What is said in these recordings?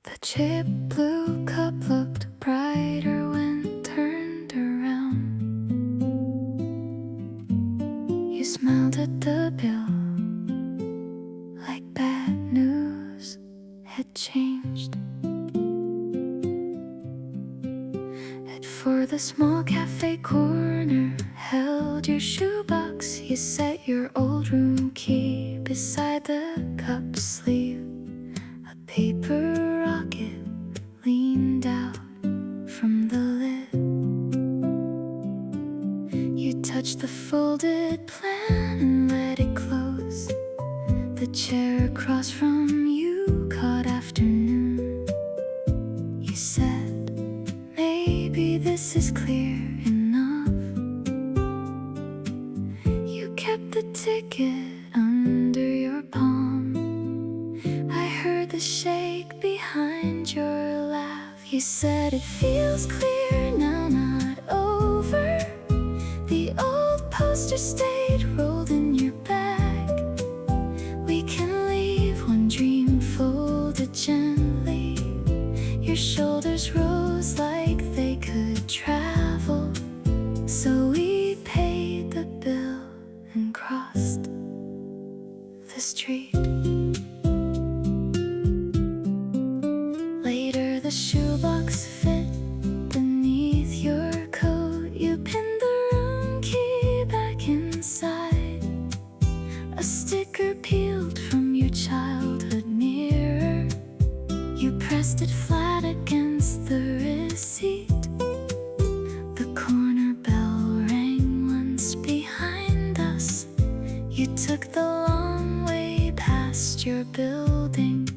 The chip blue cup looked brighter when turned around. You smiled at the bill, like bad news had changed. At for the small cafe corner held your shoebox. You set your old room key beside the cup sleeve. A paper rocket leaned out from the lid. You touched the folded plan and let it close. The chair across from you caught afternoon. You said, maybe this is clear enough. You kept the ticket under your palm. I heard the shake behind your laugh. You said it feels clear now, not over. The old poster stayed rolled in your bag. We can leave one dream folded gently. Your shoulders rose like they could travel. So we paid the bill and crossed the street. Later the shoebox fit beneath your coat. You pinned the room key back inside. A sticker peeled from your childhood mirror. You pressed it flat against the receipt. The corner bell rang once behind us. You took the long way past your building.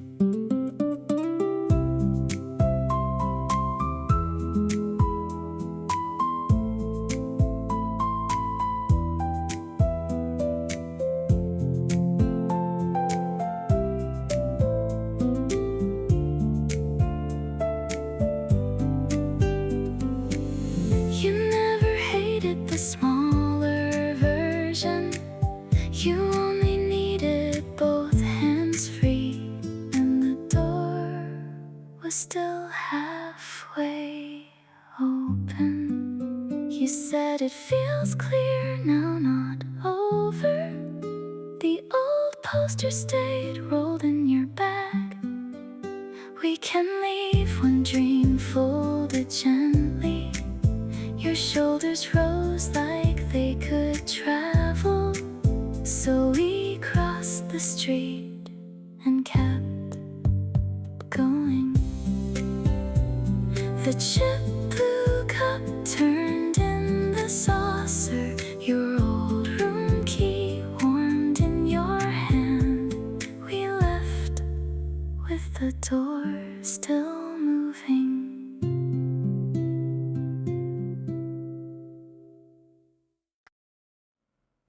You never hated the smaller version. You only needed both hands free, and the door was still halfway open. You said it feels clear now, not over. The old poster stayed rolled in your bag. We can leave one dream folded gently. Your shoulders rose like they could travel. So we crossed the street and kept going. The chip blue cup turned in the saucer. Your old room key warmed in your hand. We left with the door still moving.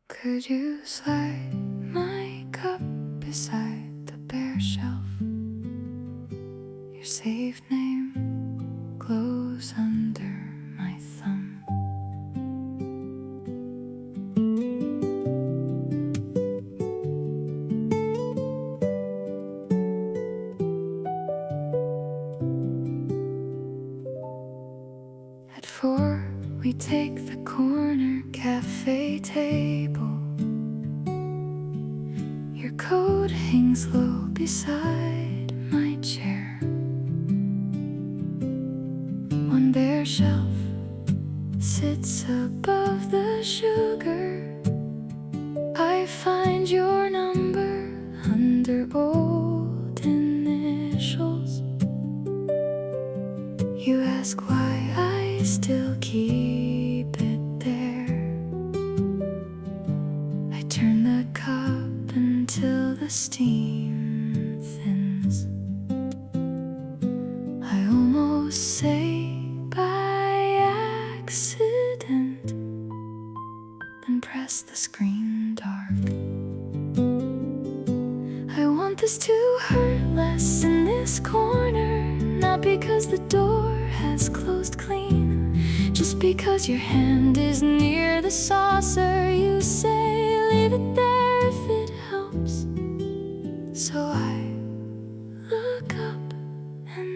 Could you slide my cup beside the bare shelf? Your safe name glows under my thumb. At 4, we take the corner cafe table. Your coat hangs low beside my chair. One bare shelf sits above the sugar. I find your number under old initials. You ask why I still keep it there. I turn the cup until the steam thins. I almost say by accident, then press the screen dark. I want this to hurt less in this corner, not because the door has closed clean, just because your hand is near the saucer. You say leave it there if it helps. So I look up and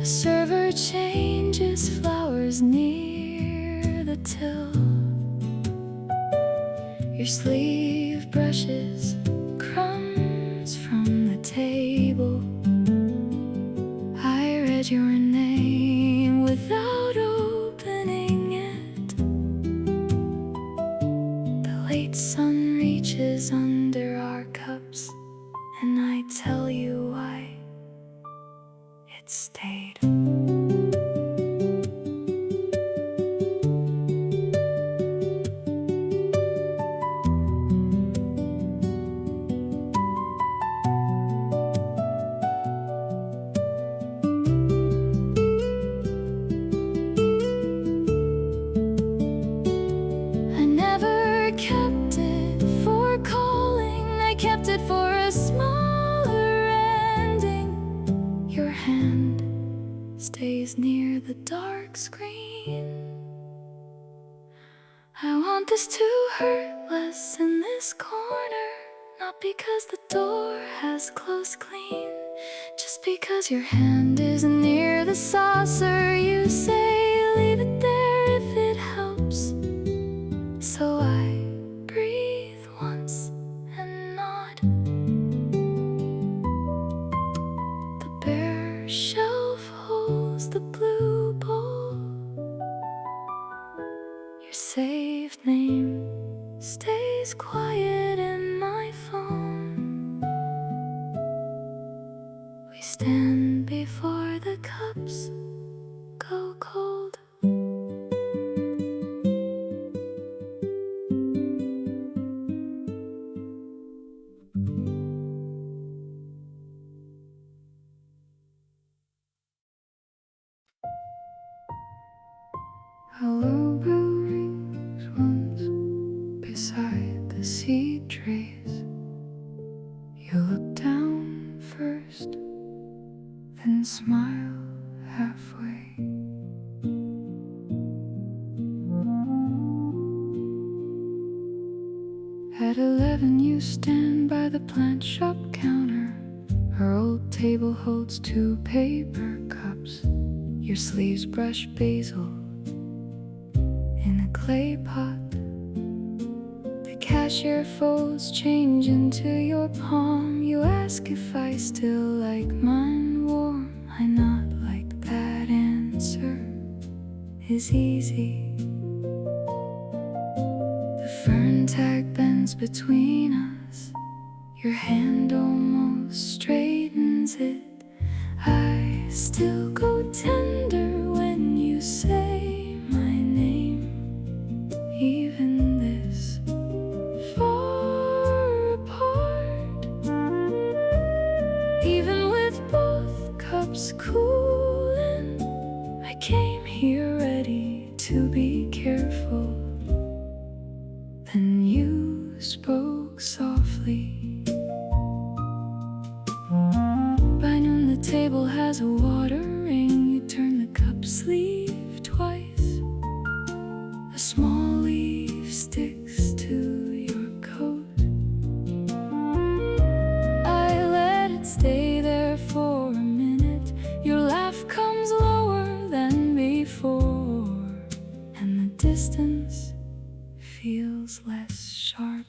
A server changes flowers near the till. Your sleeve brushes crumbs from the table. I read your name without opening it. The late sun reaches under our cups, and I tell you why it stayed. I never kept it for calling, I kept it for a smaller ending. Your hand stays near the dark screen. I want this to hurt less in this corner, not because the door has closed clean, just because your hand is near the saucer. You say leave it there if it helps, so I breathe once and nod. The bare shelf holds the blue bowl. Your saved name stays quiet in my phone. We stand before the cups go cold. Hello breweries once beside the seed trays. You look down first, then smile halfway. At 11 you stand by the plant shop counter. Our old table holds 2 paper cups. Your sleeves brush basil in a clay pot. The cashier folds change into your palm. You ask if I still like mine warm. I nod like that answer is easy. The fern tag bends between us. Your hand almost straightens it. I still go tender when you say my name. Even this far apart, even with both cups cooling, I came here ready to be careful. Then you spoke softly. By noon the table has a water ring. You turn the cup sleeve twice. A small leaf sticks to your coat. I let it stay there for a minute. Your laugh comes lower than before, and the distance feels less sharp.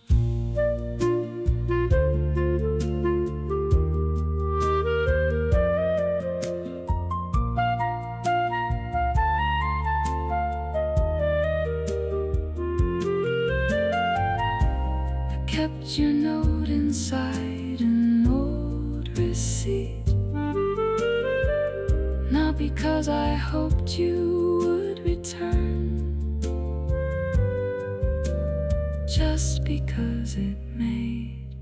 Kept your note inside an old receipt, not because I hoped you would return, just because it made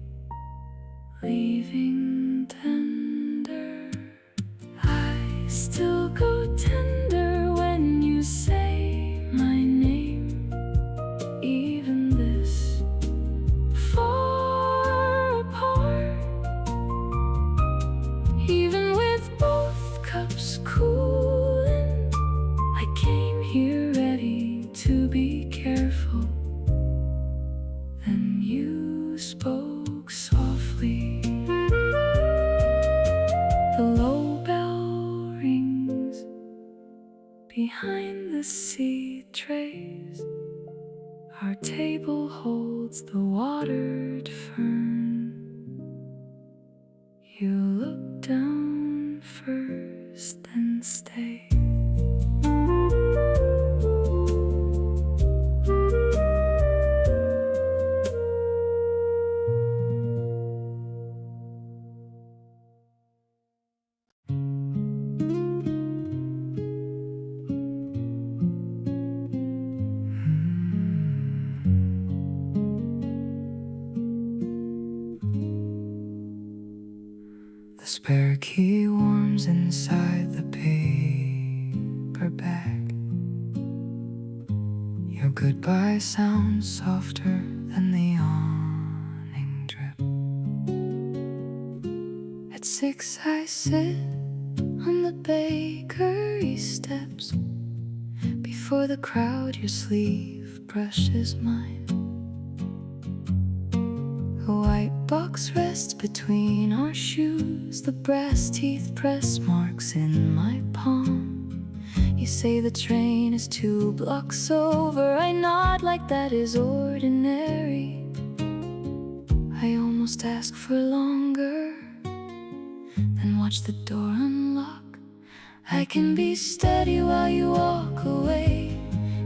leaving tender. I still go tender when you say my name. Even this far apart, even with both cups cooling, I came here ready to be careful. Then you the sea trays. Our table holds the watered fern. You look down first, then stay. The spare key warms inside the paper bag. Your goodbye sounds softer than the awning drip. At 6 I sit on the bakery steps. Before the crowd your sleeve brushes mine. A white box rests between our shoes. The brass teeth press marks in my palm. You say the train is 2 blocks over. I nod like that is ordinary. I almost ask for longer, then watch the door unlock. I can be steady while you walk away.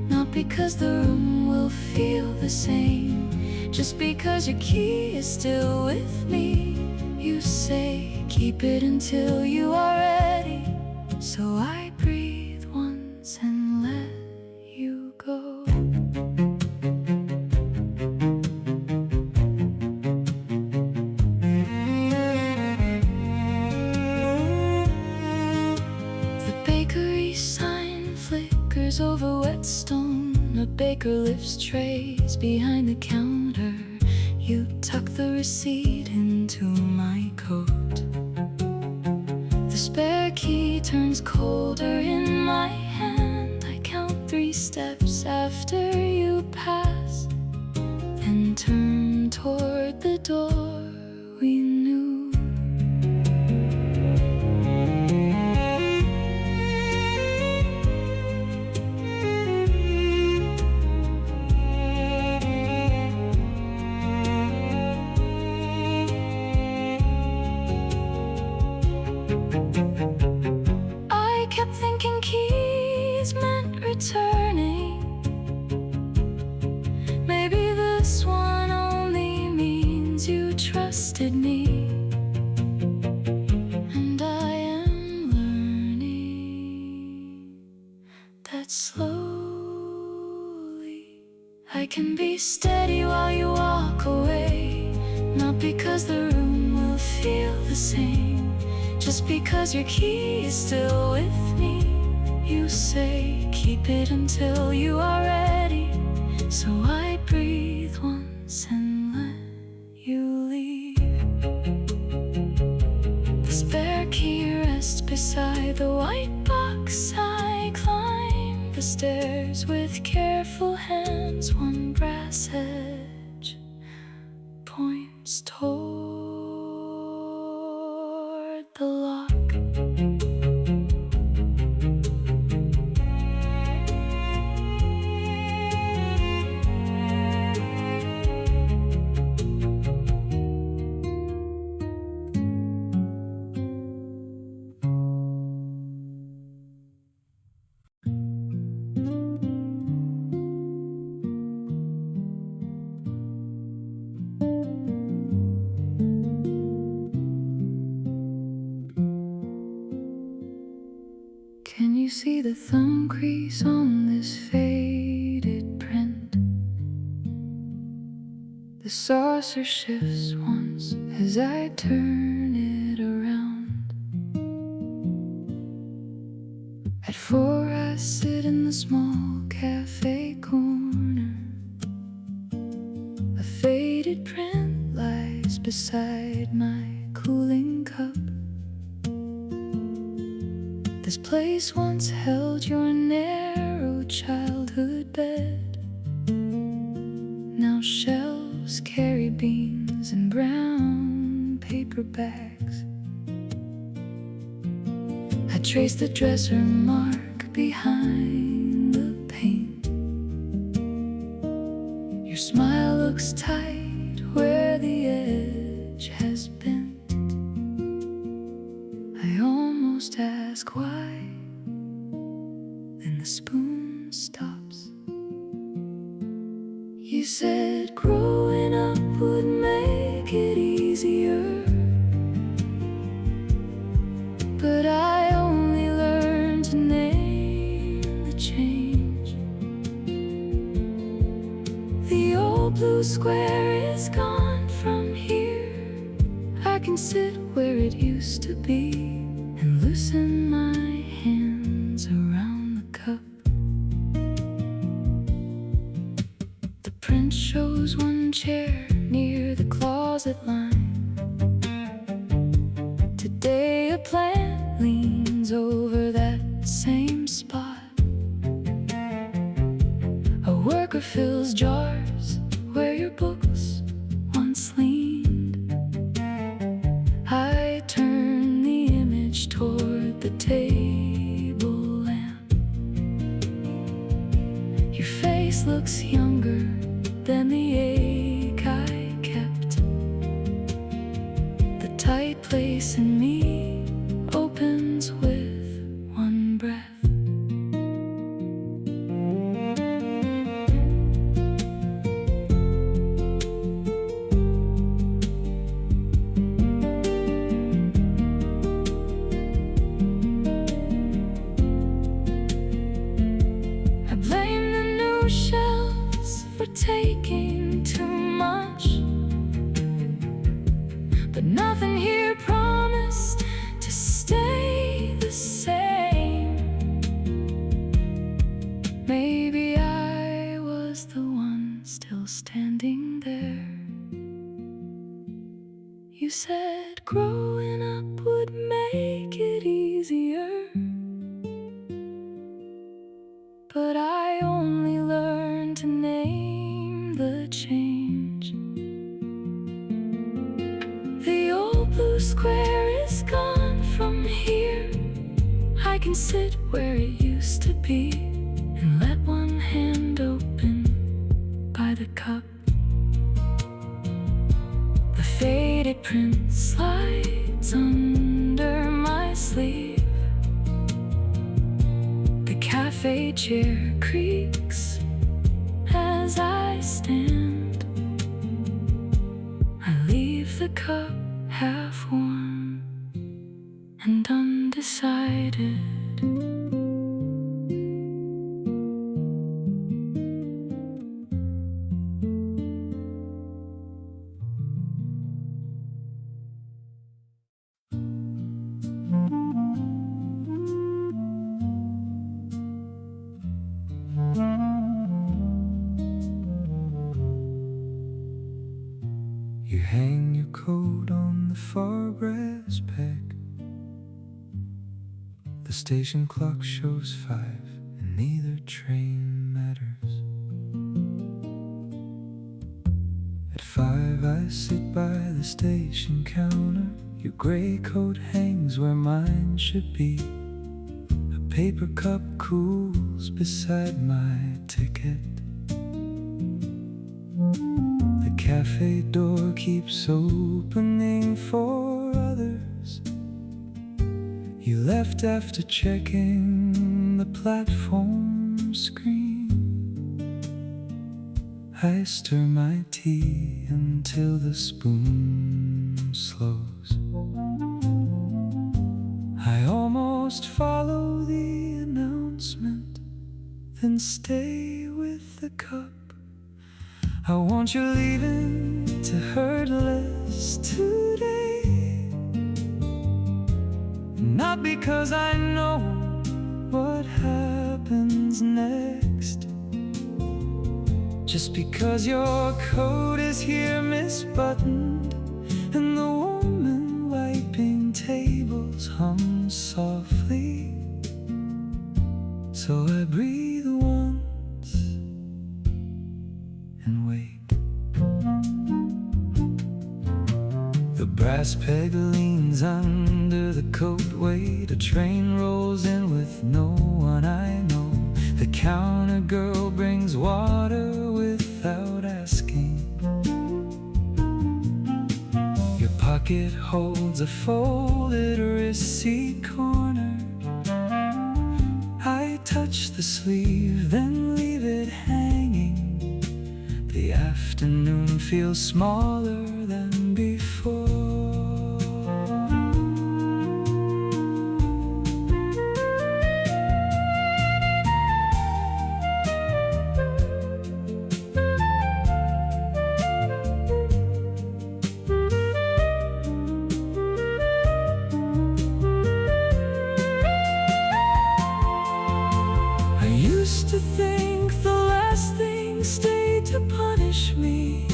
Not because the room will feel the same, just because your key is still with me. You say, keep it until you are ready. So I breathe once and let you go. The bakery sign flickers over wet stone. A baker lifts trays behind the counter. You tuck the receipt into my coat. The spare key turns colder in my hand. I count 3 steps after you pass, then turn toward the door we knew. I kept thinking keys meant returning. Maybe this one only means you trusted me. And I am learning that slowly I can be steady while you walk away. Not because the room will feel the same, just because your key is still with me. You say, keep it until you are ready. So I breathe once and let you leave. The spare key rests beside the white box. I climb the stairs with careful hands. One brass edge points toward the lock. Can you see the thumb crease on this faded print? The saucer shifts once as I turn it around. At 4 I sit in the small cafe corner. A faded print lies beside my cooling cup. This place once held your narrow childhood bed. Now shelves carry beans and brown paper bags. I trace the dresser mark behind the looks tight where the edge has bent. I almost ask why, then the spoon stops. You said growing up would make it easier, but I only learned to name the change. The old blue square is gone from here. I can sit where it used to be and loosen my hands around the cup. The print shows one chair near the closet line. Today a plant leans over that same spot. A worker fills jars where your books once leaned. I turn the image toward the table lamp. Your face looks younger than the ache I kept. The tight place in me opens with one breath. I blame the new shelves for taking too much, but nothing here promised to stay the same. Maybe I was the one still standing there. You said growing up would make it easier, but I only learned to name the change. The old blue square is gone from here. I can sit where it used to be and let one hand open by the cup. The faded print slides under my sleeve. The cafe chair creaks as I stand. I leave the cup half warm and undecided. You hang your coat on the far brass peg. The station clock shows 5 and neither train matters. At 5 I sit by the station counter. Your gray coat hangs where mine should be. A paper cup cools beside my ticket. The cafe door keeps opening for others. You left after checking the platform screen. I stir my tea until the spoon slows. I almost follow the announcement, then stay with the cup. I want you leaving to hurt less today. Not because I know what happens next, just because your coat is here misbuttoned, and the woman wiping tables hums softly. So I breathe once and wait. The brass peg leans under the coat weight. A train rolls in with no one I know. The counter girl brings water without asking. pocket holds a folded receipt corner. I touch the sleeve, then leave it hanging. The afternoon feels smaller than before. To think the last thing stayed to punish me.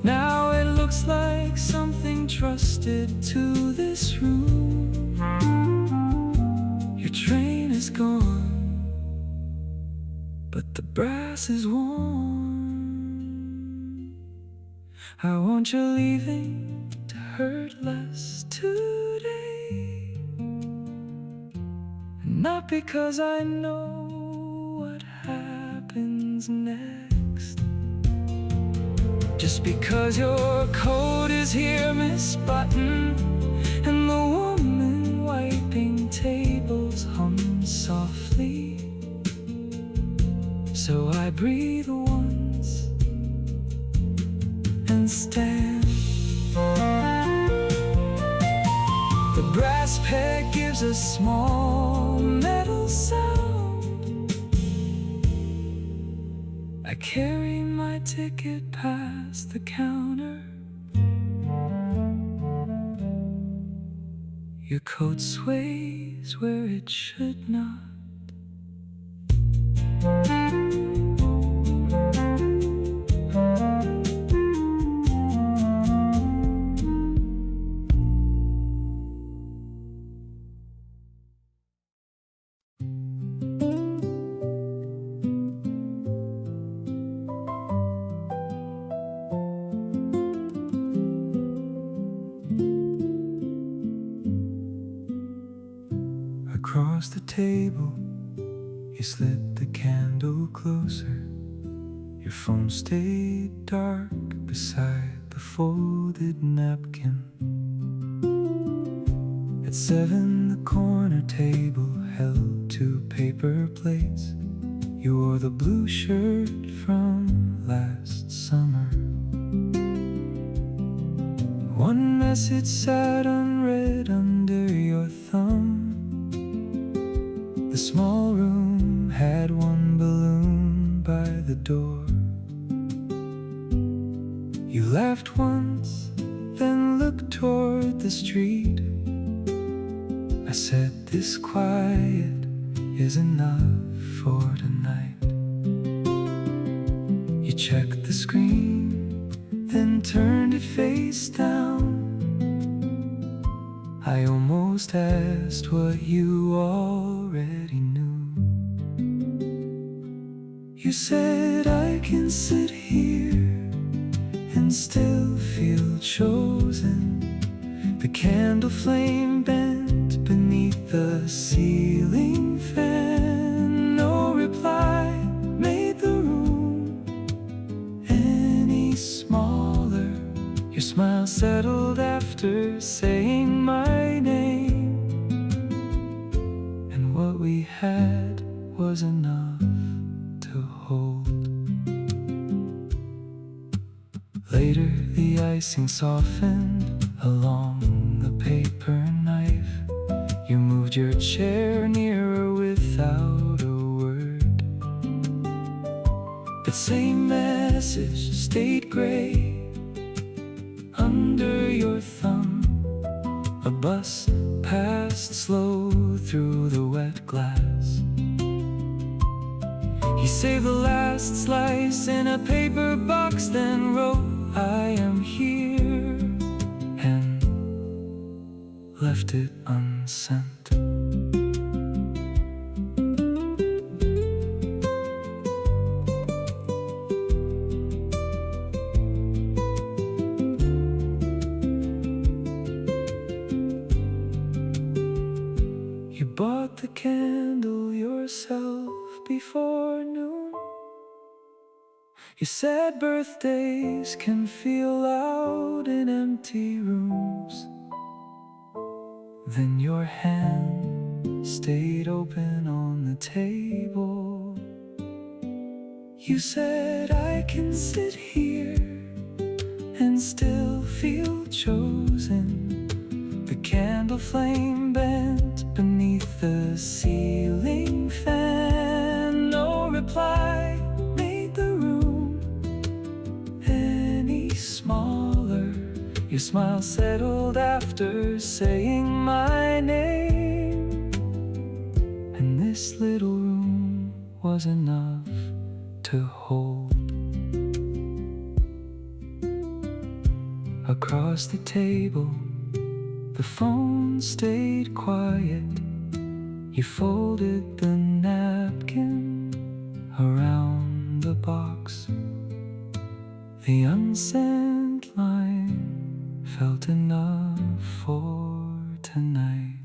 Now it looks like something trusted to this room. Your train is gone, but the brass is warm. I want you leaving to hurt less today. Not because I know what happens next, just because your coat is here misbuttoned, and the woman wiping tables hums softly. So I breathe once and stand. The brass peg gives a small metal sound. I carry my ticket past the counter. Your coat sways where it should not. Across the table, you slid the candle closer. Your phone stayed dark beside the folded napkin. At 7, the corner table held 2 paper plates. You wore the blue shirt from last summer. One message sat unread under your thumb. The small room had one balloon by the door. You laughed once, then looked toward the street. I said, this quiet is enough for tonight. You checked the screen, then turned it face down. I almost asked what you already knew. You said, I can sit here and still feel chosen. The candle flame bent beneath the ceiling fan. No reply made the room any smaller. Your smile settled after saying my name, and what we had was enough to hold. Later the icing softened along the paper knife. You moved your chair nearer without a word. That same message stayed gray under your thumb. A bus passed slow through the wet glass. He saved the last slice in a paper box, then wrote, I am here, and left it unsent. You bought the candle yourself before noon. You said birthdays can feel loud in empty rooms. Then your hand stayed open on the table. You said I can sit here and still feel chosen. The candle flame bent beneath the ceiling fan. No reply made the room any smaller. Your smile settled after saying my name, and this little room was enough to hold. Across the table, the phone stayed quiet. You folded the napkin around the box. The unsent line felt enough for tonight.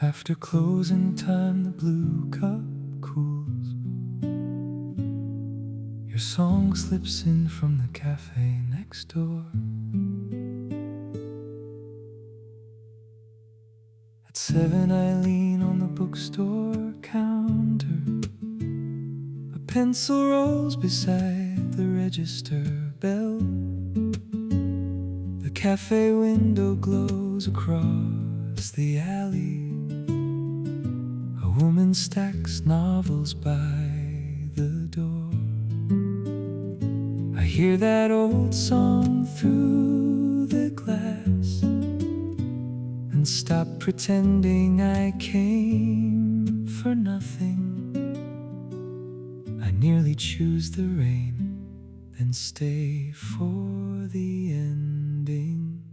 After closing time, the blue cup cools. Your song slips in from the cafe next door. At 7 I lean on the bookstore counter. A pencil rolls beside the register bell. The cafe window glows across the alley. A woman stacks novels by the door. I hear that old song through the glass and stop pretending I came for nothing. I nearly choose the rain, then stay for the ending.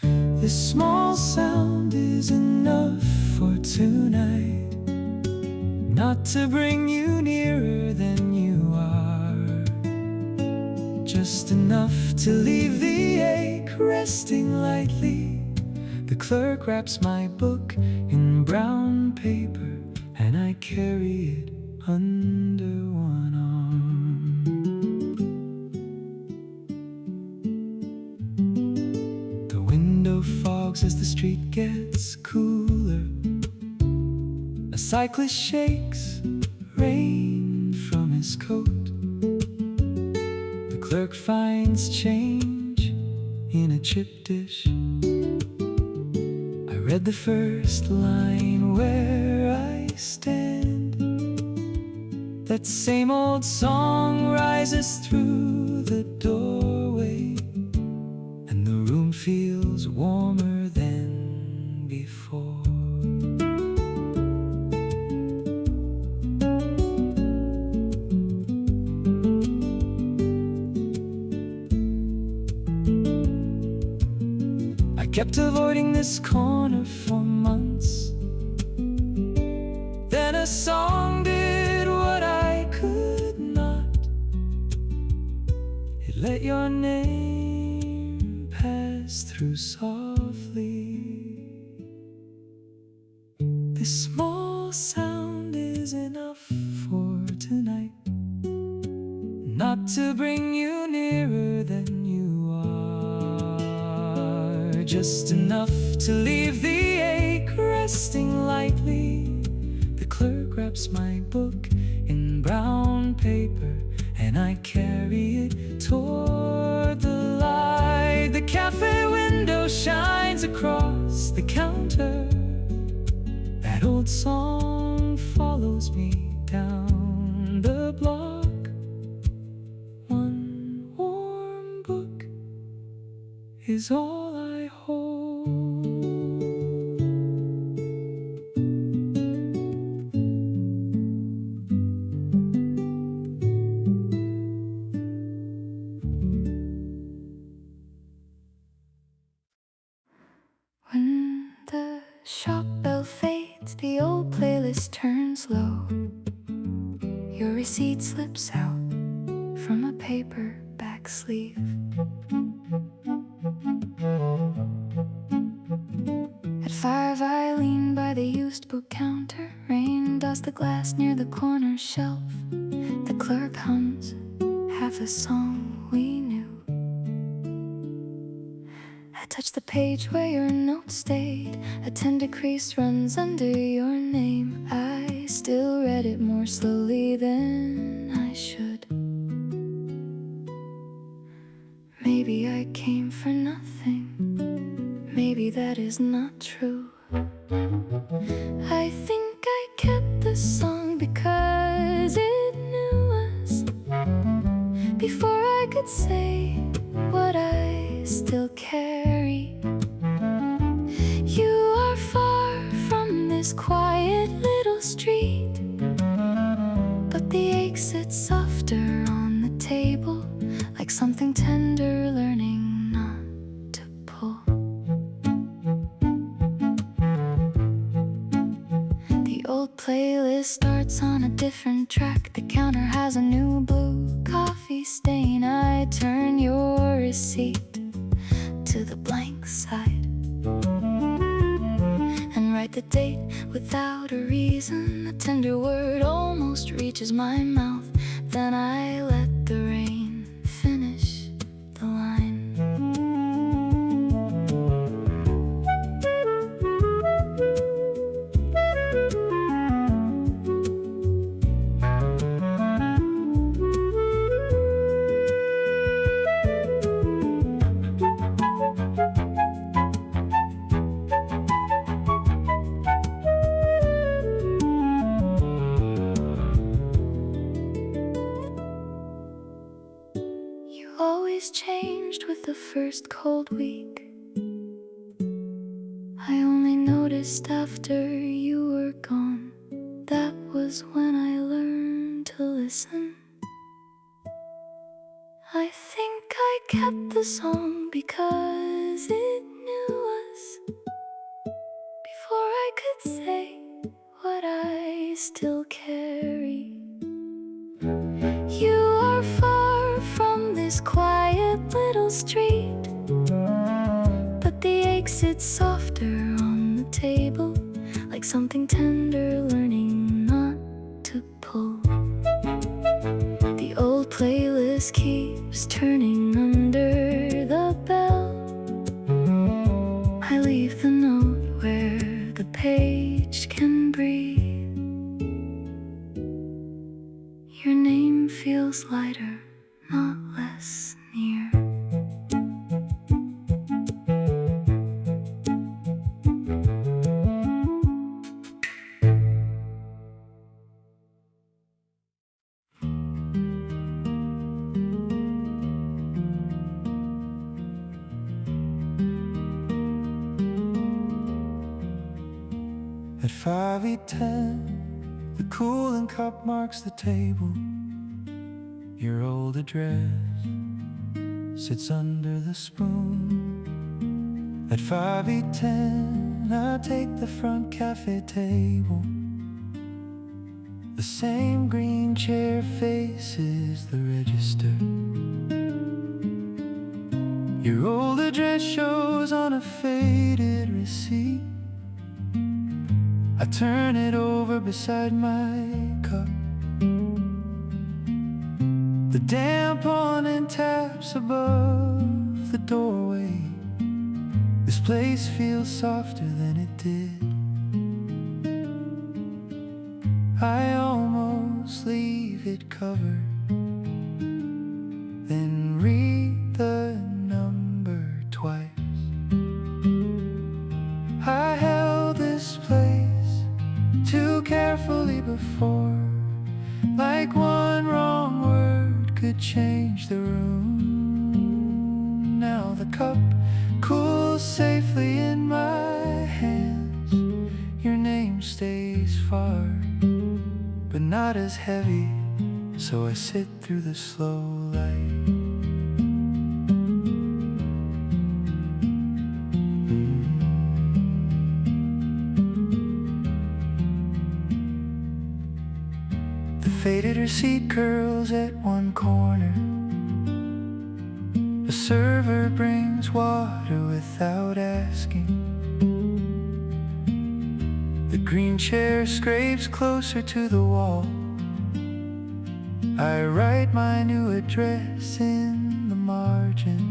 This small sound is enough for tonight. Not to bring you nearer than you are, just enough to leave the ache resting lightly. The clerk wraps my book in brown paper, and I carry it under one arm. The window fogs as the street gets cooler. A cyclist shakes rain from his coat. The clerk finds change in a chip dish. I read the first line where I stand. That same old song rises through the doorway, and the room feels warmer than before. Kept avoiding this corner for months. Then a song did what I could not. It let your name pass through softly. This small sound is enough for tonight. Not to bring you nearer than you are, just enough to leave the ache resting lightly. The clerk wraps my book in brown paper, and I carry it toward the light. The cafe window shines across the counter. That old song follows me down the block. One warm book is all I hold. receipt slips out from a paperback sleeve. At 5 I lean by the used book counter. Rain dust the glass near the corner shelf. The clerk hums half a song we knew. I touch the page where your note stayed. A tender crease runs under your name. I still read it more slowly than I should. Maybe I came for nothing. Maybe that is not true. I think I kept the song because it knew us. Before I could say what I still carry. You are far from this quiet little street, but the ache sits softer on the table, like something tender learning not to pull. The old playlist starts on a different track. The counter has a new blue coffee stain. I turn your receipt to the blank side and write the date without a reason. A tender word almost reaches my mouth. Then I let the rain finish the line. Changed with the first cold week. I only noticed after you were gone. That was when I learned to listen. I think I kept the song because it knew us. Before I could say what I still carry. You are far from this quiet little street, but the ache sits softer on the table, like something tender learning not to pull. The old playlist keeps turning under the bell. I leave the note where the page can breathe. Your name feels lighter, not less near. At 5:10, the cooling cup marks the table. Your old address sits under the spoon. At 5:10, I take the front cafe table. The same green chair faces the register. Your old address shows on a faded receipt. I turn it over beside my cup. The damp awning taps above the doorway. This place feels softer than it did. I almost leave it covered, then read the number twice. I held this place too carefully before, like one wrong word could change the room. Now the cup cools safely in my hands. Your name stays far, but not as heavy, so I sit through the slow light. The faded seat curls at one corner. The server brings water without asking. The green chair scrapes closer to the wall. I write my new address in the margin.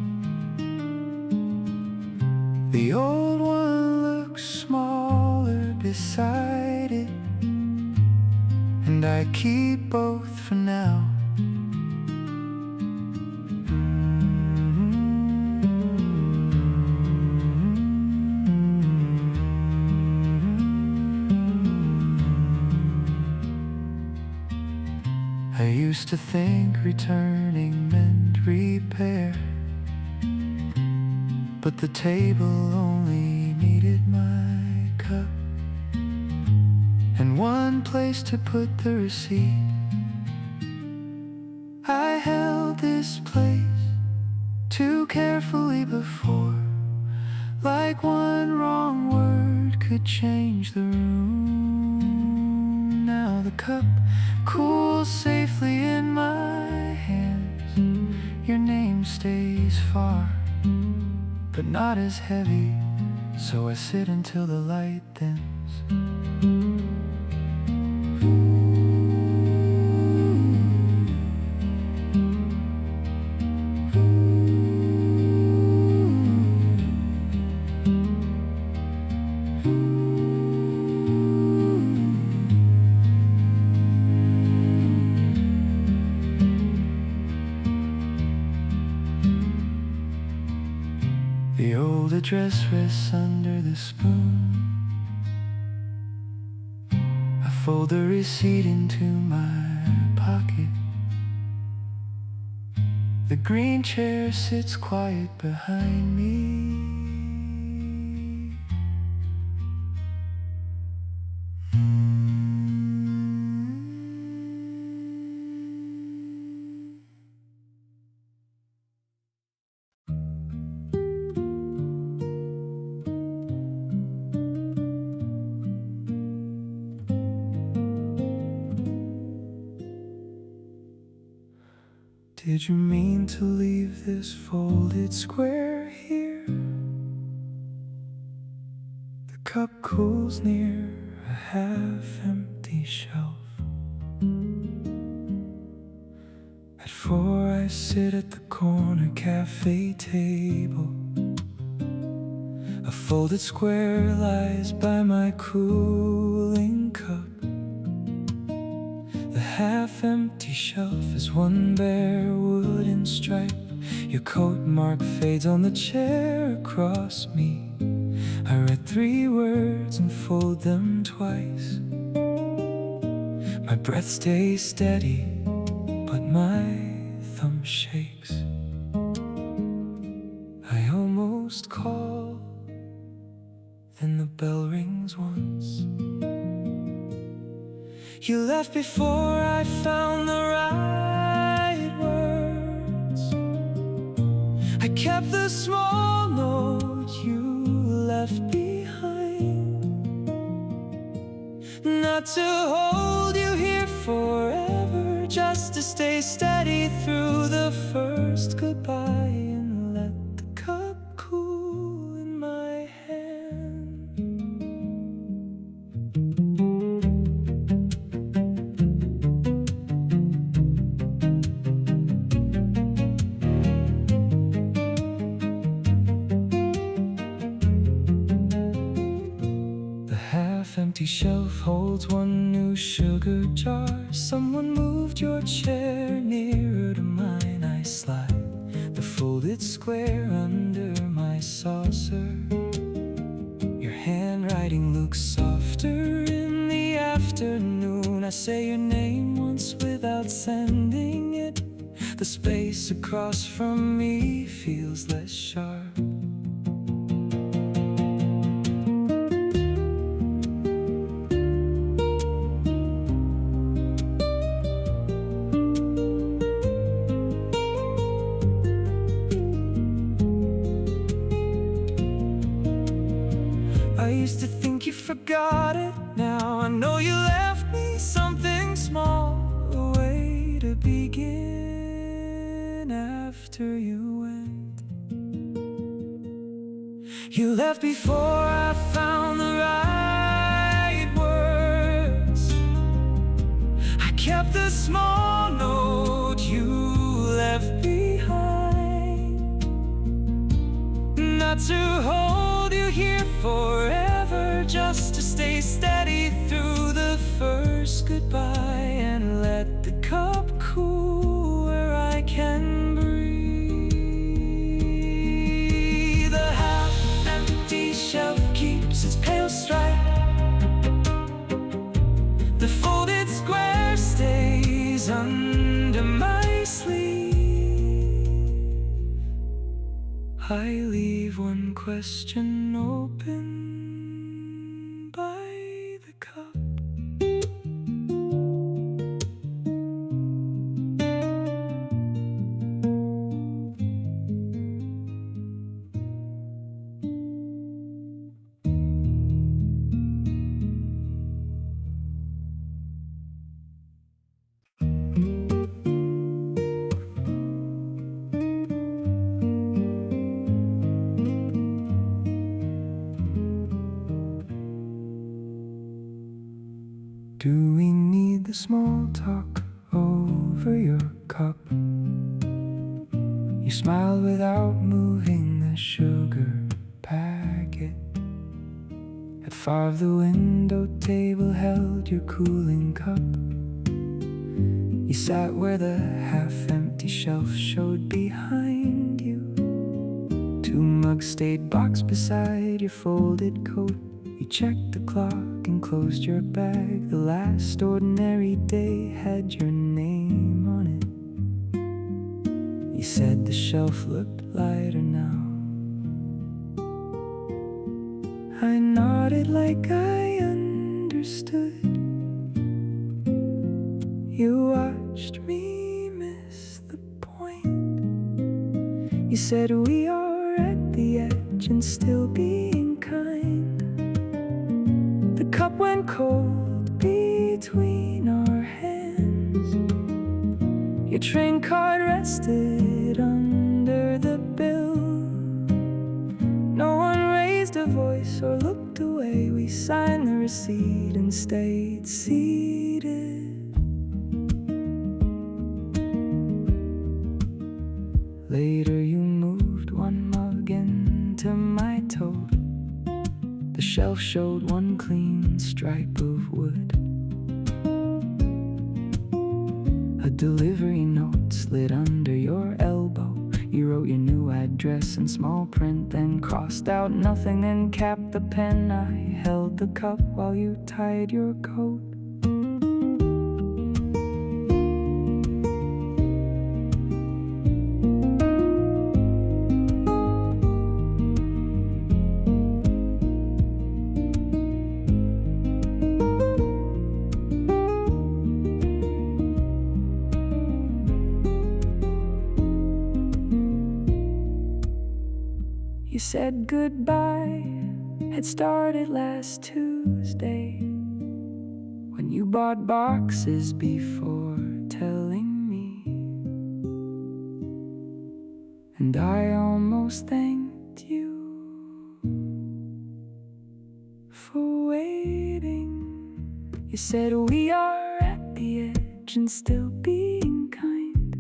The old one looks smaller beside it, and I keep both for now. I used to think returning meant repair, but the table only needed my cup and one place to put the receipt. I held this place too carefully before, like one wrong word could change the room. Now the cup cools safely in my hands. Your name stays far, but not as heavy, so I sit until the light dims. The old address rests under the spoon. I fold the receipt into my pocket. The green chair sits quiet behind me. Did you mean to leave this folded square here? The cup cools near a half-empty shelf. At 4 I sit at the corner cafe table. A folded square lies by my cooling cup. The half-empty shelf is one bare wooden stripe. Your coat mark fades on the chair across me. I read 3 words and fold them twice. My breath stays steady, but my thumb shakes. I almost call, then the bell rings once. You left before I found the right words. I kept the small note you left behind, not to hold you here forever, just to stay steady through the first goodbye and let the cup cool in my hand. Empty shelf holds one new sugar jar. Someone moved your chair nearer to mine. I slide the folded square under my saucer. Your handwriting looks softer in the afternoon. I say your name once without sending it. The space across from me feels less sharp. I used to think you forgot it. Now I know you left me something small away after you went. You left before I found the right words. I kept the small note you left behind, not to hold you here forever, just to stay steady through the first goodbye and let the cup cool where I can breathe. The half-empty shelf keeps its pale stripe, the folded square stays under my sleeve. I leave one question open by the cup. Do we need the small talk over your cup? You smiled without moving the sugar packet. At 5 the window table held your cooling cup. You sat where the half-empty shelf showed behind you. 2 mugs stayed boxed beside your folded coat. You checked the clock and closed your bag. The last ordinary day had your name on it. You said the shelf looked lighter now. I nodded like I understood. You watched me miss the point. You said we are at the edge and still being kind. The cup went cold between our hands. Your train card rested under the bill. No one raised a voice or looked away. We signed the receipt and stayed seated. Later you moved one mug into my tote. The shelf showed one clean stripe of wood. A delivery note slid under your elbow. You wrote your new address in small print, then crossed out nothing and capped the pen. I held the cup while you tied your coat. You said goodbye had started last Tuesday, when you bought boxes before telling me. And I almost thanked you for waiting. You said we are at the edge and still being kind.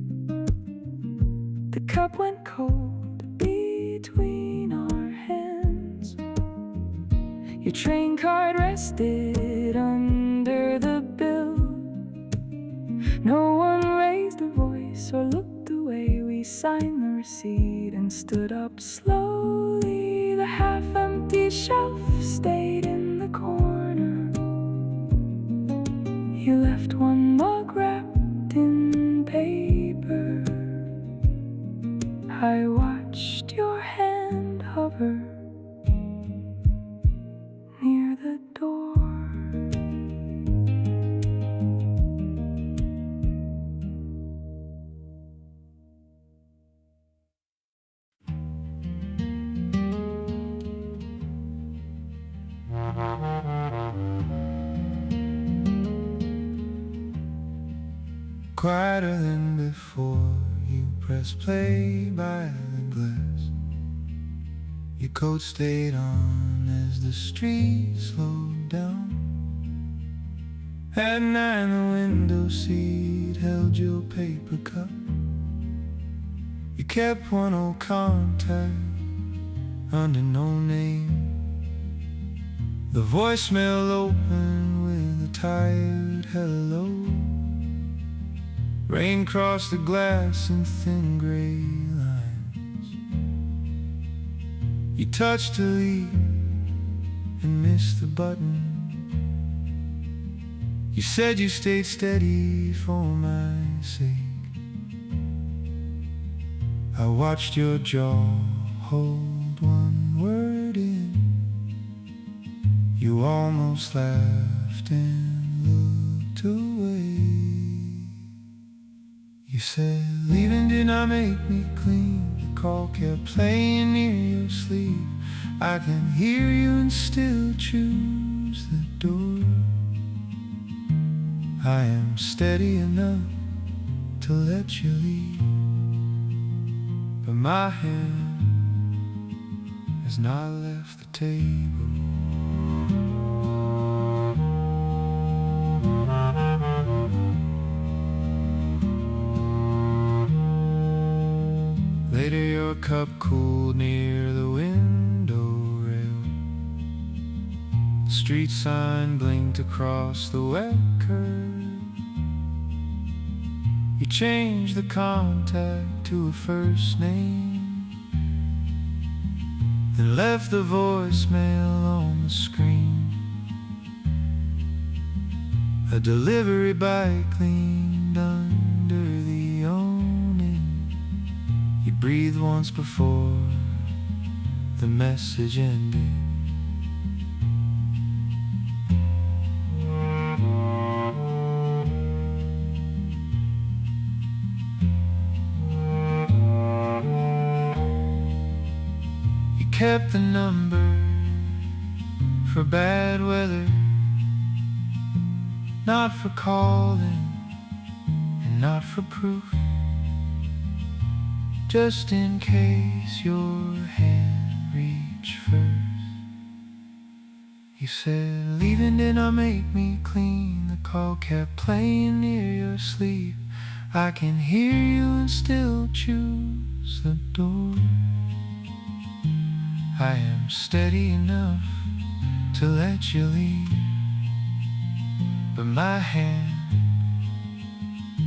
The cup went cold between our hands. Your train card rested under the bill. No one raised a voice or looked away. We signed the receipt and stood up slowly. The half-empty shelf stayed in the corner. You left one mug wrapped in paper. I watched your hand hover near the door. Quieter than before, you pressed press play by the glass. Your coat stayed on as the street slowed down. At 9 the window seat held your paper cup. You kept one old contact under no name. The voicemail opened with a tired hello. Rain crossed the glass in thin gray lines. You touched a leaf and missed the button. You said you stayed steady for my sake. I watched your jaw hold one word in. You almost laughed and looked away. You said, leaving did not make me clean. The call kept playing near your sleep. I can hear you and still choose the door. I am steady enough to let you leave, but my hand has not left the table. Later your cup cooled near the window rail. The street sign blinked across the wet curb. You changed the contact to a first name, then left the voicemail on the screen. A delivery bike leaned under the awning. You breathed once before the message ended. You kept the number for bad weather, not for calling and not for proof, just in case your hand reached first. You said, leaving did not make me clean. The call kept playing near your sleep. I can hear you and still choose the door. I am steady enough to let you leave, but my hand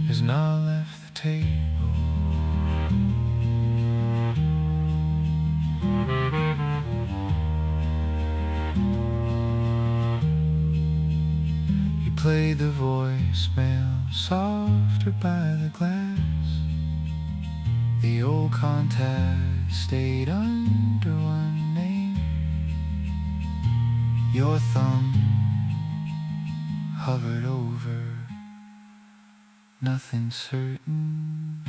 has not left the table. You played the voicemail softer by the glass. The old contact stayed under one name. Your thumb hovered over nothing certain.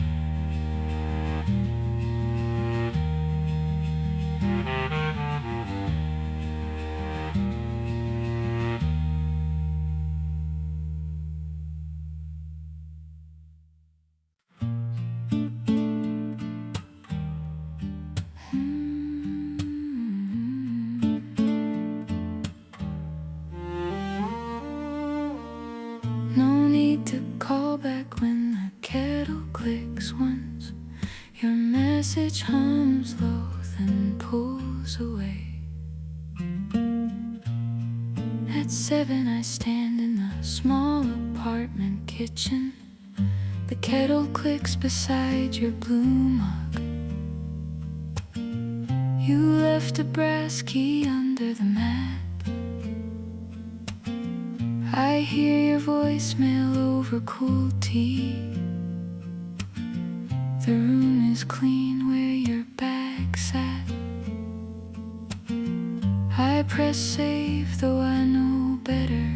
No need to call back when the kettle clicks once. Your message hums low, then pulls away. At 7 I stand in the small apartment kitchen. The kettle clicks beside your blue mug. You left a brass key under the mat. I hear your voicemail over cool tea. The room is clean where your bag sat. I press save though I know better.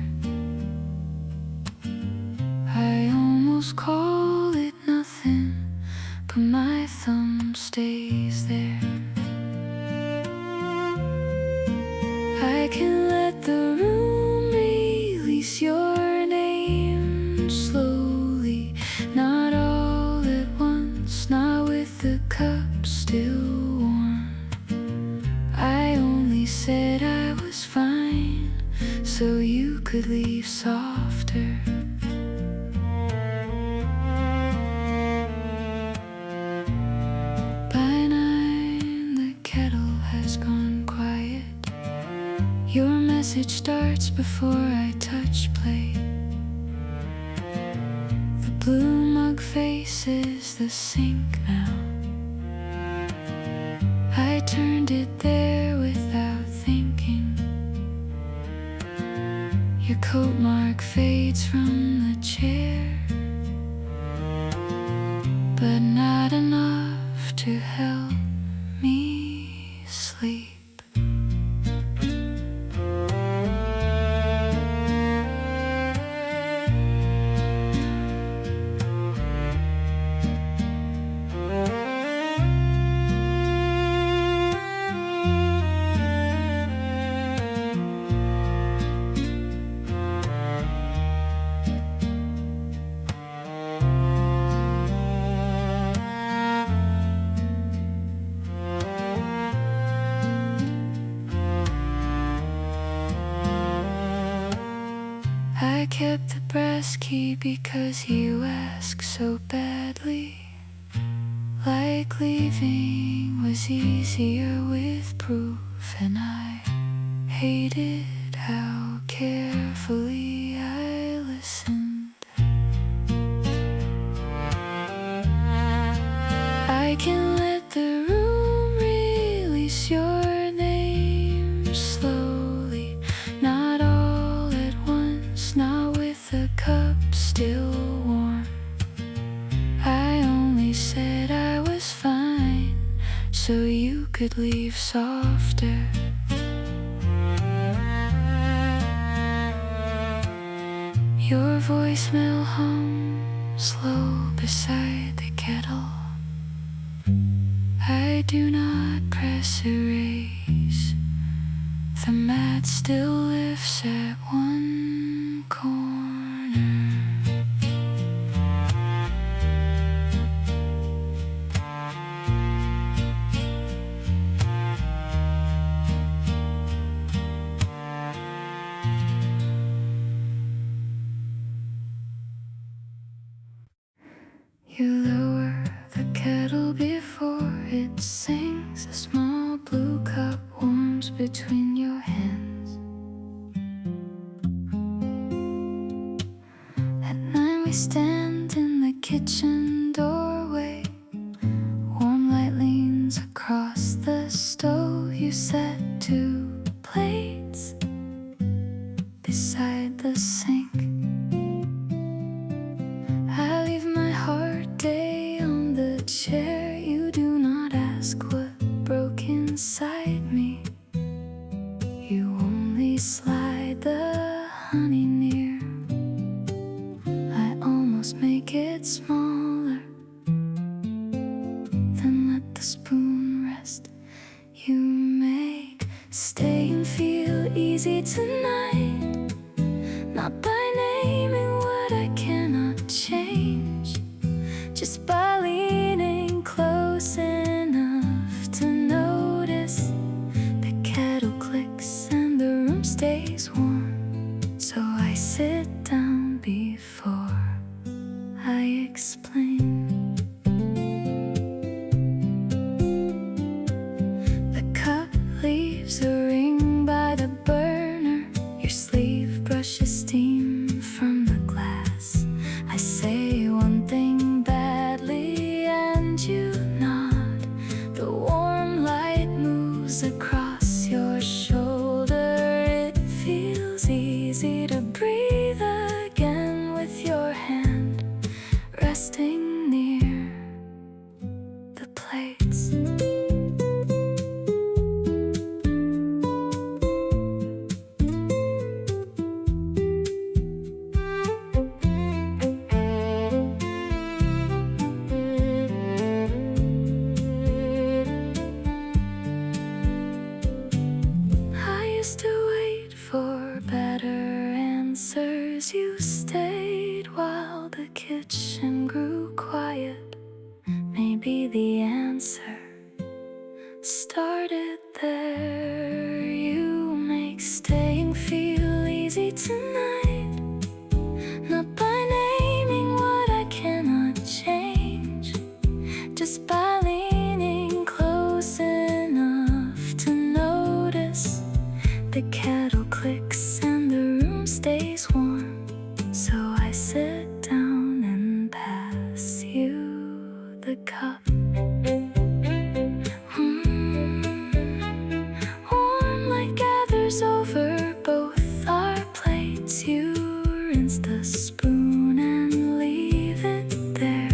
I almost call it nothing, but my thumb stays there. I can let the room release your name slowly, not all at once, not with message starts before I touch play. The blue mug faces the sink now. I turned it there without thinking. Your coat mark fades from the chair, but not enough to help me sleep. I kept the brass key because you asked so badly. Like leaving was easier with proof, and I hated how carefully I listened. I can let the room release your name slowly, not all at once, not with the cup still warm. I only said I was fine so you could leave softer. Your voicemail hums low beside the kettle. I do not press erase. The mat still lifts at one corner. You lower the kettle before it sings. A small blue cup warms between your hands. At night we stand in the kitchen doorway. Warm light leans across the stove. You set 2 plates beside the sink. I leave my heart day on the chair. You do not ask what broke inside me. You only slide the honey near. I almost make it smaller, then let the spoon rest. You make staying feel easy tonight, not by naming what I cannot change, just by leaning close enough to notice the kettle clicks and the room stays warm. So I sit down before I explain. The cup leaves a ring by the burner. Your sleeve brushes steam from the glass. I say one thing badly and you nod. The warm light moves across your shoulder. It feels easy to breathe again with your hand resting near the plates. I used to wait for better answers. You stayed while the kitchen grew quiet. Maybe the answer started there. You make staying feel easy tonight, not by naming what I cannot change, just by leaning close enough to notice the kettle click cup. Warm light gathers over both our plates. You rinse the spoon and leave it there.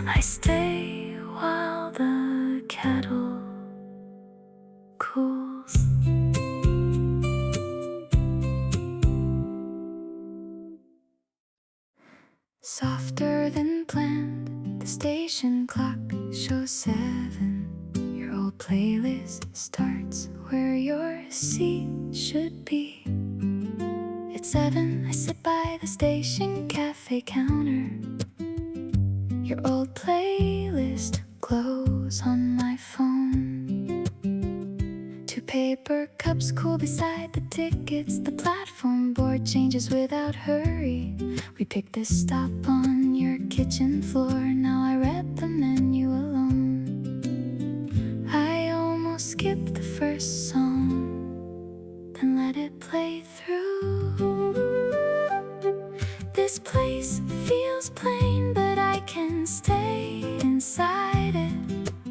I stay while the kettle cools. Softer than planned, the station clock shows 7. Your old playlist starts where your seat should be. It's 7, I sit by the station cafe counter. Your old playlist glows on my phone. 2 paper cups cool beside the tickets. The platform board changes without hurry. We picked this stop on your kitchen floor. Now I read the menu alone. I almost skipped the first song, then let it play through. This place feels plain, but I can stay inside it.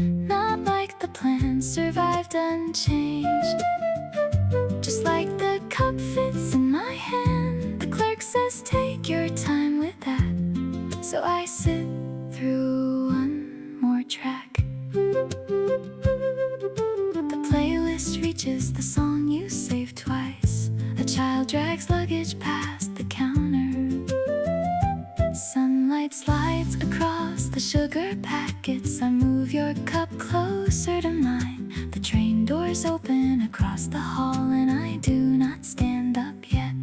Not like the plan survived unchanged. Just like the cup fits in my hand. The clerk says take your time with that. So I sit through one more track. The playlist reaches the song you saved twice. A child drags luggage past the counter. Sunlight slides across the sugar packets. I move your cup closer to mine. The train doors open across the hall, and I do not stand up yet.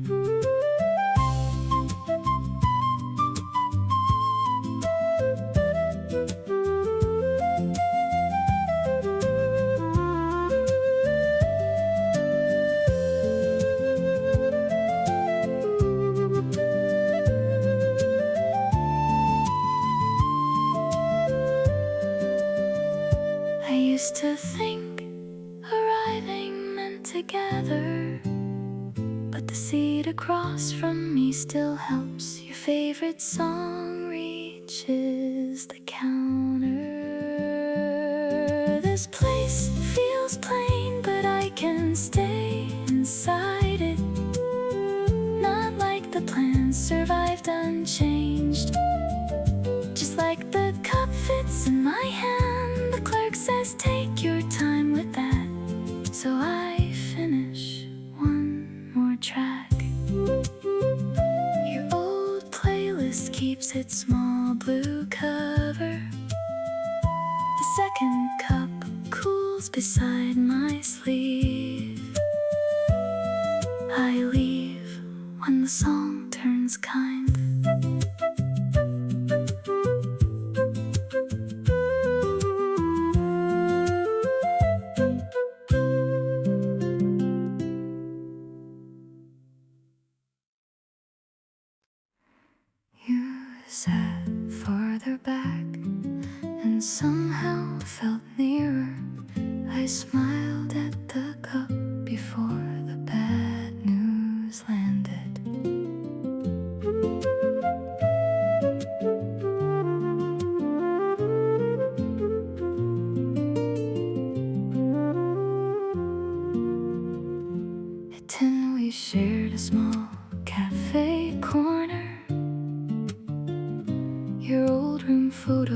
I used to think arriving meant together, but the seat across from me still helps. Your favorite song reaches the counter. This place feels plain, but I can stay inside it. Not like the plan survived unchanged. Just like the cup fits in my hand. The clerk says take your time with that. So I finish one more track. Your old playlist keeps its small blue cover. The second cup cools beside my sleeve. I leave when the song turns kind. Sat farther back and somehow felt nearer. I smiled at the cup before the bad news landed. At 10 we shared a small cafe corner. Your old room photo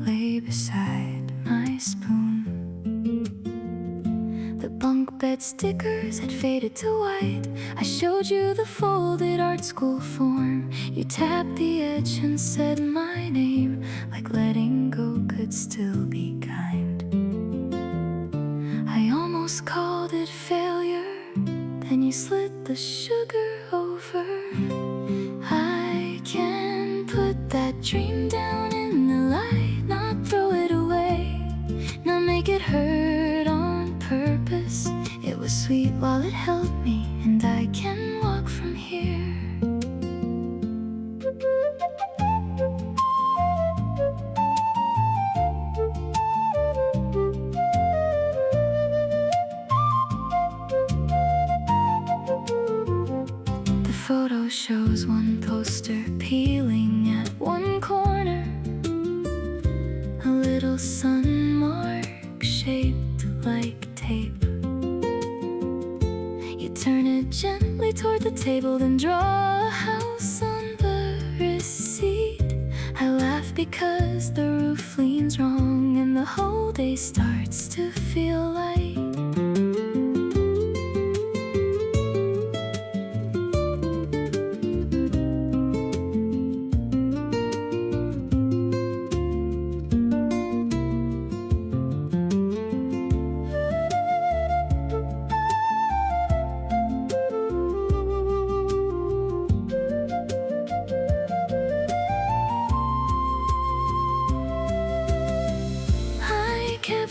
lay beside my spoon. The bunk bed stickers had faded to white. I showed you the folded art school form. You tapped the edge and said my name, like letting go could still be kind. I almost called it failure. Then you slid the sugar over. I can put that dream down in the light, not throw it away, not make it hurt on purpose. It was sweet while it held me, and I can walk from here. The photo shows one poster peeling at one corner. sun mark shaped like tape. You turn it gently toward the table, then draw a house on the receipt. I laugh because the roof leans wrong and the whole day starts to feel light.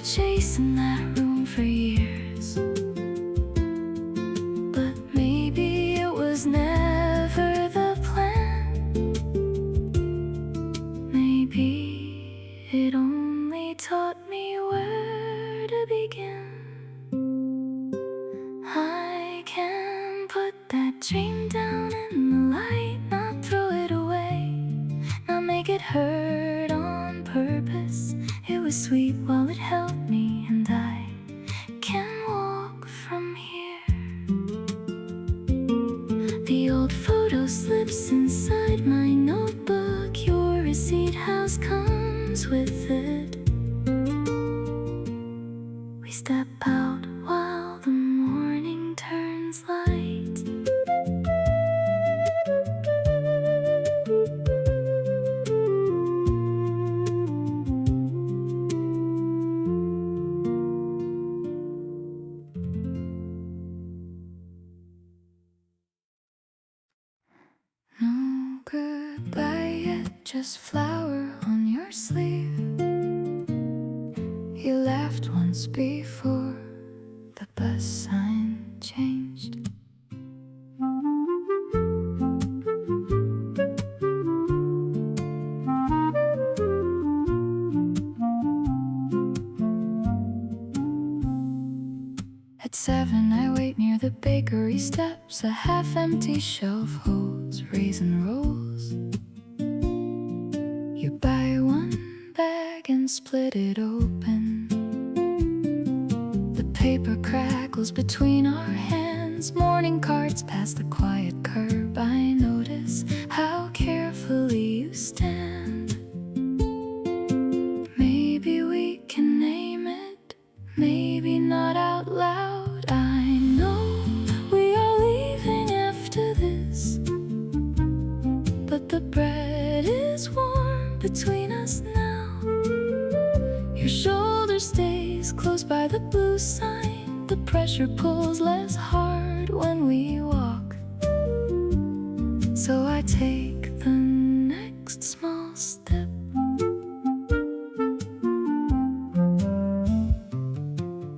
Chasing that room for years, but maybe it was never the plan. Maybe it only taught me where to begin. I can put that dream down in the light, not throw it away, not make it hurt on purpose. It was sweet while it helped me, and I can walk from here. The old photo slips inside my notebook. Your receipt house comes with it. We step out while the morning turns light. Goodbye yet, just flower on your sleeve. You laughed once before the bus sign changed. At 7 I wait near the bakery steps. A half-empty shelf holds raisin rolls. You buy one bag and split it open. The paper crackles between our hands. Morning carts pass the quiet curb. I notice how carefully you stand. Maybe we can name it, maybe not out loud. I know we are leaving after this, but the bread is warm between us now. Your shoulder stays close by the blue sign. The pressure pulls less hard when we walk. So I take the next small step.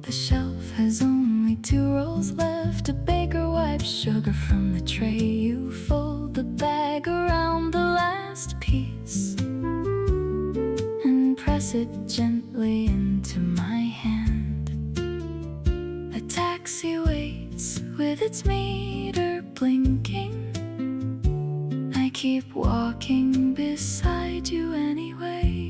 The shelf has only 2 rolls left. A baker wipes sugar from the tray. You fold the bag around the last piece and press it gently into my hand. A taxi waits with its meter blinking. I keep walking beside you anyway.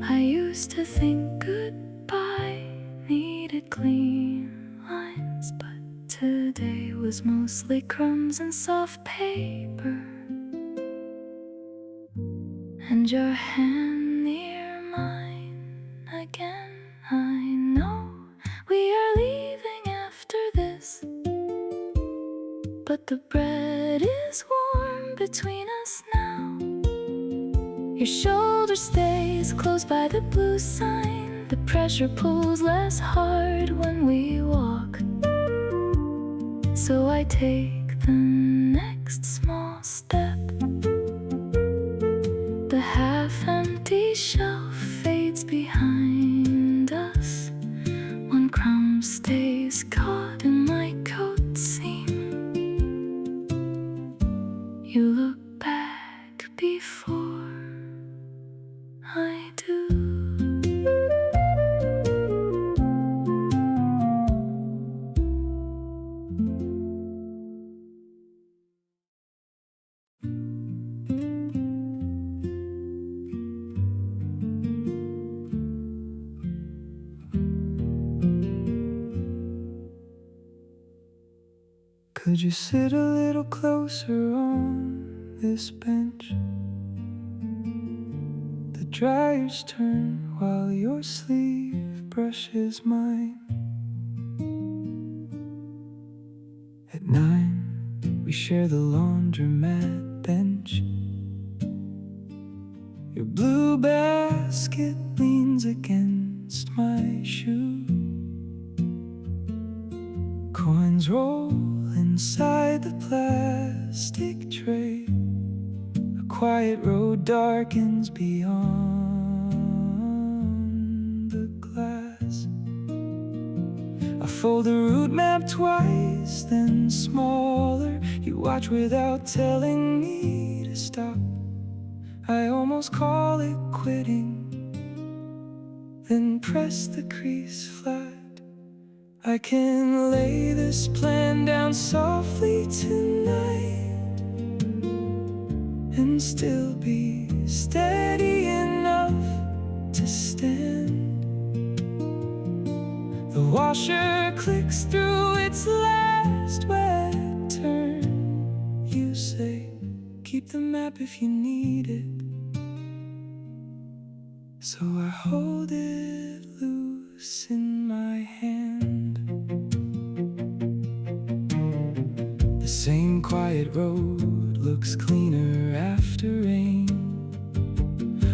I used to think goodbye needed clean lines, but today was mostly crumbs and soft paper, and your hand near mine again. I know we are leaving after this, but the bread is warm between us now. Your shoulder stays close by the blue sign. The pressure pulls less hard when we walk. So I take the next small step. The half-empty shelf fades behind us. One crumb stays caught in my coat seam. Could you sit a little closer on this bench? The dryers turn while your sleeve brushes mine. At 9, we share the laundromat bench. Your blue basket leans against my shoe. Coins roll inside the plastic tray. A quiet road darkens beyond the glass. I fold the route map twice, then smaller. You watch without telling me to stop. I almost call it quitting, then press the crease flat. I can lay this plan down softly tonight and still be steady enough to stand. The washer clicks through its last wet turn. You say, keep the map if you need it. So I hold it loose in my hand. The same quiet road looks cleaner after rain.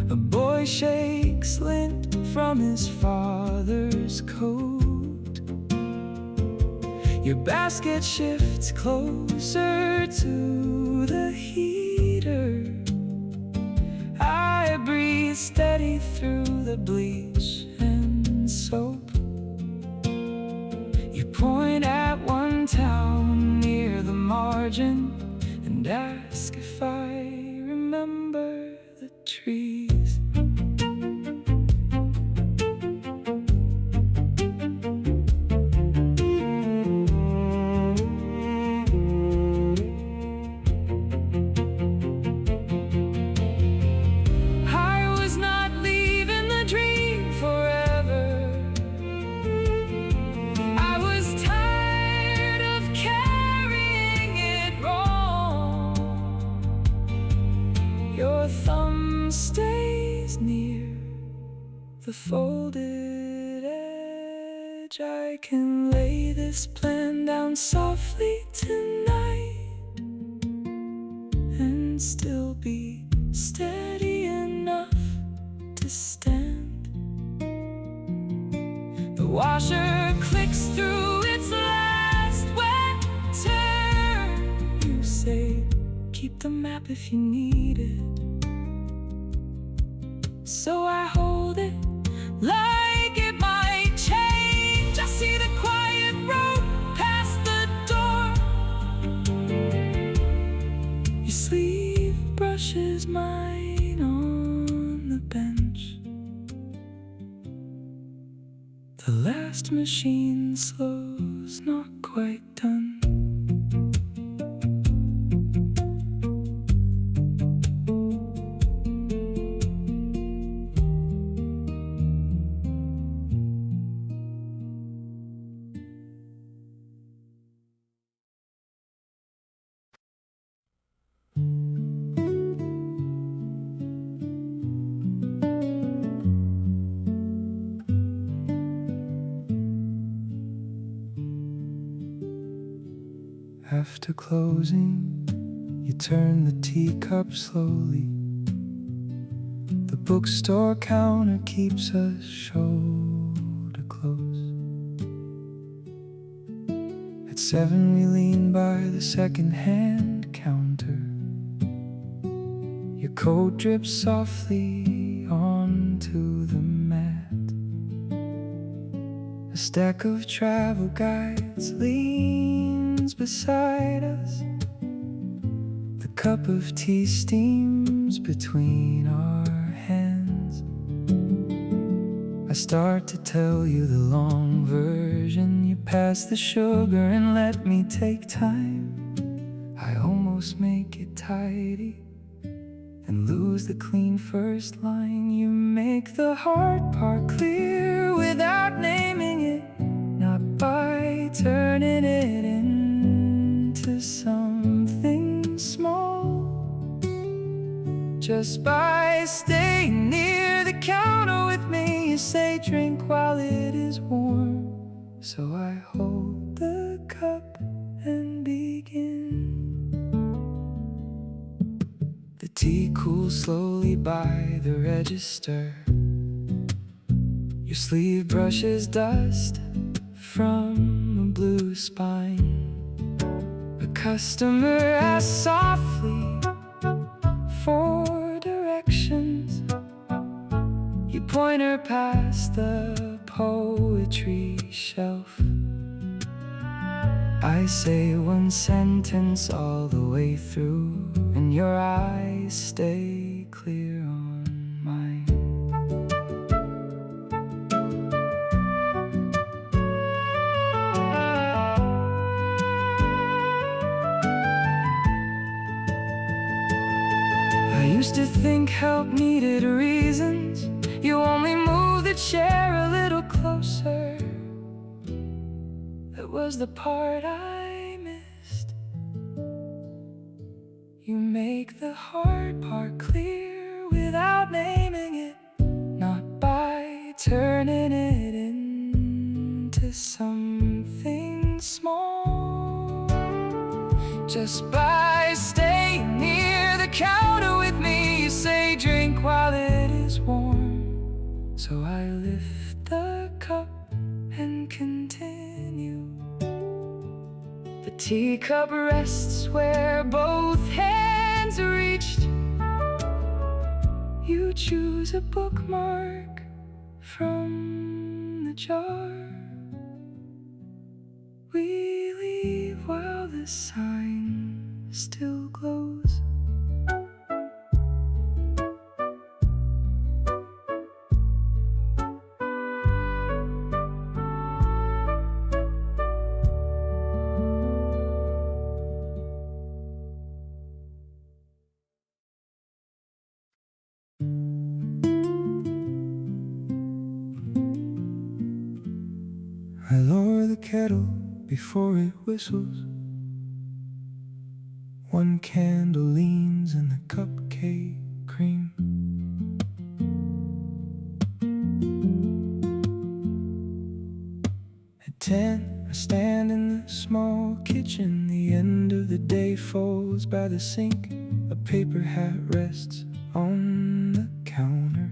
A boy shakes lint from his father's coat. Your basket shifts closer to the heater. I breathe steady through the bleach and soap. You point at one town near the margin and ask if I remember the trees. The folded edge. I can lay this plan down softly tonight and still be steady enough to stand. The washer clicks through its last wet turn. You say, keep the map if you need it. So I hold it like it might change. I see the quiet road past the door. Your sleeve brushes mine on the bench. The last machine slows, not quite done. After closing, you turn the teacup slowly. The bookstore counter keeps us shoulder close. At 7 we lean by the second-hand counter. Your coat drips softly onto the mat. A stack of travel guides leans beside us. The cup of tea steams between our hands. I start to tell you the long version. You pass the sugar and let me take time. I almost make it tidy and lose the clean first line. You make the hard part clear without naming it, not by turning it into something small. Just by staying near the counter with me, you say drink while it is warm. So I hold the cup and begin. The tea cools slowly by the register. Your sleeve brushes dust from a blue spine. A customer asks softly for directions. You point her past the poetry shelf. I say one sentence all the way through, and your eyes stay clear on mine. I used to think help needed reasons. You only moved the chair a little closer. That was the part I missed. You make the hard part clear without naming it, not by turning it into something small. Just by staying near the counter with me, you say drink while it is warm. So I lift the cup and continue. The teacup rests where both hands are reached. You choose a bookmark from the jar. We leave while the sign still glows. I lower the kettle before it whistles. One candle leans in the cupcake cream. At 10, I stand in the small kitchen. The end of the day folds by the sink. A paper hat rests on the counter.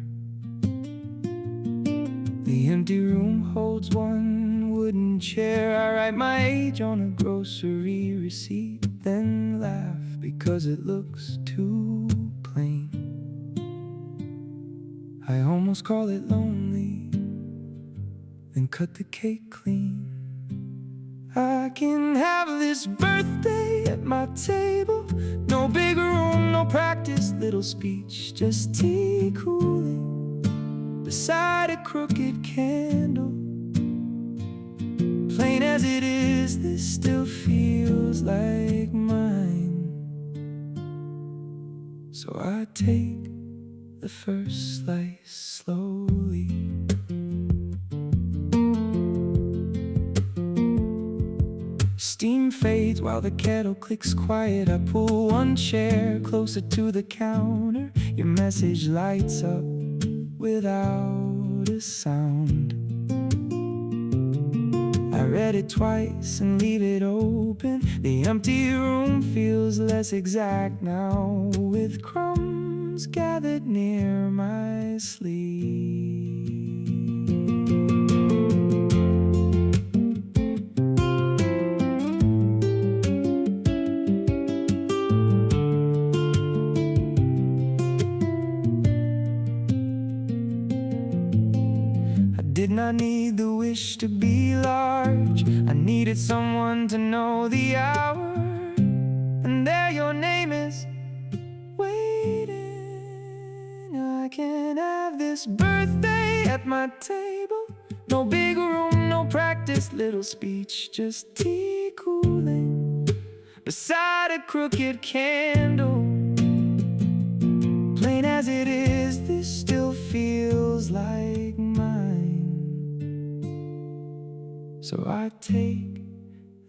The empty room holds one wooden chair. I write my age on a grocery receipt, then laugh because it looks too plain. I almost call it lonely, then cut the cake clean. I can have this birthday at my table. No big room, no practice, little speech, just tea cooling beside a crooked candle. Plain as it is, this still feels like mine. So I take the first slice slowly. Steam fades while the kettle clicks quiet. I pull one chair closer to the counter. Your message lights up without a sound. I read it twice and leave it open. The empty room feels less exact now, with crumbs gathered near my sleeve. Did not need the wish to be large. I needed someone to know the hour. And there your name is waiting. I can have this birthday at my table. No big room, no practice, little speech, just tea cooling beside a crooked candle. Plain as it is, this still feels like mine. So I take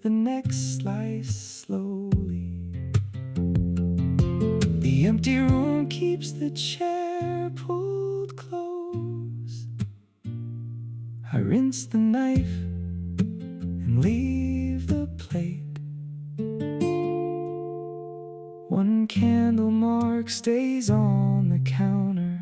the next slice slowly. keeps the chair pulled close. I rinse the knife and leave the plate. One candle mark stays on the counter.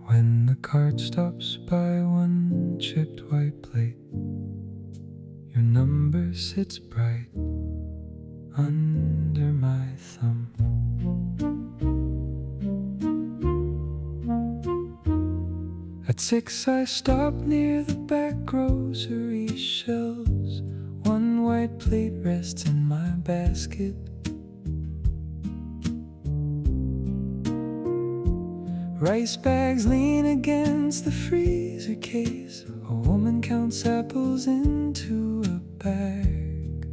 When the cart stops by one chipped white plate, your number sits bright under my thumb. At 6 I stop near the back grocery shelves. One white plate rests in my basket. Rice bags lean against the freezer case. A woman counts apples into a bag.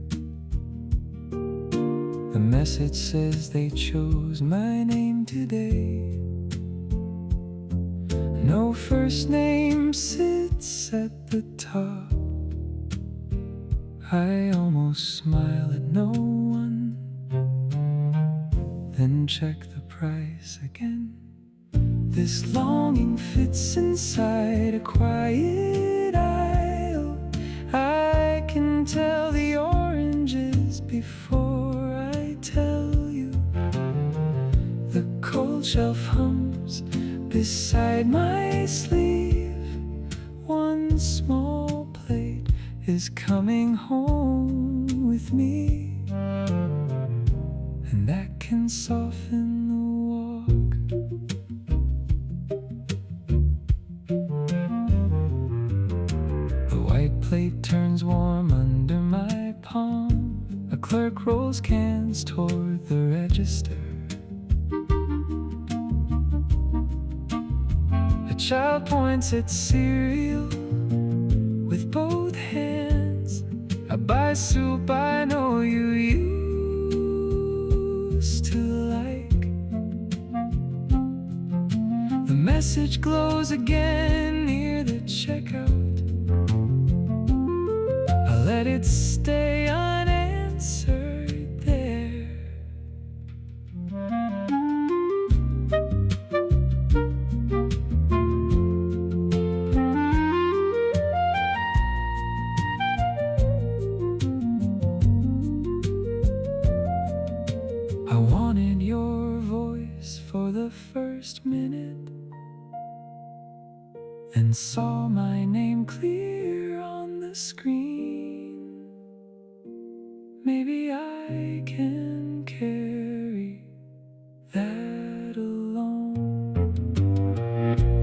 The message says they chose my name today. No first name sits at the top. I almost smile at no one, then check the price again. This longing fits inside a quiet aisle. I can tell the oranges before I tell you. The cold shelf hums beside my sleeve. One small plate is coming home with me, and that can soften the walk. The white plate turns warm under my palm. A clerk rolls cans toward the register. A child points at cereal with both hands. I buy soup I know you used to like. The message glows again near the checkout. I let it stay unanswered there. I wanted your voice for the first minute, and saw my name clear on the screen. Maybe I can carry that alone.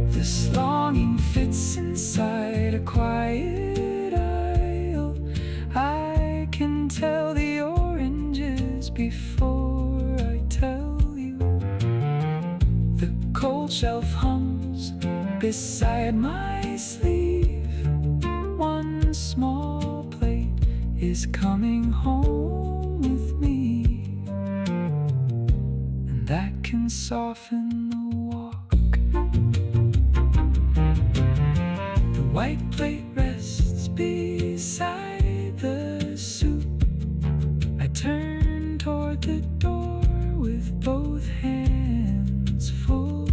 This longing fits inside a quiet aisle. I can tell the oranges before I tell you. The cold shelf hums beside my sleeve. One small plate is coming home with me, and that can soften the walk. The white plate rests beside the soup. I turn toward the door with both hands full.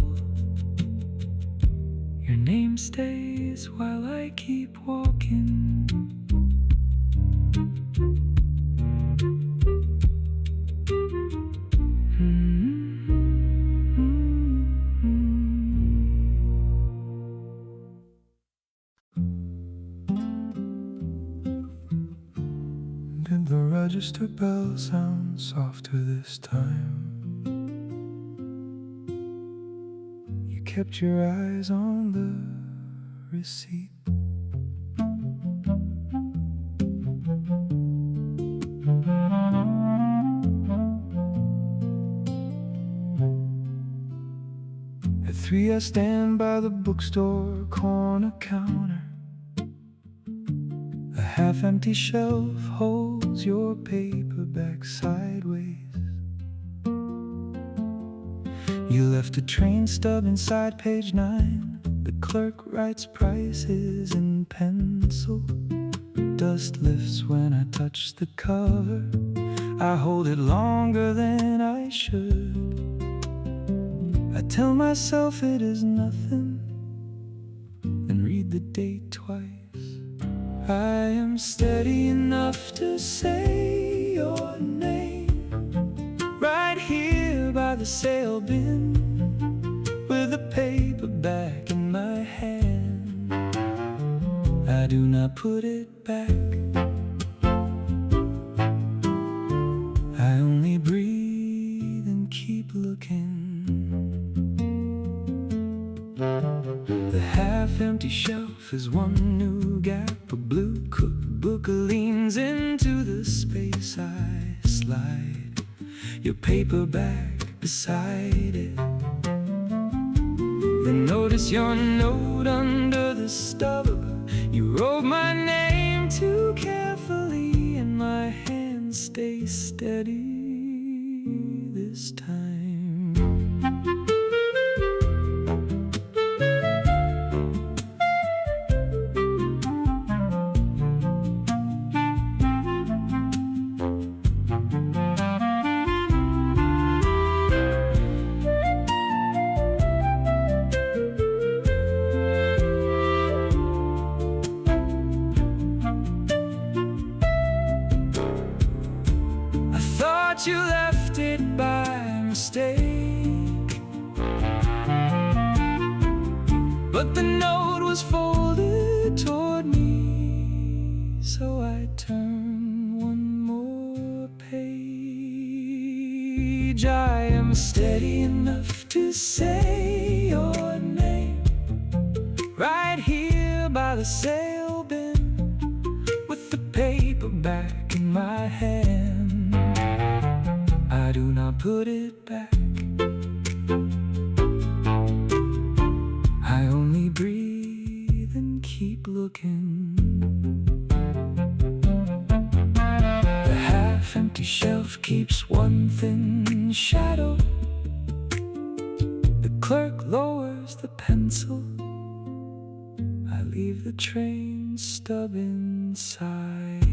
Your name stays while I keep walking. Did the register bell sound softer this time? You kept your eyes on the receipt. At 3 I stand by the bookstore corner counter. A half-empty shelf holds your paperback sideways. You left a train stub inside page 9. The clerk writes prices in pencil. Dust lifts when I touch the cover. I hold it longer than I should. I tell myself it is nothing, then read the date twice. I am steady enough to say your name, right here by the sale bin, with a paperback in my hand. I do not put it back. I only breathe and keep looking. The half-empty shelf is one new gap. A blue cookbook leans into the space I slide. Your paperback beside it. Then notice your note under the stub. You wrote my name too carefully, and my hand stays steady this time. You left it by mistake, but the note was folded toward me, so I turned one more page. I am steady enough to say your name, right here by the sale bin, with the paperback in my hand. I do not put it back. I only breathe and keep looking. The half-empty shelf keeps one thin shadow. The clerk lowers the pencil. I leave the train stub inside.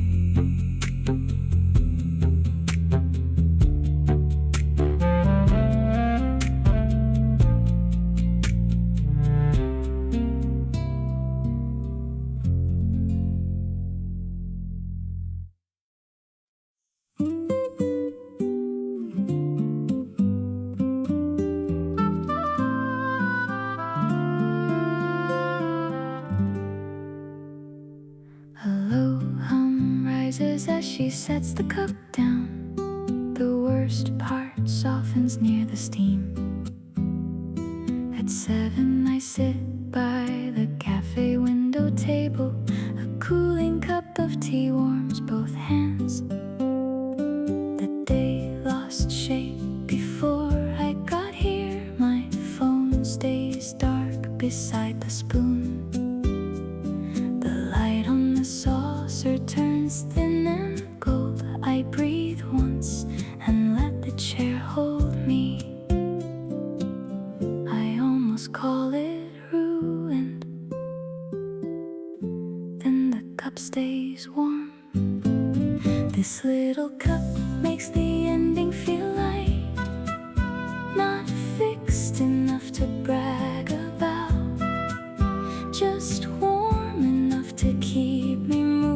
As she sets the cup down, the worst part softens near the steam. At 7 I sit by the cafe window table. A cooling cup of tea warms both hands. The day lost shape before I got here. My phone stays dark beside the spoon. The light on the saucer turns thin and gold. I breathe once and let the chair hold me. I almost call it ruined. Then the cup stays warm. This little cup makes the ending feel light, not fixed enough to brag about, just warm enough to keep me moving.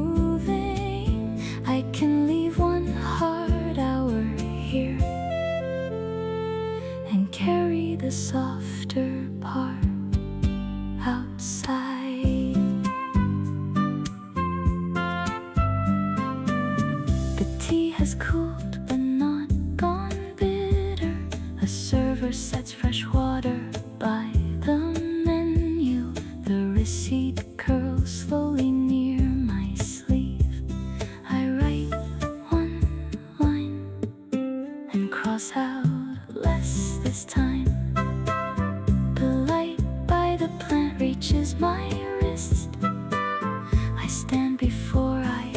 I can leave one hard hour here and carry the softer part outside. The tea has cooled but not gone bitter. A server sets fresh water by the menu. The receipt curls slowly near my sleeve. I write one line and cross out less this time. The light by the plant reaches my wrist. I stand before I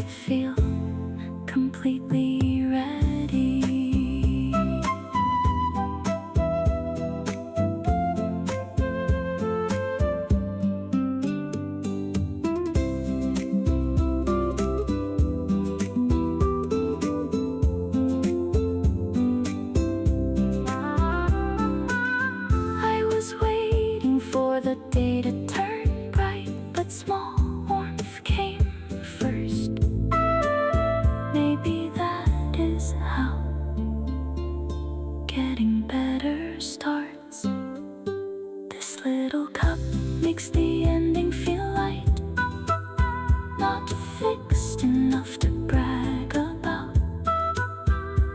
not fixed enough to brag about,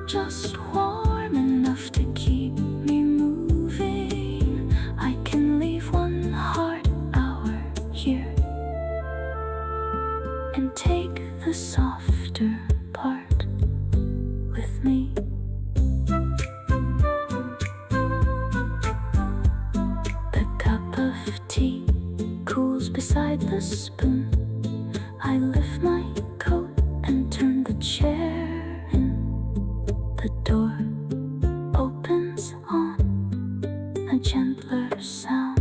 just warm enough to keep me moving. I can leave one hard hour here and take the softer part with me. The cup of tea cools beside the spoon. I lift my coat and turn the chair in. The door opens on a gentler sound.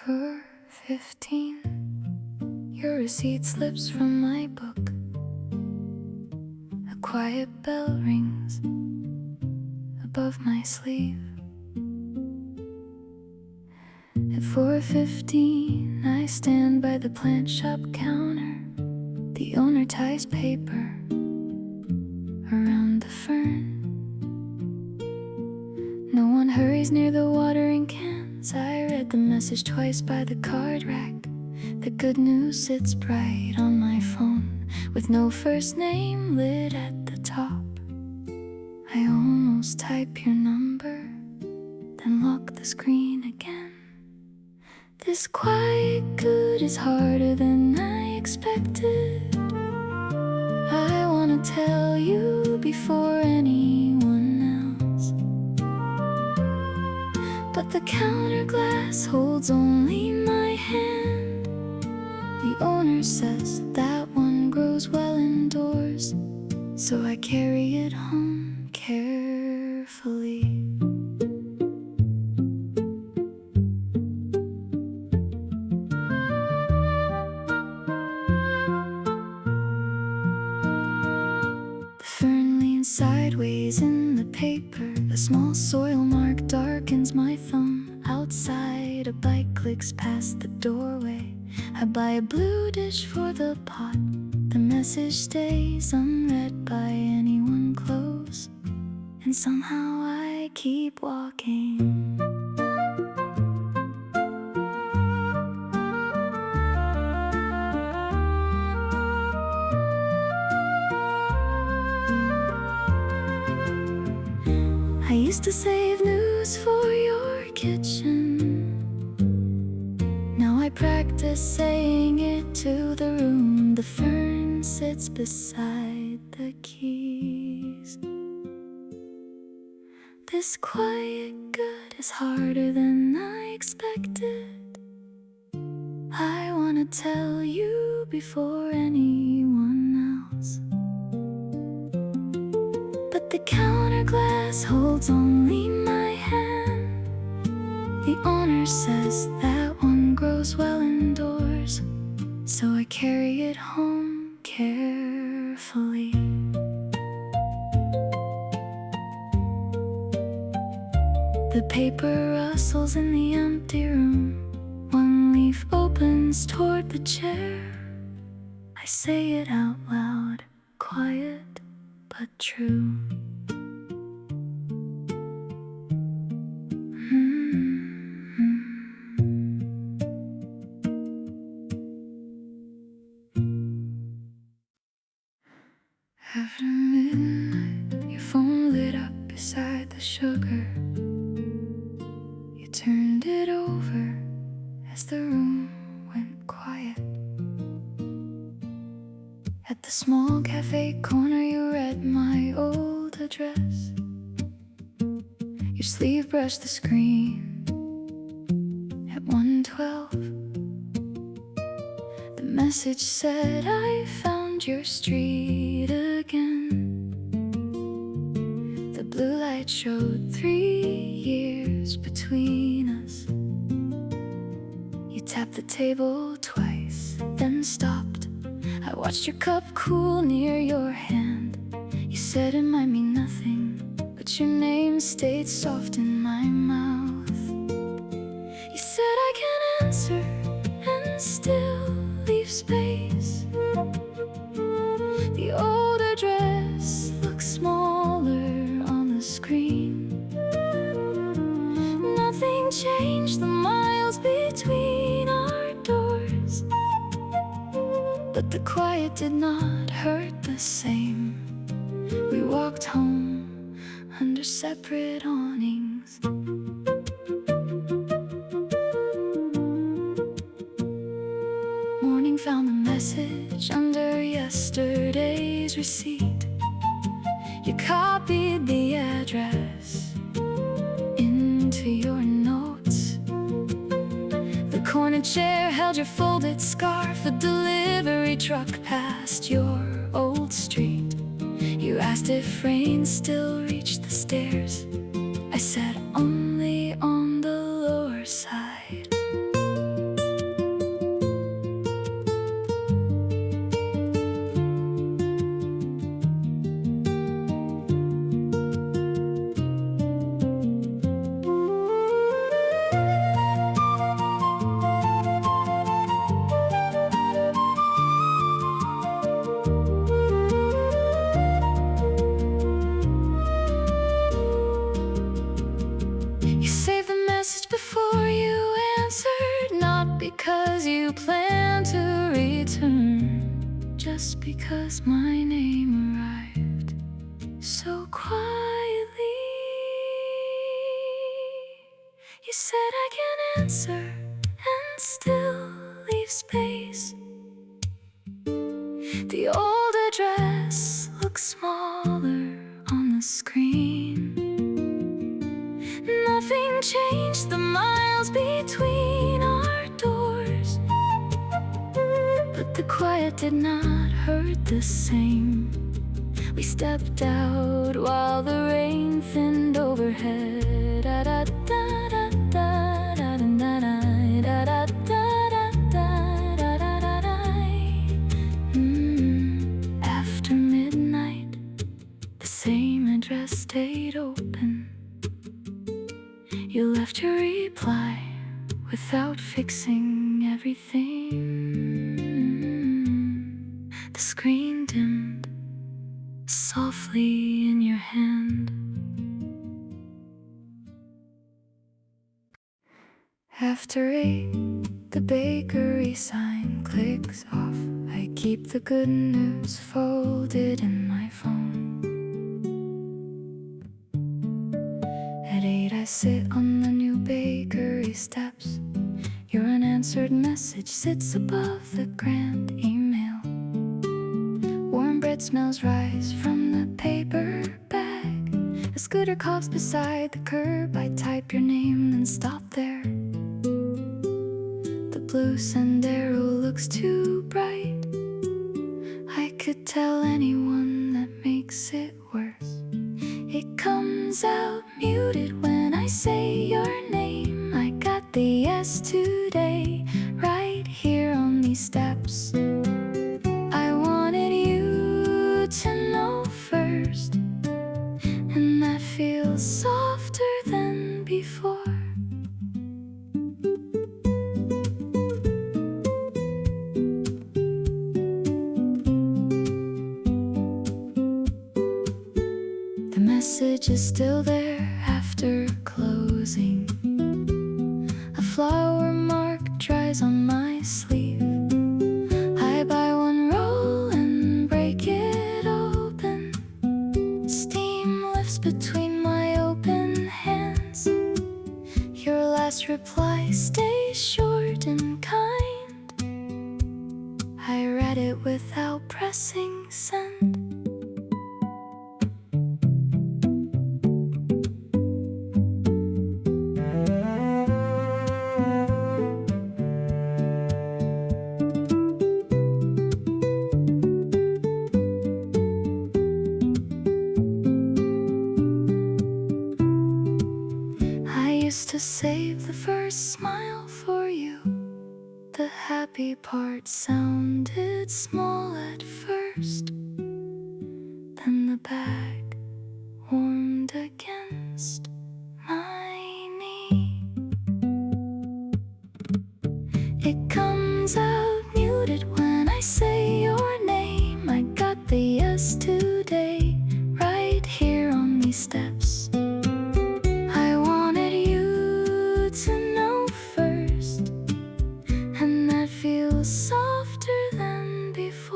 For 15, your receipt slips from my book. A quiet bell rings above my sleeve. At 4:15, I stand by the plant shop counter. The owner ties paper around the fern. No one hurries near the watering cans. I read the message twice by the card rack. The good news sits bright on my phone, with no first name lit at the top. I almost type your number, then lock the screen again. This quiet good is harder than I expected. I wanna tell you before anyone else, but the counter glass holds only my hand. The owner says that one grows well indoors, so I carry it home carefully. The fern leans sideways in the paper. A small soil mark darkens my thumb. Outside, a bike clicks past the doorway. I buy a blue dish for the pot. The message stays unread by anyone close, and somehow I keep walking. I used to save news for your kitchen. Now I practice saying it to the room. The fern sits beside the keys. This quiet good is harder than I expected. I wanna tell you before anyone else, but the counter glass holds only my hand. The owner says that one grows well indoors, so I carry it home carefully. The paper rustles in the empty room. One leaf opens toward the chair. I say it out loud, quiet but true. After midnight, your phone lit up beside the sugar. You turned it over as the room went quiet. At the small cafe corner, you read my old address. Your sleeve brushed the screen at 1:12. The message said, I found your street again. The blue light showed 3 years between us. You tapped the table twice, then stopped. I watched your cup cool near your hand. You said it might mean nothing, but your name stayed soft in my mouth. You said I can answer and still leave space. The the quiet did not hurt the same. We walked home under separate awnings. Morning found the message under yesterday's receipt. You copied the address into your notes. The corner chair held your folded scarf. A delivery truck passed your old street. You asked if rain still reached the stairs. I said only on the lower side. Before you answered, not because you plan to return, just because my name arrived so quietly. You said I can answer and still leave space. The old address looks smaller on the screen. Nothing changed the miles between our doors, but the quiet did not hurt the same. We stepped out while the rain thinned overhead. After midnight, the same address stayed open. You left your reply without fixing everything. The screen dimmed softly in your hand. After 8, the bakery sign clicks off. I keep the good news folded in my phone. At 8, I sit on the new bakery steps. Your unanswered message sits above the grand email. Warm bread smells rise from the paper bag. A scooter coughs beside the curb. I type your name, then stop there. The blue sendero looks too bright. I could tell anyone that makes it worse. It comes out muted when I say your name. I got the yes today, right here on these steps. I wanted you to know first, and that feels softer than before. The message is still there after closing. A flower mark dries on my sleeve. I buy one roll and break it open. Steam lifts between my open hands. Your last reply stays short and kind. I read it without pressing send. To save the first smile for you. The happy part sounded small at first. Then the bag warmed against my knee. It comes out muted when I say your name. I got the yes today, right here on these steps. To know first, and that feels softer than before.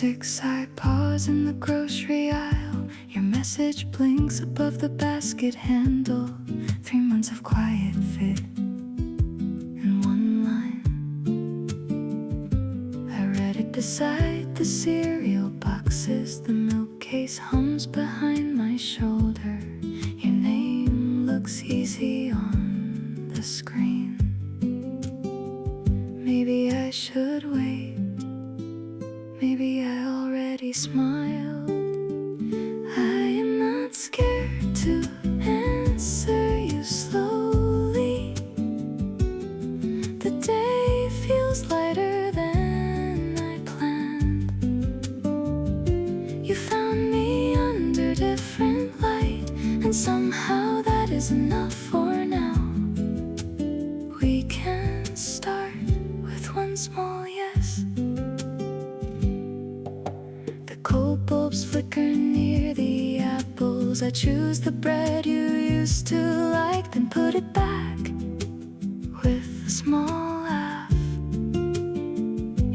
6, I pause in the grocery aisle. Your message blinks above the basket handle. 3 months of quiet fit in one line. I read it beside the cereal boxes. The milk case hums behind my shoulder. Your name looks easy on the screen. Maybe I should wait. Maybe I already smiled. I am not scared to answer you slowly. The day feels lighter than I planned. You found me under different light, and somehow that is enough for now. We can start with one small yes. The cold bulbs flicker near the apples. I choose the bread you used to like, then put it back with a small laugh.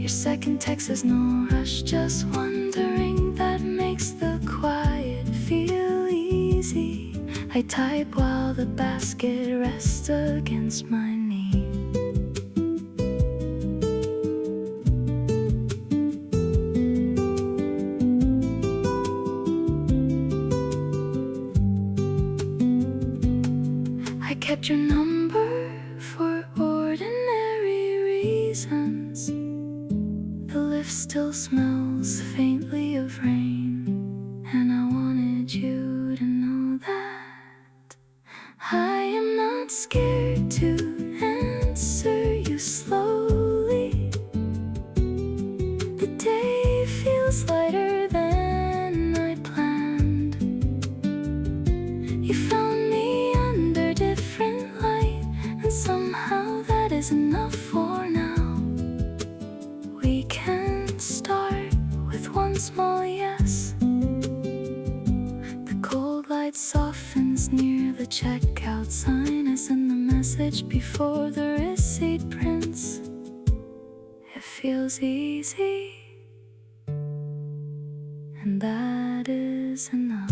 Your second text says no rush, just wondering. That makes the quiet feel easy. I type while the basket rests against my knee. I kept your number for ordinary reasons. The lift still smells faintly of rain, and I wanted you to know that I am not scared to answer you slowly. The day feels lighter than I planned. You found me under different light, and somehow that is enough for now. We can start with one small yes. The cold light softens near the checkout sign. I send the message before the receipt prints. It feels easy, and that is enough.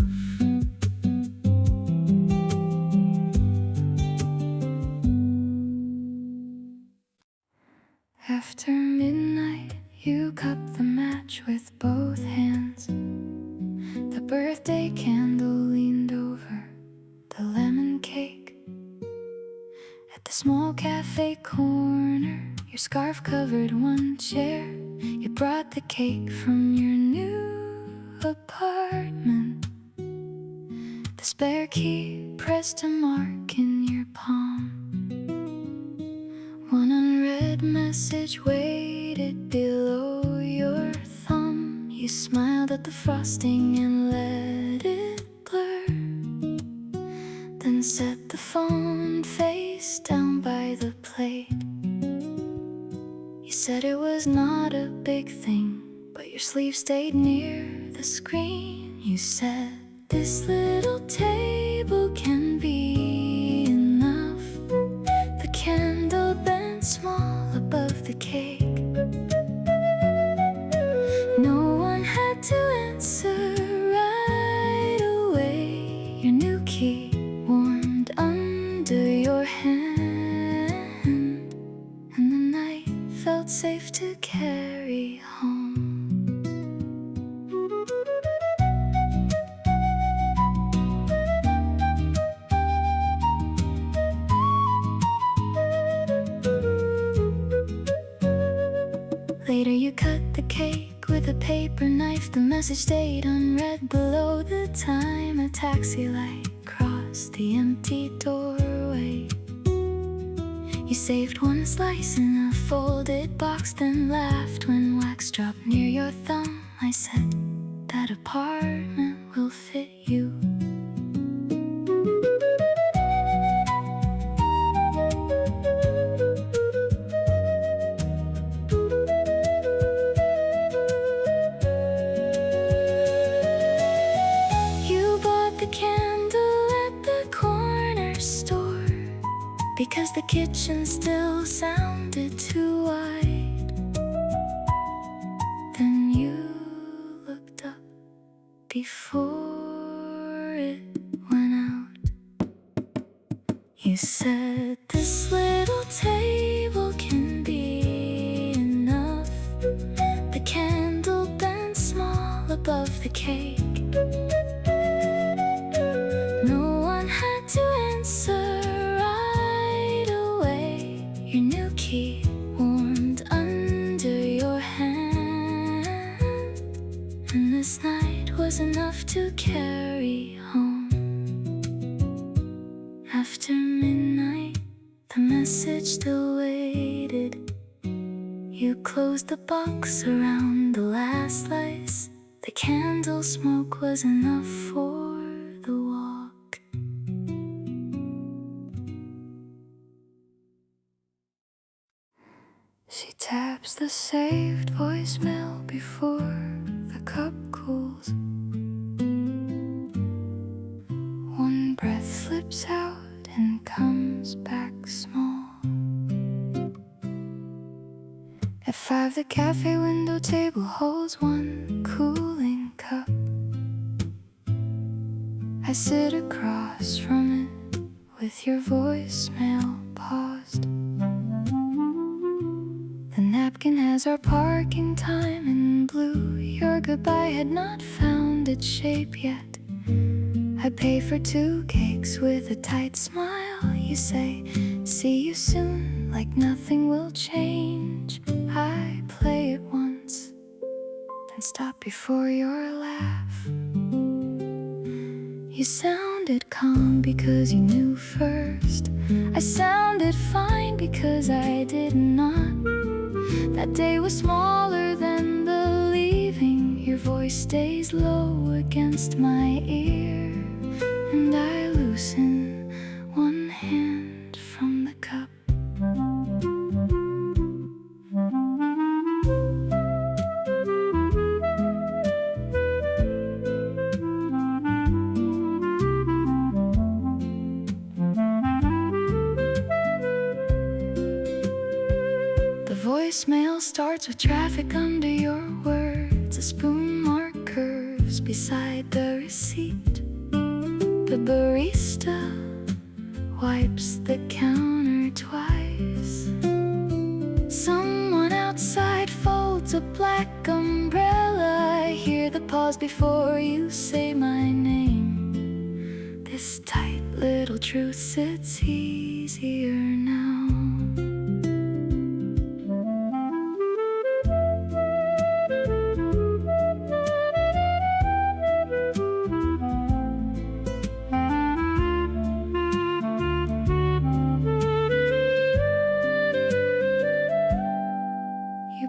After midnight, you cup the match with both hands. The birthday candle leaned over the lemon cake. At the small cafe corner, your scarf covered one chair. You brought the cake from your new apartment. The spare key pressed a mark in your palm. One unread message waited below your thumb. You smiled at the frosting and let it blur, then set the phone face down by the plate. You said it was not a big thing, but your sleeve stayed near the screen. You said, this little table can be enough. The candle bent small above the cake. No one had to answer right away. Your new key warmed under your hand, and the night felt safe to carry home. Later you cut the cake with a paper knife. The message stayed unread below the time. A taxi light crossed the empty doorway. You saved one slice in a folded box, then laughed when wax dropped near your thumb. I said, that apartment will fit you. Because the kitchen still sounded too wide. Then you before it went out. You said this little table can be enough. The candle bent small above the cake. No one had to answer right away. Your new key warmed under your hand, and this night was enough to carry home. After midnight, the message still waited. You closed the box around the last slice. The candle smoke was enough for the walk. She taps the saved voicemail before the cup cools. One breath slips out and comes back small. At 5, the cafe window table holds one cooling cup. I sit across from it with your voicemail paused. The napkin has our parking time in blue. Your goodbye had not found its shape yet. I pay for 2 cakes with a tight smile. You say, see you soon, like nothing will change. I play it once, then stop before your laugh. You sounded calm because you knew first. I sounded fine because I did not. That day was smaller than the leaving. Your voice stays low against my ear, and I loosen one hand from the cup. Voicemail starts with traffic under your words. A spoon mark curves beside the receipt. The barista wipes the counter twice. Someone outside folds a black umbrella. I hear the pause before you say my name. This tight little truth sits easier now.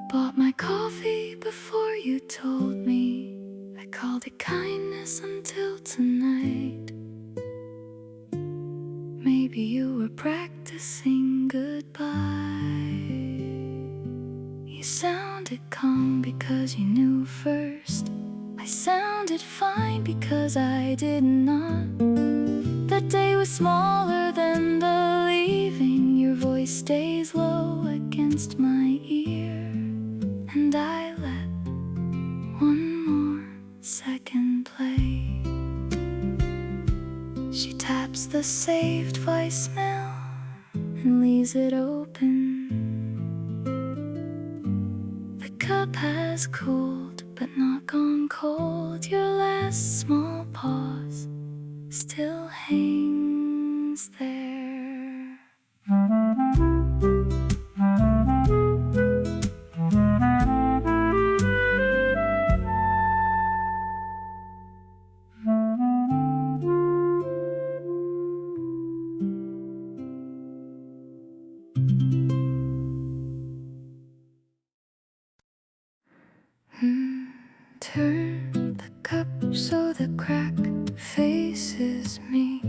Bought my coffee before you told me. I called it kindness until tonight. Maybe you were practicing goodbye. You sounded calm because you knew first. I sounded fine because I did not. That day was smaller than the leaving. Your voice stays low against my ear, and I let one more second play. She taps the saved voicemail and leaves it open. The cup has cooled but not gone cold. Your last small pause still hangs there. Turn the cup so the crack faces me.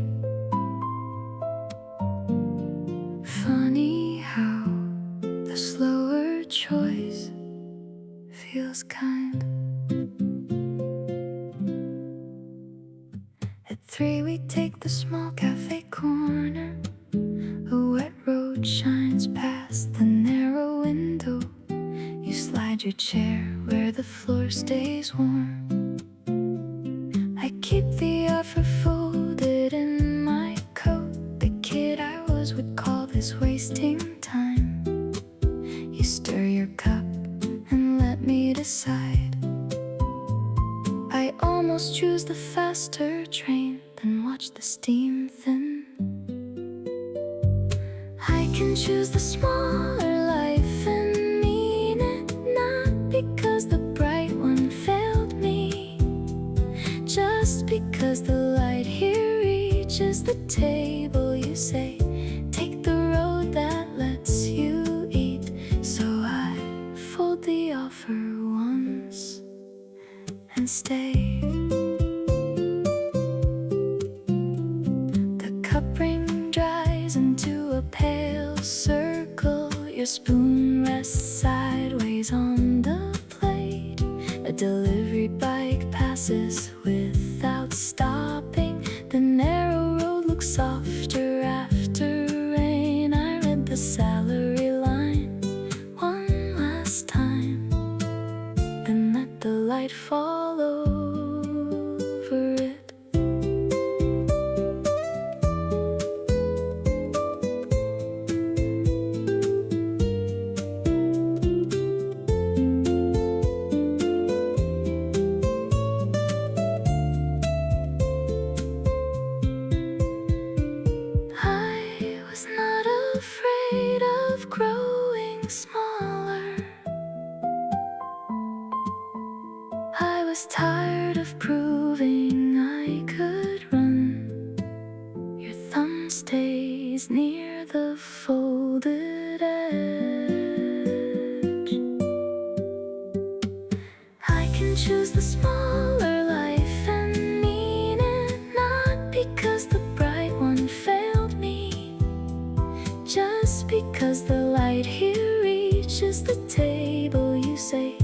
Funny how the slower choice feels kind. At 3 we take the small cafe corner. A wet road shines past the narrow window. You slide your chair where the floor stays warm. keep the offer folded in my coat. The kid I was would call this wasting time. You stir your cup and let me decide. I almost choose the faster train than watch the steam thin. I can choose the smaller life and mean it, not because the bright one failed me, just because the light here reaches the table. You say, take the road that lets you eat. So I fold the offer once and stay. The cup ring dries into a pale circle. Your spoon rests sideways on the plate. A delivery bike passes without stopping. The narrow road looks softer after rain. I read the salary line one last time, then let the light fall over it. I was not afraid of growing smaller. I was tired of proving I could run. Your thumb stays near the folded edge. I can choose the smaller life and mean it, not because the bright one failed me, just because the light here reaches the table. You say,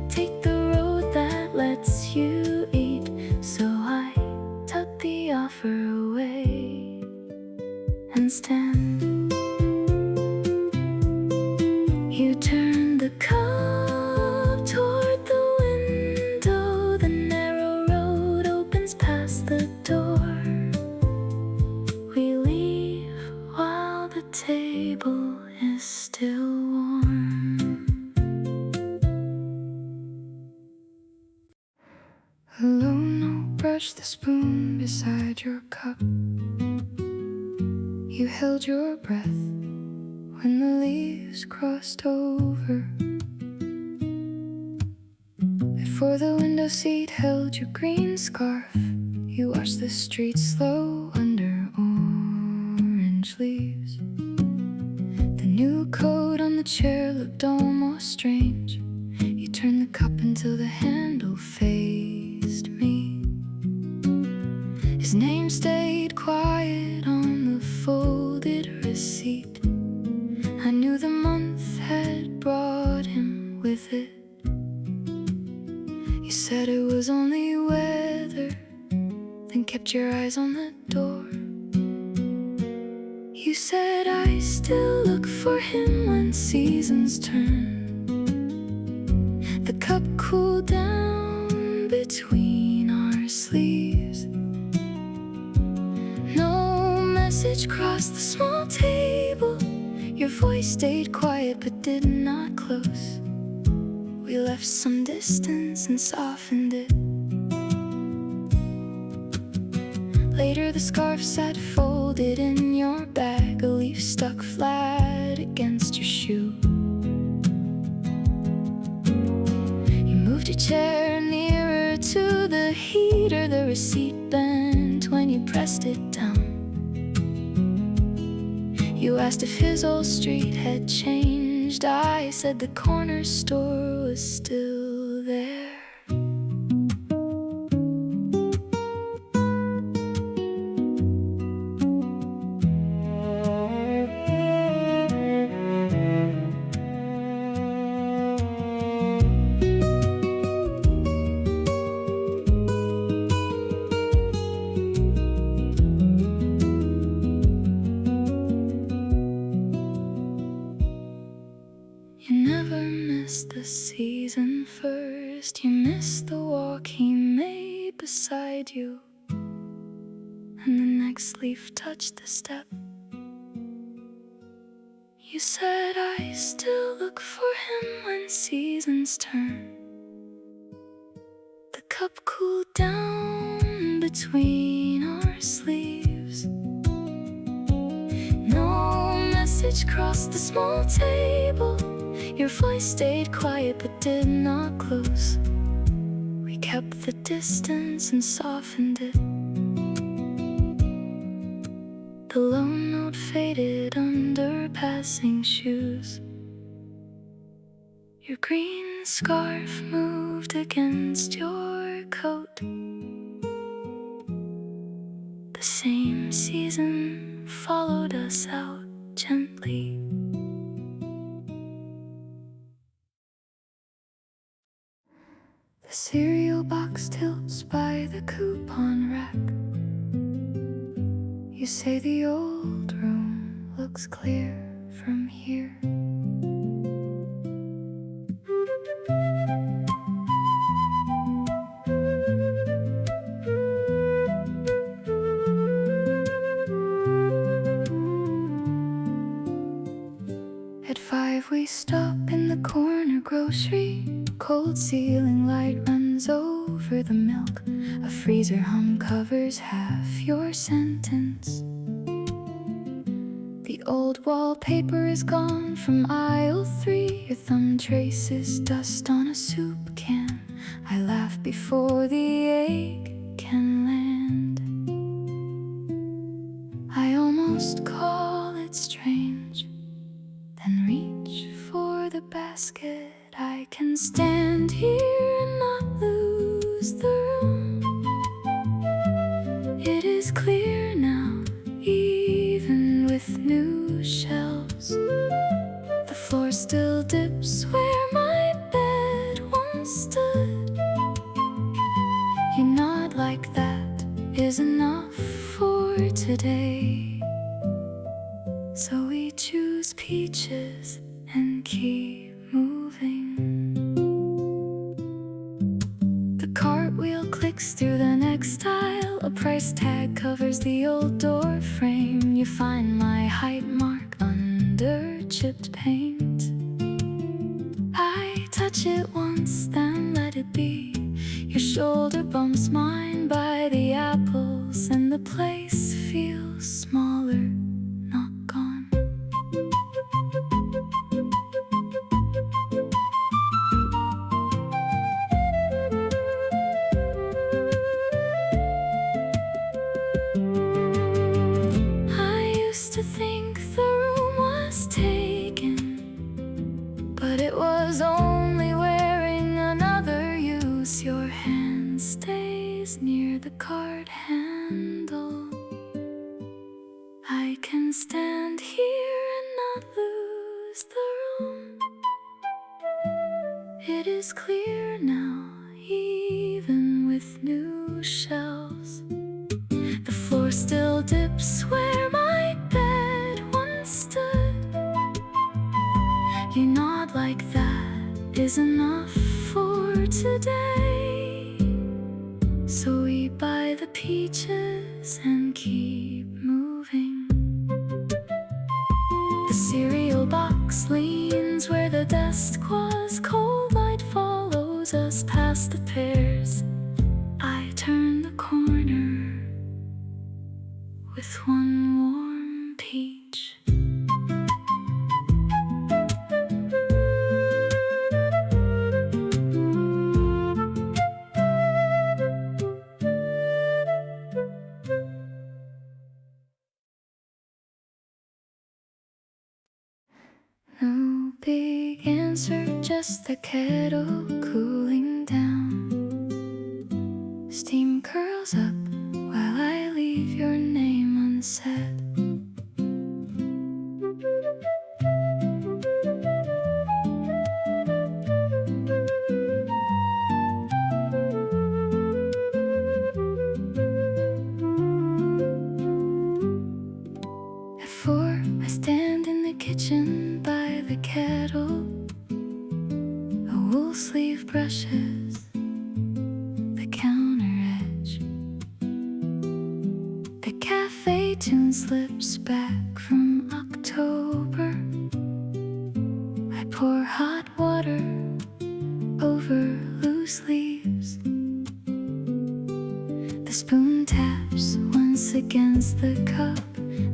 take the road that lets you eat. So I tuck the offer away and stand. You turn the cup toward the window. The narrow road opens past the door. We leave while the table is still warm. Alone, no brush the spoon beside your cup. You held your breath when the leaves crossed over. Before the window seat held your green scarf, you watched the street slow under orange leaves. The new coat on the chair looked almost strange. You turned the cup until the handle faced me. His name stayed quiet on the folded receipt. I knew the month had brought him with it. You said it was only weather, then kept your eyes on the door. You said I still look for him when seasons turn. The cup cooled down between our sleeves. No message crossed the small table. Your voice stayed quiet but did not close. We left some distance and softened it. Later the scarf sat folded in your bag. A leaf stuck flat against your shoe. You moved your chair nearer to the heater. The receipt bent when you pressed it down. You asked if his old street had changed. I said the corner store was still there. You never missed the season first. You missed the walk he made beside you. and the next leaf touched the step. You said I still look for him when seasons turn. The cup cooled down between our sleeves. No message crossed the small table. Your voice stayed quiet but did not close. We kept the distance and softened it. The lone note faded under passing shoes. Your green scarf moved against your coat. The same season followed us out gently. The cereal box tilts by the coupon rack. You say the old room looks clear from here. At 5 we stop in the corner grocery. Cold ceiling light runs over the milk. A freezer hum covers half your sentence. The old wallpaper is gone from aisle 3. Your thumb traces dust on a soup can. I laugh before the egg can land. I almost call it strange, then reach for the basket. I can stand here and not lose the room. It is clear now, even with new shelves. The floor still dips where my bed once stood. You nod like that is enough for today. So we choose peaches and keep moving. The cartwheel clicks through the next aisle. A price tag covers the old door frame. You find my height mark under chipped paint. I touch it once, then let it be. Your shoulder bumps mine by the apples, and the place feels smaller, not gone. To think the room was taken, but it was only wearing another use. Your hand stays near the card handle. I can stand here and not lose the room. It is clear now, even with new shelves. The floor still dips where my bed once stood. You nod like that is enough for today. So we buy the peaches and keep moving. The cereal box leans where the desk was. Cold light follows us past the pears. I turn the corner with one warm peach. No big answer, just the kettle cooling down. Steam curls up while I leave your name unsaid. At 4, I stand in the kitchen by the kettle. A wool sleeve brushes the counter edge. The drops back from October. I pour hot water over loose leaves. The spoon taps once against the cup.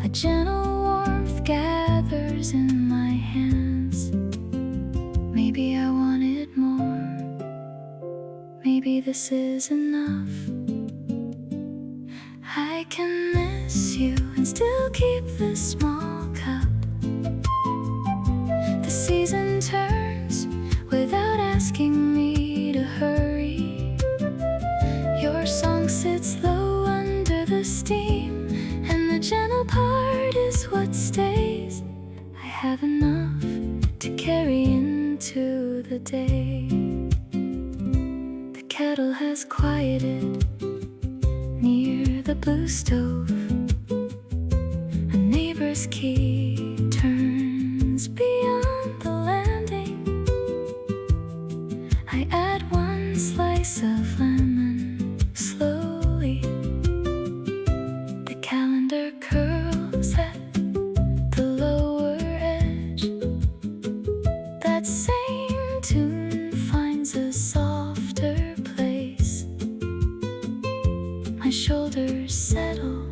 A gentle warmth gathers in my hands. Maybe I wanted more. Maybe this is enough. I can miss you and still keep this small cup. The season turns without asking me to hurry. Your song sits low under the steam, and the gentle part is what stays. I have enough to carry into the day. The kettle has quieted near the blue stove. A neighbor's key turns beyond the landing. I add one slice of lemon slowly. The calendar curls at the lower edge. That same tune finds a softer place. My shoulders settle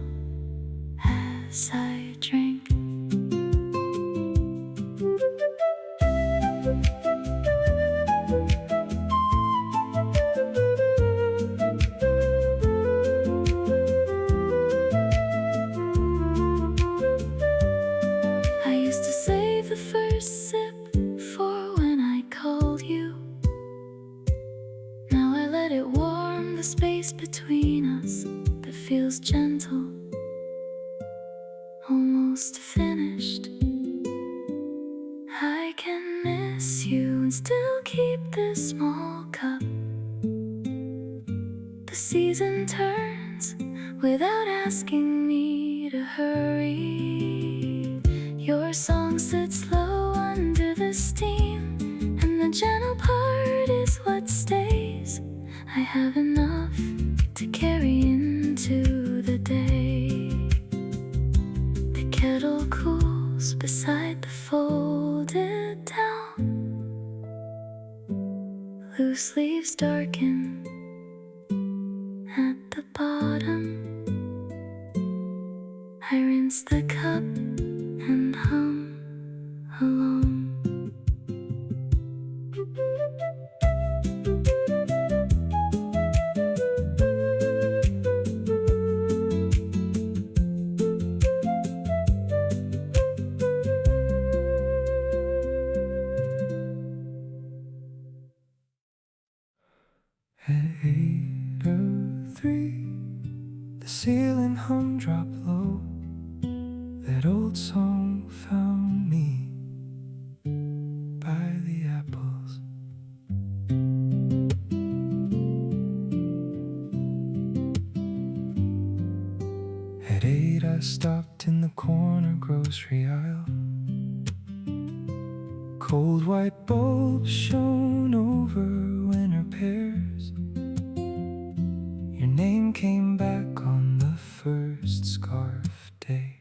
as I drink. I used to save the first sip for when I called you. Now I let it warm the space between us that feels gentle, almost finished. I can miss you and still keep this small cup. The season turns without asking me to hurry. Your song sits low under the steam, and the gentle part is what stays. I have enough to carry into the day. The kettle cools beside the folded down. Loose leaves darken at the bottom. I rinse the cup and hum along. At 8:03, the ceiling hum dropped low. That old song found me by the apples. At 8, I stopped in the corner grocery aisle. Cold white bulbs shone over winter pears. Your name came back on the first scarf day.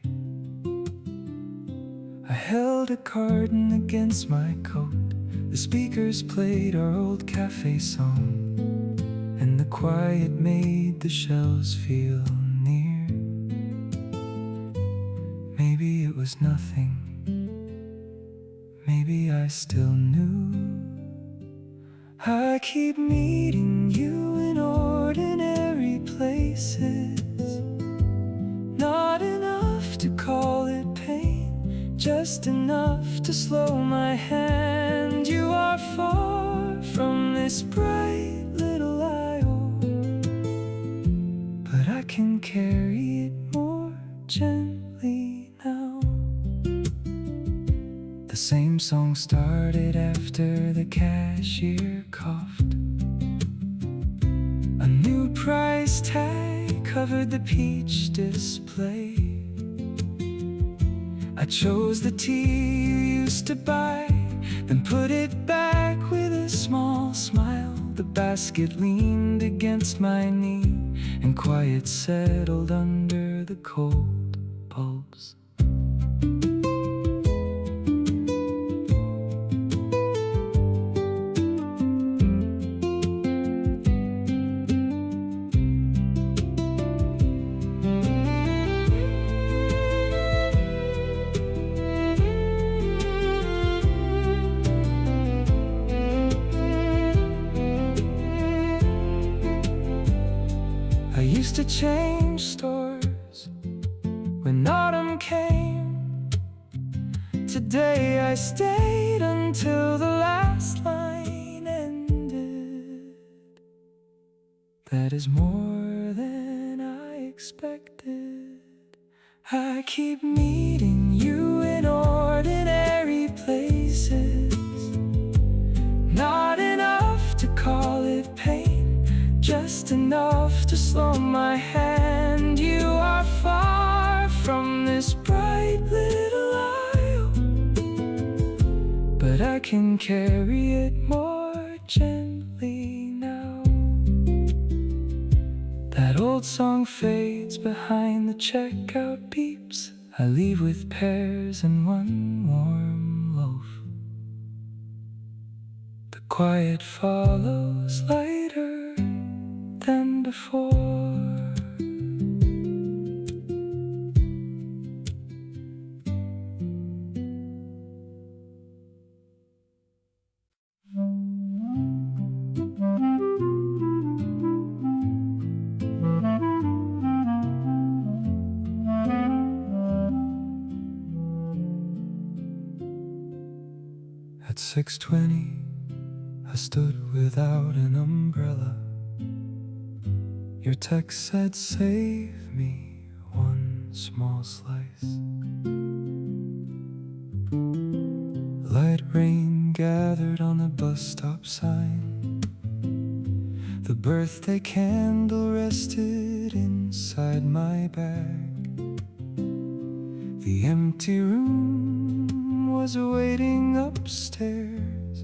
I held a carton against my coat. The speakers played our old cafe song, and the quiet made the shelves feel near. Maybe it was nothing. Maybe I still knew. I keep meeting you in ordinary places. Not enough to call it pain, just enough to slow my hand. You are far from this bright little isle, but I can carry it more gently now. The same song started after the cashier coughed. A new price tag covered the peach display. I chose the tea you used to buy, then put it back with a small smile. The basket leaned against my knee, and quiet settled under the cold bulbs. used to change stores when autumn came. Today I stayed until the last line ended. That is more than I expected. I keep meeting you in ordinary places. Not enough to call it pain, just enough to slow my hand. You are far from this bright little isle, but I can carry it more gently now. That old song fades behind the checkout beeps. I leave with pears and one warm loaf. The quiet follows lighter than before. At 6:20, I stood without an umbrella. Your text said, save me one small slice. Light rain gathered on the bus stop sign. The birthday candle rested inside my bag. The empty room was waiting upstairs,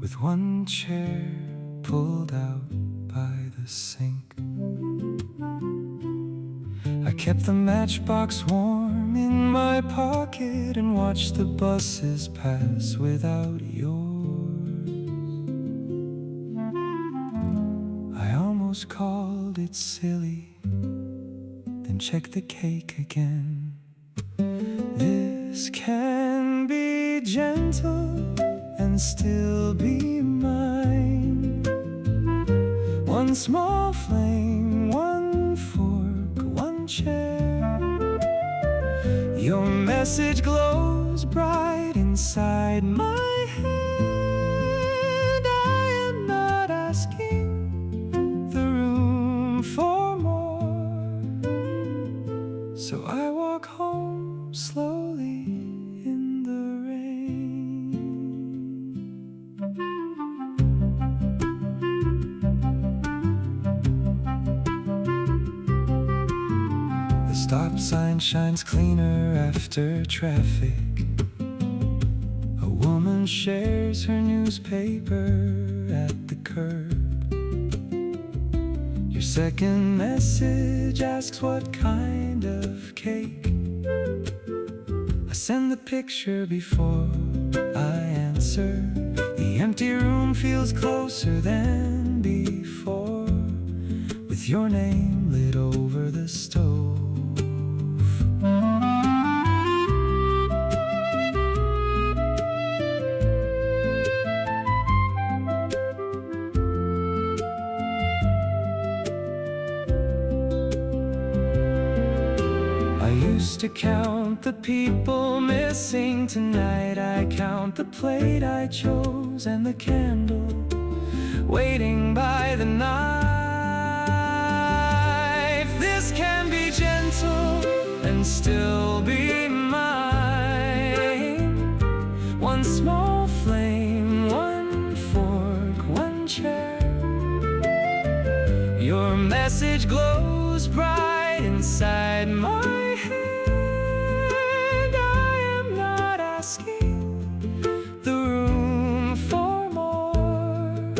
with one chair pulled out by the sink. I kept the matchbox warm in my pocket and watched the buses pass without yours. I almost called it silly, then checked the cake again. This can be gentle and still be mine. One small flame, one fork, one chair. Your message glows bright inside my head. I am not asking the room for more, so I walk home slowly in the rain. The stop sign shines cleaner after traffic. A woman shares her newspaper at the curb. Your second message asks what kind of cake. I send the picture before I answer. The empty room feels closer than before, with your name lit over the stove. I used to count the people missing tonight. I count the plate I chose and the candle waiting by the knife. This can be gentle and still be mine. One small flame, one fork, one chair. Your message glows bright inside my head. I am not asking the room for more,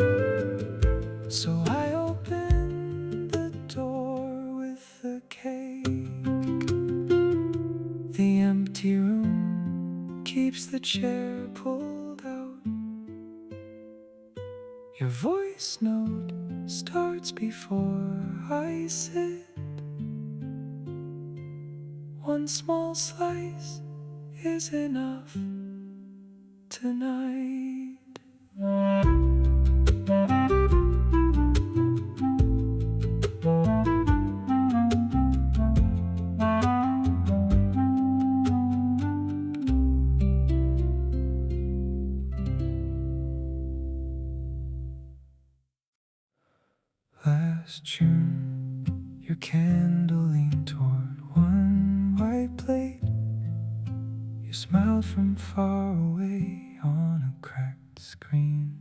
so I open the door with the cake. The empty room keeps the chair pulled out. Your voice note starts before I sit. One small slice is enough tonight. last June, your candle leaned toward one white plate. You smiled from far away on a cracked screen.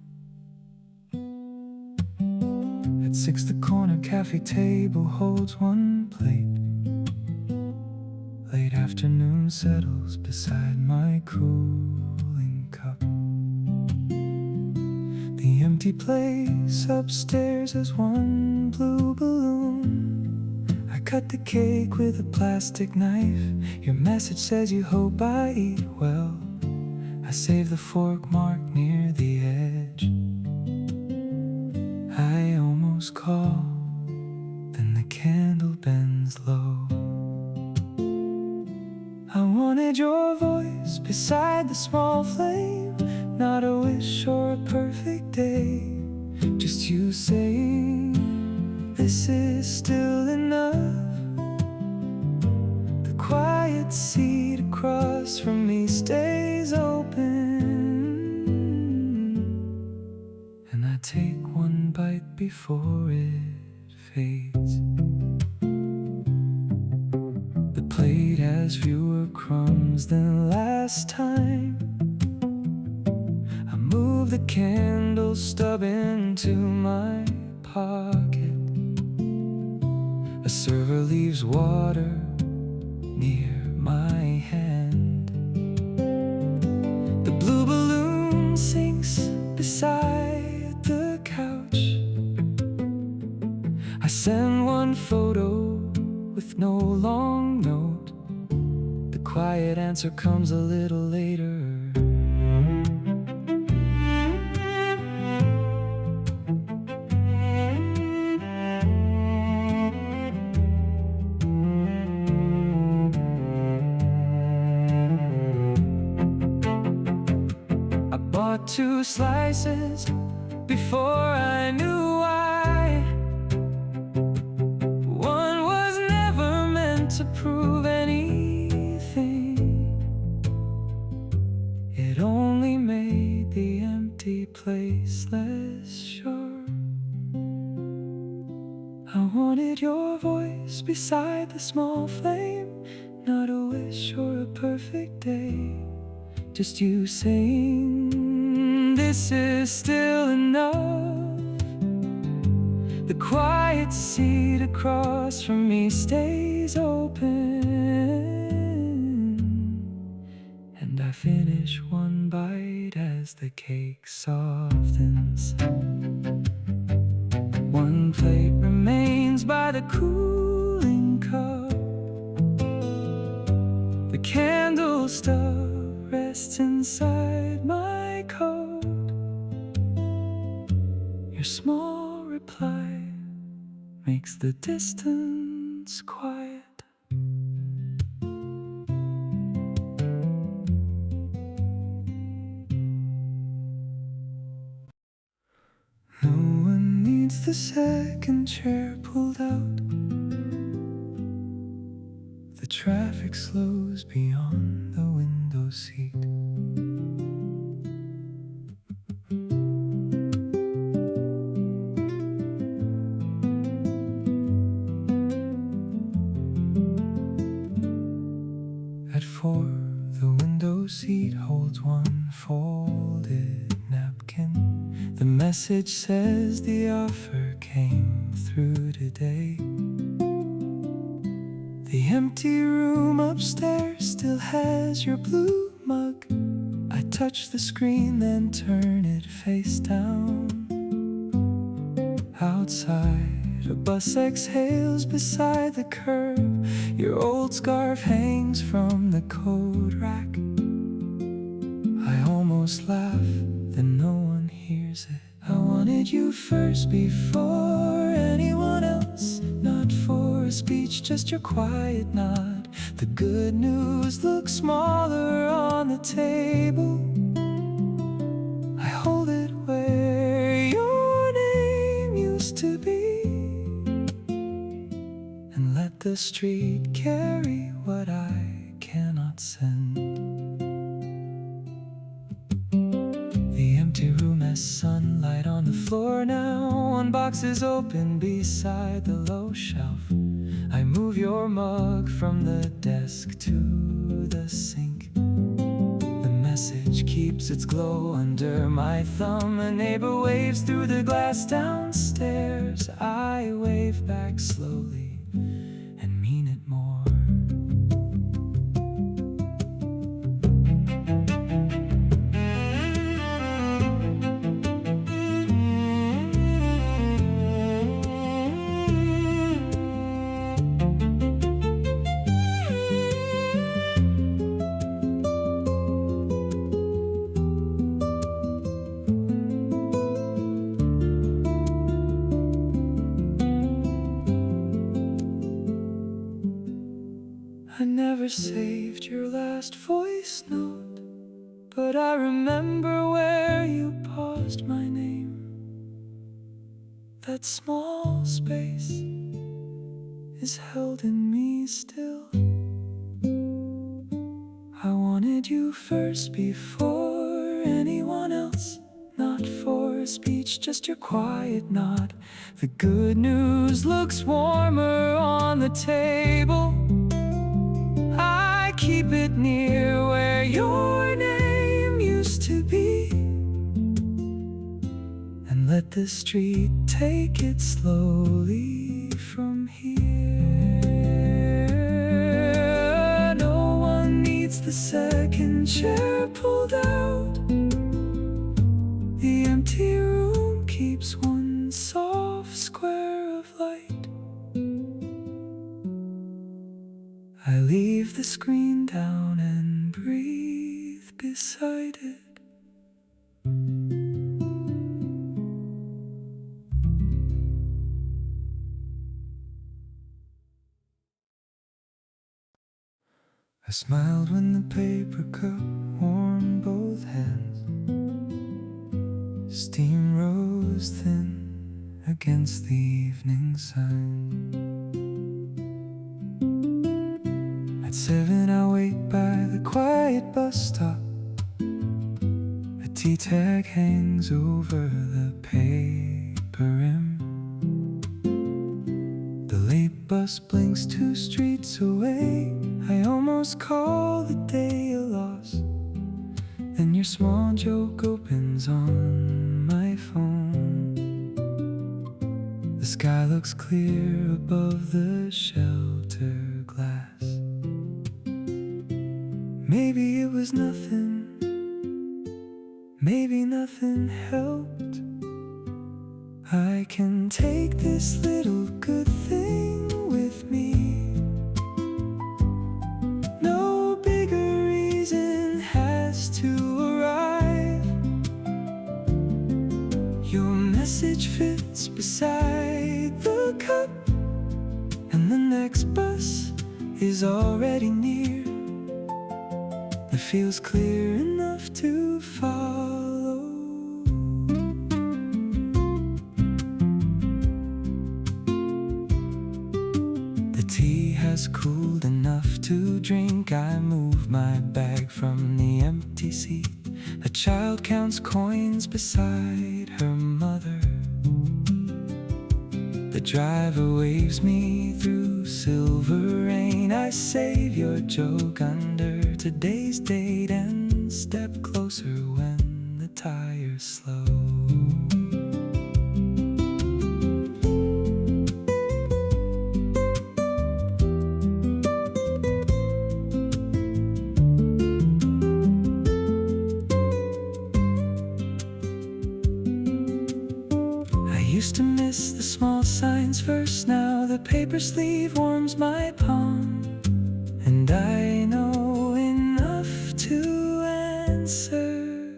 At 6 the corner cafe table holds one plate. Late afternoon settles beside my cooling cup. The empty place upstairs has one blue balloon. I cut the cake with a plastic knife. Your message says you hope I eat well. I save the fork mark near the edge. I almost call, then the candle bends low. I wanted your voice beside the small flame, not a wish or a perfect day, just you saying, this is still enough. The quiet seat across from me stays open, and I take one bite before it fades. The plate has fewer crumbs than last time. I move the candle stub into my pocket. A server leaves water near my hand. The blue balloon sinks beside the couch. I send one photo with no long note. The quiet answer comes a little later. I bought 2 slices before I knew why. One was never meant to prove anything. It only made the empty place less sharp. I wanted your voice beside the small flame, not a wish or a perfect day, just you saying, this is still enough. The quiet seat across from me stays open, and I finish one bite as the cake softens. One plate remains by the cooling cup. The candle stub rests inside my coat. Your small reply makes the distance quiet. No one needs the second chair pulled out. The traffic slows beyond the window seat. At 4, the window seat holds one folded napkin. The message says the offer came through today. The empty room upstairs still has your blue mug. I touch the screen, then turn it face down. Outside, a bus exhales beside the curb. Your old scarf hangs from the coat rack. I almost laugh, then no one hears it. I wanted you first before anyone else. Not for a speech, just your quiet nod. The good news looks smaller on the table. I hold it where your name used to be, and let the street carry what I cannot send. The empty room has sunlight on the floor now. One box box is open beside the low shelf. I move your mug from the desk to the sink. The message keeps its glow under my thumb. A neighbor waves through the glass downstairs. I wave back slowly and mean it more. I never saved your last voice note, but I remember where you paused my name. That small space is held in me still. I wanted you first before anyone else, not for speech, just your quiet nod. The good news looks warmer on the table. I keep it near where your name used to be, and let the street take it slowly from here. No one needs the second chair pulled out. The empty room keeps one soft square of light. I leave the screen down and breathe beside it. I smiled when the paper cup warmed both hands. Steam rose thin against the evening sun. At 7 I wait by the quiet bus stop. A T-tag hangs over the paper rim. The late bus blinks 2 streets away. I almost call the day a loss. Then your small joke opens on my phone. The sky looks clear above the shelter glass. Maybe it was nothing, maybe nothing helped. I can take this little good thing with me. No bigger reason has to arrive. Your message fits beside the cup, and the next bus is already near. It feels clear enough to follow. The tea has cooled enough to drink. I move my bag from the empty seat. A child counts coins beside her mother. The driver waves me through silver rain. I save your joke under today's date and step closer when the tires slow. I used to miss the small signs first. Now the paper sleeve warms my palm, and I know enough to answer.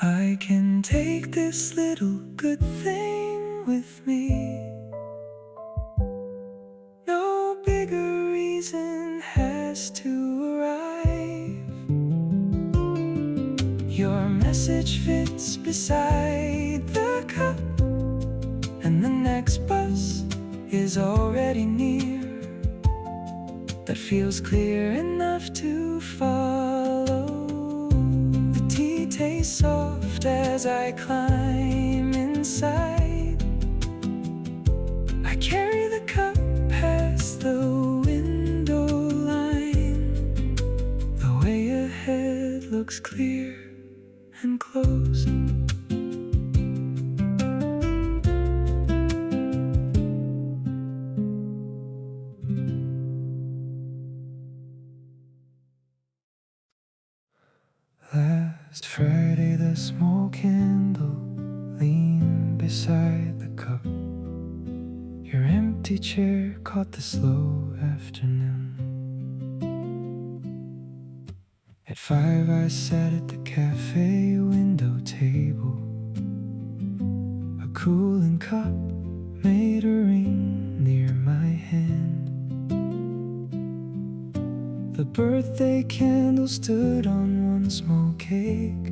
I can take this little good thing with me. No bigger reason has to arrive. Your message fits beside the cup, and the next bus is already near. That feels clear enough to follow. The tea tastes soft as I climb inside. looks clear and close. Last Friday, the small candle leaned beside the cup. Your empty chair caught the slow afternoon. At 5 I sat at the cafe window table. A cooling cup made a ring near my hand. The birthday candle stood on one small cake.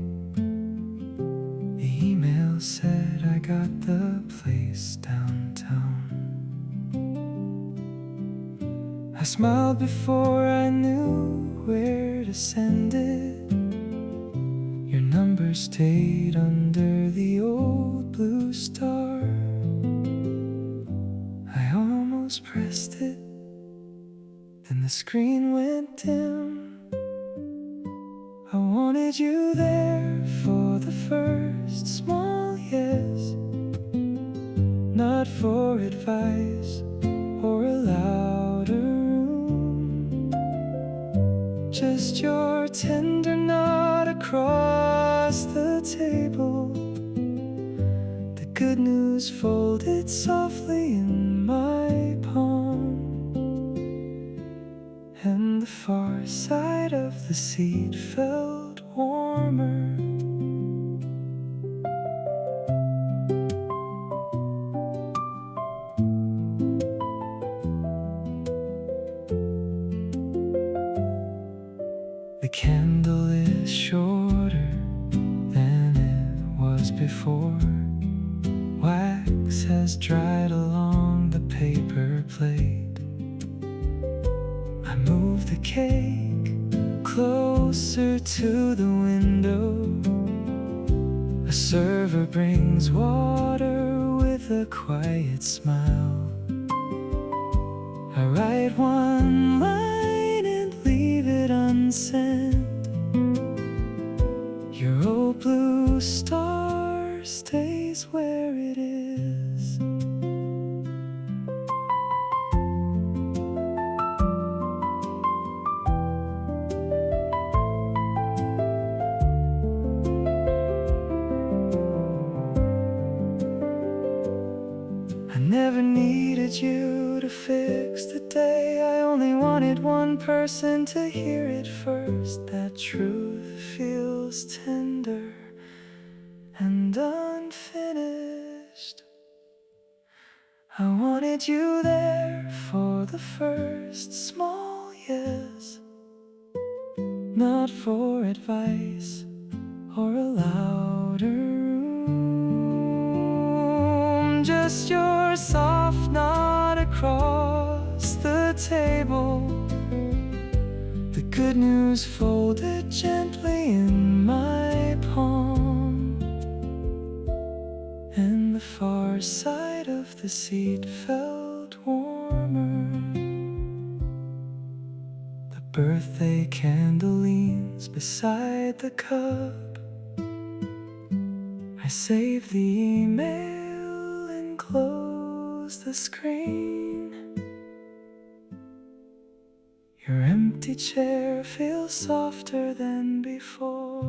The email said I got the place downtown. I smiled before I knew where to send it. Your number stayed under the old blue star. I almost pressed it, then the screen went dim. I wanted you there for the first small yes, not for advice or a louder room. Just your tender nod across the table. The good news folded softly in my palm. And the far side of the seat felt warmer. The candle is shorter than it was before. Wax has dried along the paper plate. I move the cake closer to the window. A server brings water with a quiet smile. I write one line and leave it unsent. Your old blue star stays where it is. I never needed you to fix the day. I only wanted one person to hear it first. That truth feels tender and unfinished. I wanted you there for the first small yes, not for advice or a louder room. Just your soft nod across the table. The good news folded gently in my palm. And the far side of the seat felt warmer. The birthday candle leans beside the cup. I save the email and close the screen. Your empty chair feels softer than before.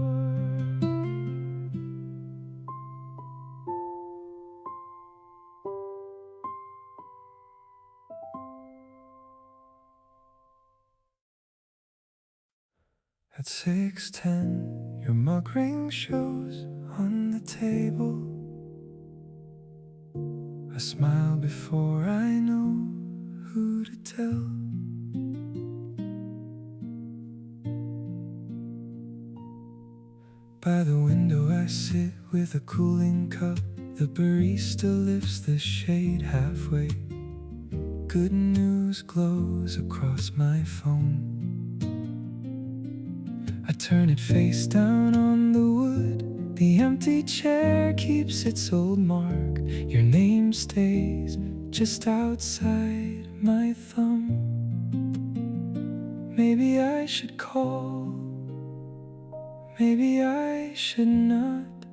At 6:10, your mug ring shows on the table. I smile before I know who to tell. By the window I sit with a cooling cup. The barista lifts the shade halfway. Good news glows across my phone. I turn it face down on the wood. The empty chair keeps its old mark. Your name stays just outside my thumb. Maybe I should call. maybe I should not.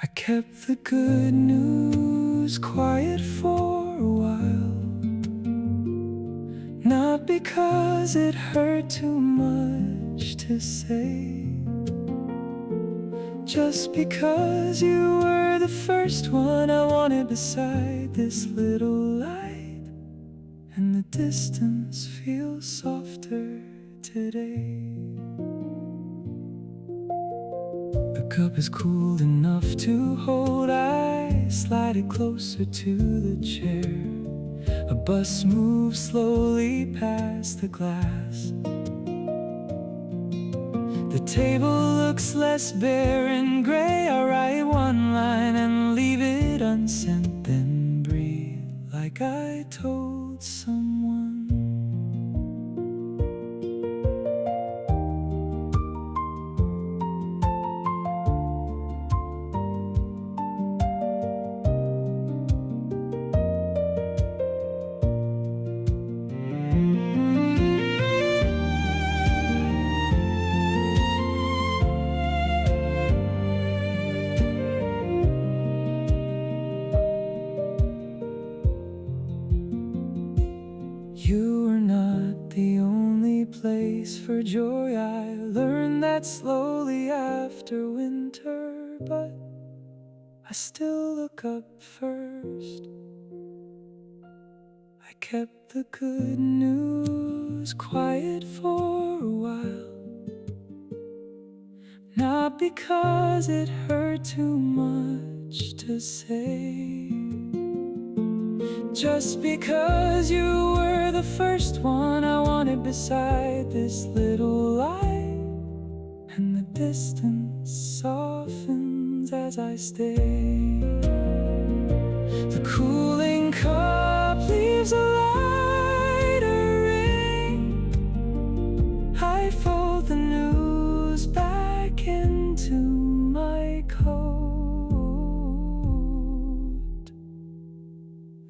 I kept the good news quiet for a while, not because it hurt too much to say, just because you were the first one I wanted beside this little light. And the distance feels softer today. The cup is cool enough to hold. I slide it closer to the chair. A bus moves slowly past the glass. The table looks less bare and gray. I write one line and leave it unsent, then breathe like I told someone. You are not the only place for joy. I learned that slowly after winter, but I still look up first. I kept the good news quiet for a while, not because it hurt too much to say, just because you were the first one I wanted beside this little light. And the distance softens as I stay. The cooling cup leaves a lighter ring. I fold the news back into my coat.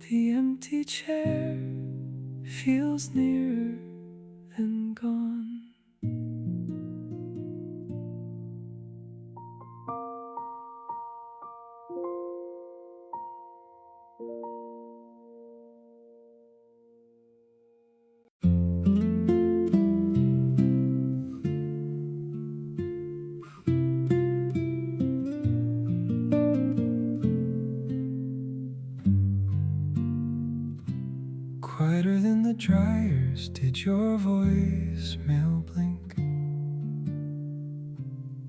The empty chair feels nearer than gone. Quieter than the dryers did your voicemail blink.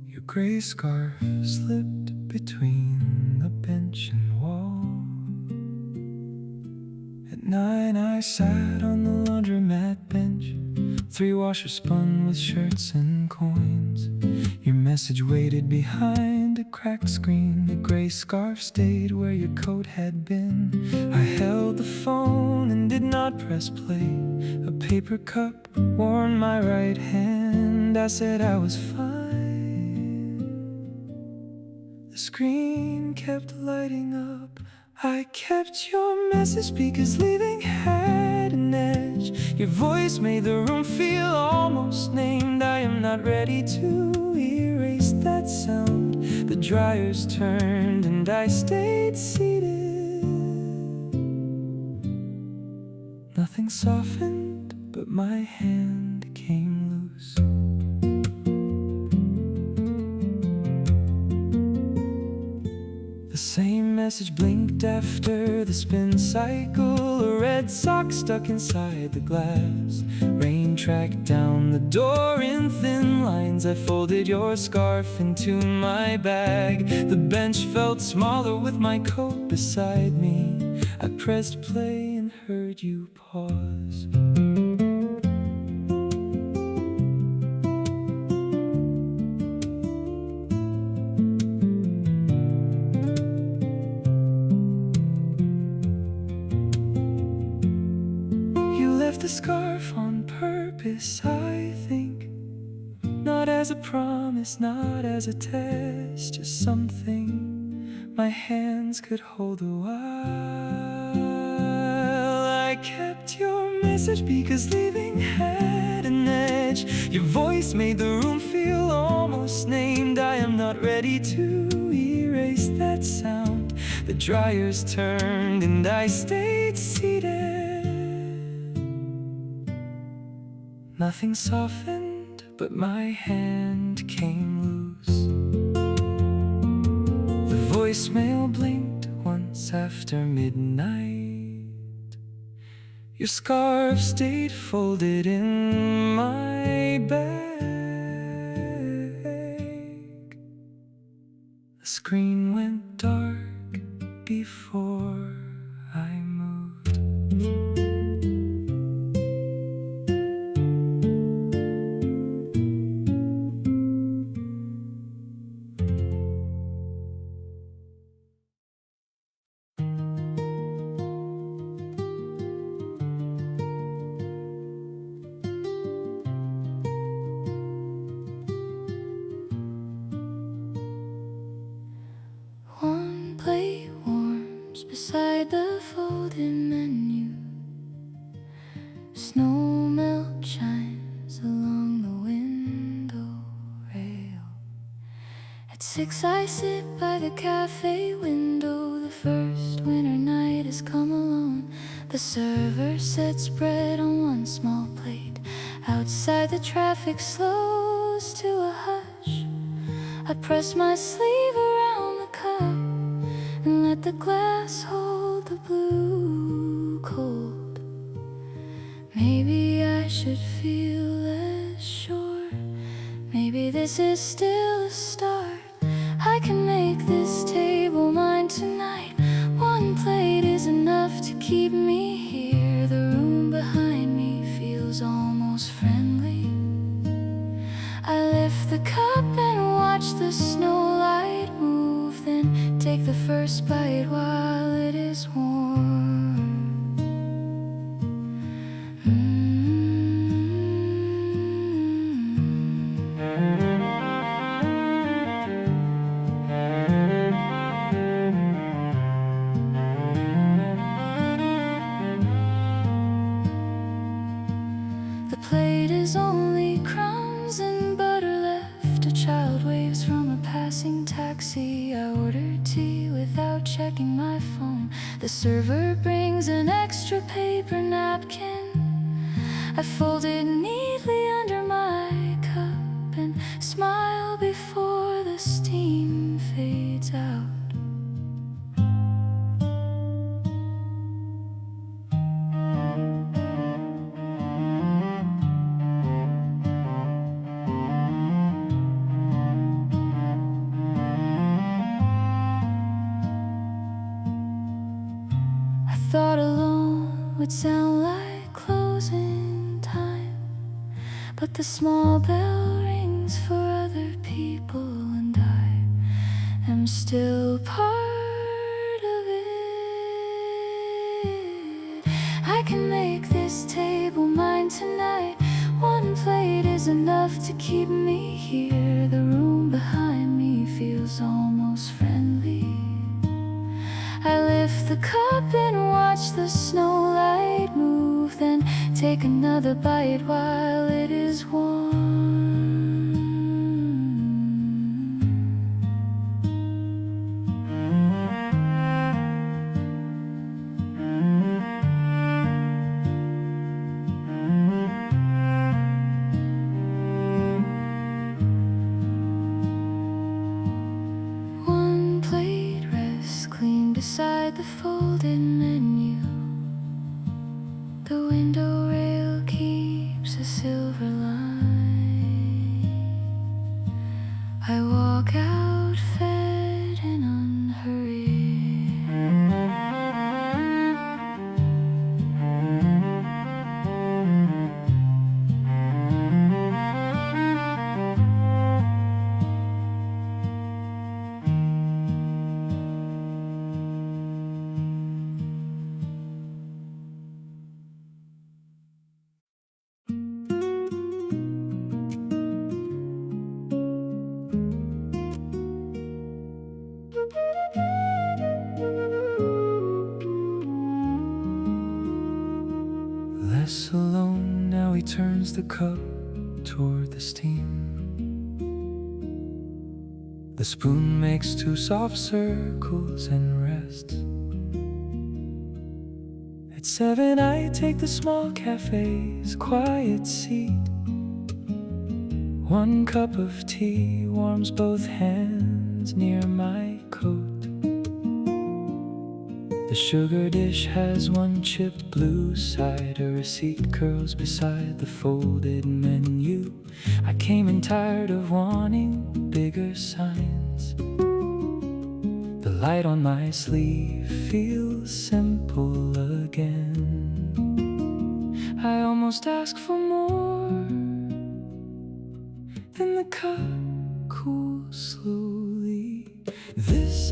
Your gray scarf slipped between the bench and wall. At 9 I sat on the laundromat bench. 3 washers spun with shirts and coins. Your message waited behind a cracked screen. The gray scarf stayed where your coat had been. I held the phone and did not press play. A paper cup warmed my right hand. I said I was fine. The screen kept lighting up. I kept your message because leaving had an edge. Your voice made the room feel almost named. I am not ready to erase that sound. The dryers turned and I stayed seated. Nothing softened, but my hand came loose. The same message blinked after the spin cycle. A red sock stuck inside the glass. Rain tracked down the door in thin lines. I folded your scarf into my bag. The bench felt smaller with my coat beside me. I pressed play and heard you pause. The scarf on purpose, I think. Not as a promise, not as a test, just something my hands could hold a while. I kept your message because leaving had an edge. Your voice made the room feel almost named. I am not ready to erase that sound. The dryers turned and I stayed seated. Nothing softened, but my hand came loose. The voicemail blinked once after midnight. Your scarf stayed folded in my bag. The screen went dark before I moved. One plate warms beside the folded menu. Snow melt shines along the window rail. At 6 I sit by the cafe window. The first winter night has come alone. The server sets bread on one small plate. Outside the traffic slows to a hush. I press my sleeve around the cup and let the glass hold the blue cold. Maybe I should feel less sure. Maybe this is still a start. I can make this table mine tonight. One plate is enough to keep me here. The room behind me feels almost friendly. I lift the cup and watch the snow light move, then take the first bite while it is warm. The plate is only crumbs and butter left. A child waves from a passing taxi. I order tea without checking my phone. The server brings an extra paper napkin. I fold it neatly under my cup and smile before the steam fades out. Thought alone would sound like closing time, but the small bell rings for other people, and I am still part of it. I can make this table mine tonight. One plate is enough to keep me here. The room behind me feels almost friendly. I lift the cup and watch the snow light move, then take another bite while it is warm. One plate rests clean beside the folded menu. The window rail keeps a silver line. I walk out fed and unhurried. Less alone, now he turns the cup toward the steam. The spoon makes two soft circles and rests. At 7 I take the small cafe's quiet seat. 1 cup of tea warms both hands near my coat. The sugar dish has 1 chipped blue side. A receipt curls beside the folded menu. I came in tired of wanting bigger signs. The light on my sleeve feels simple again. I almost ask for more. Then the cup cools slowly. This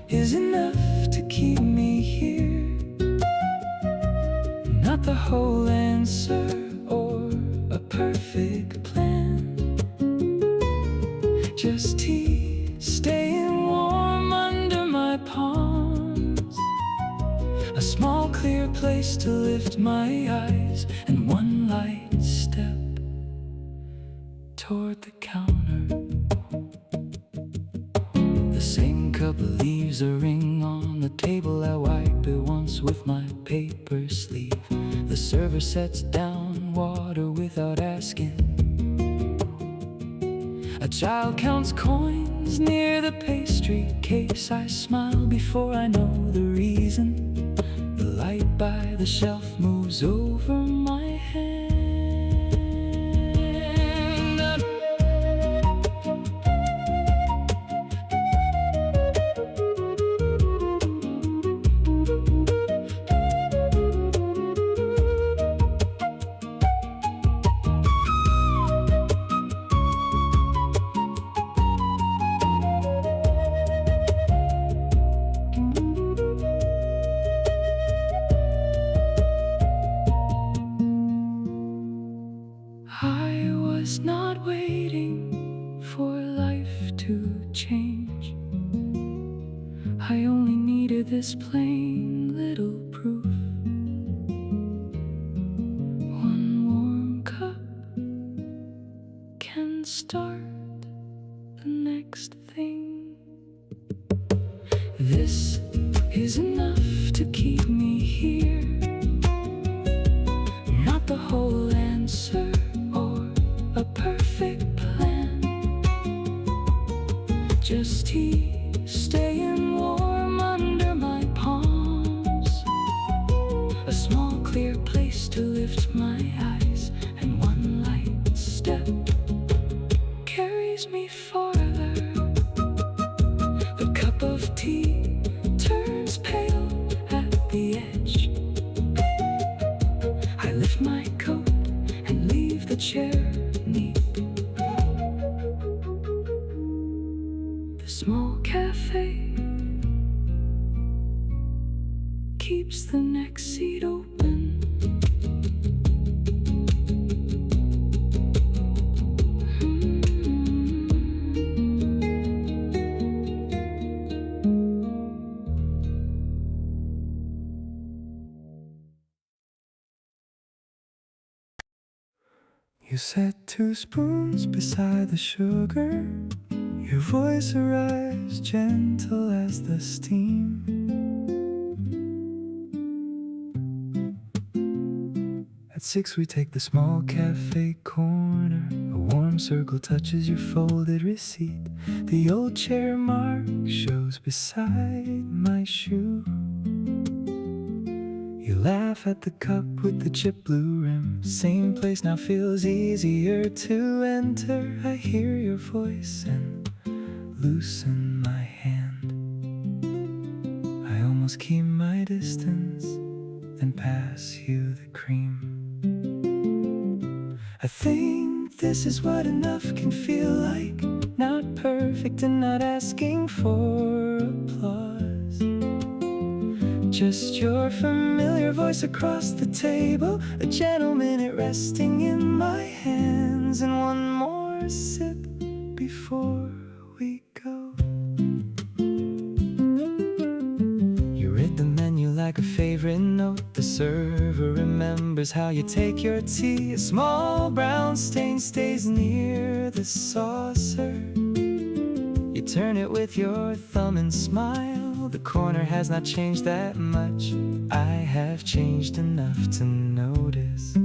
is enough to keep me here. Not the whole answer or a perfect plan. Just tea staying warm under my palms. A small clear place to lift my eyes, and 1 light step toward the counter. The same cup leaves a ring on the table. I wipe it once with my paper sleeve. The server sets down water without asking. A child counts coins near the pastry case. I smile before I know the reason. The light by the shelf moves over my hand. I was not waiting for life to change. I only needed this plain little proof. 1 warm cup can start the next thing. This is enough to keep me here. Not the whole answer or a perfect plan. Just tea staying warm under my palms. A small clear place to lift my eyes, and 1 light step carries me farther. The cup of tea turns pale at the edge. I lift my coat and leave the chair neat. The small cafe keeps the next seat open. You set 2 spoons beside the sugar. Your voice arrives gentle as the steam. At 6 we take the small cafe corner. A warm circle touches your folded receipt. The old chair mark shows beside my shoe. You laugh at the cup with the chip blue rim. Same place now feels easier to enter. I hear your voice and loosen my hand. I almost keep my distance, then pass you the cream. I think this is what enough can feel like. Not perfect and not asking for applause. Just your familiar voice across the table. A gentle minute resting in my hands, and 1 more sip before we go. You read the menu like a favorite note. The server remembers how you take your tea. A small brown stain stays near the saucer. You turn it with your thumb and smile. The corner has not changed that much. I have changed enough to notice.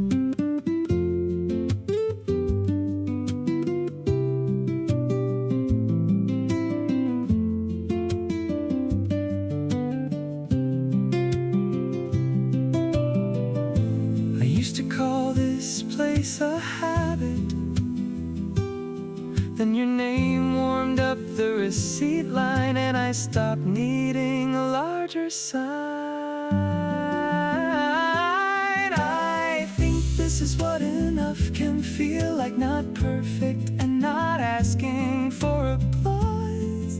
I used to call this place a habit. Then your name warmed up the receipt line, and I stopped needing a larger sign. I think this is what enough can feel like, not perfect and not asking for applause.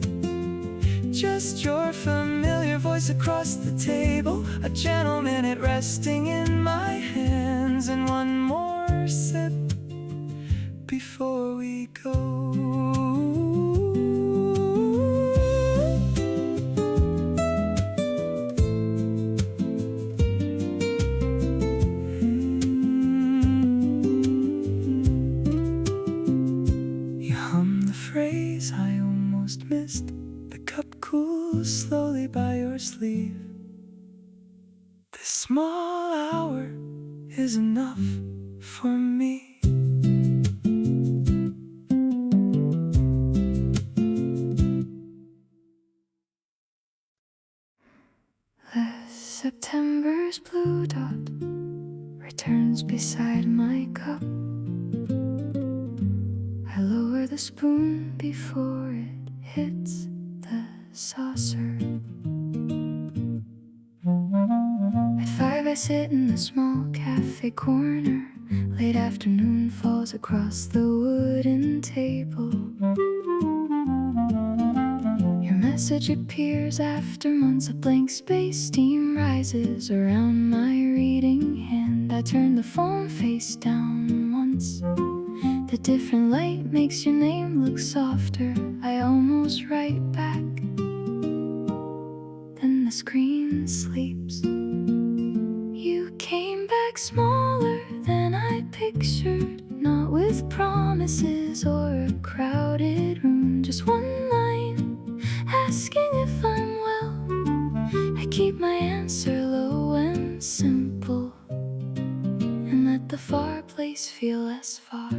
Just your familiar voice across the table, a gentle minute resting in my hands, and one more sip before we go. You hum the phrase I almost missed. The cup cools slowly by your sleeve. This small hour is enough for me. September's blue dot returns beside my cup. I lower the spoon before it hits the saucer. At 5 I sit in the small cafe corner. Late afternoon falls across the wooden table. Your message appears after months of blank space. Steam rises around my reading hand. I turn the phone face down once. The different light makes your name look softer. I almost write back, then the screen sleeps. You came back smaller than I pictured, not with promises or a crowded room. Just one line asking if I'm well. I keep my answer low and simple, and let the far place feel less far.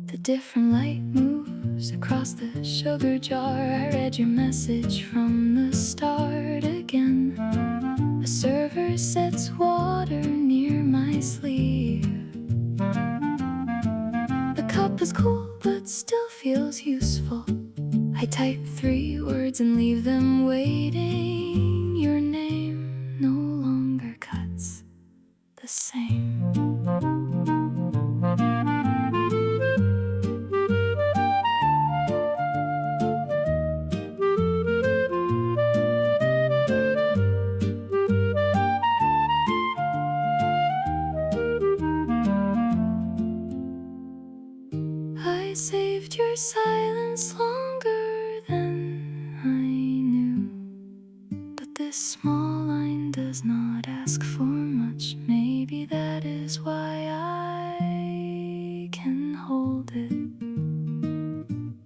The different light moves across the sugar jar. I read your message from the start again. A server sets water near my sleeve. The cup is cool but still feels useful. I type 3 words and leave them waiting. Your name no longer cuts the same. I saved your silence longer than I knew, but this small line does not ask for much. Maybe that is why I can hold it.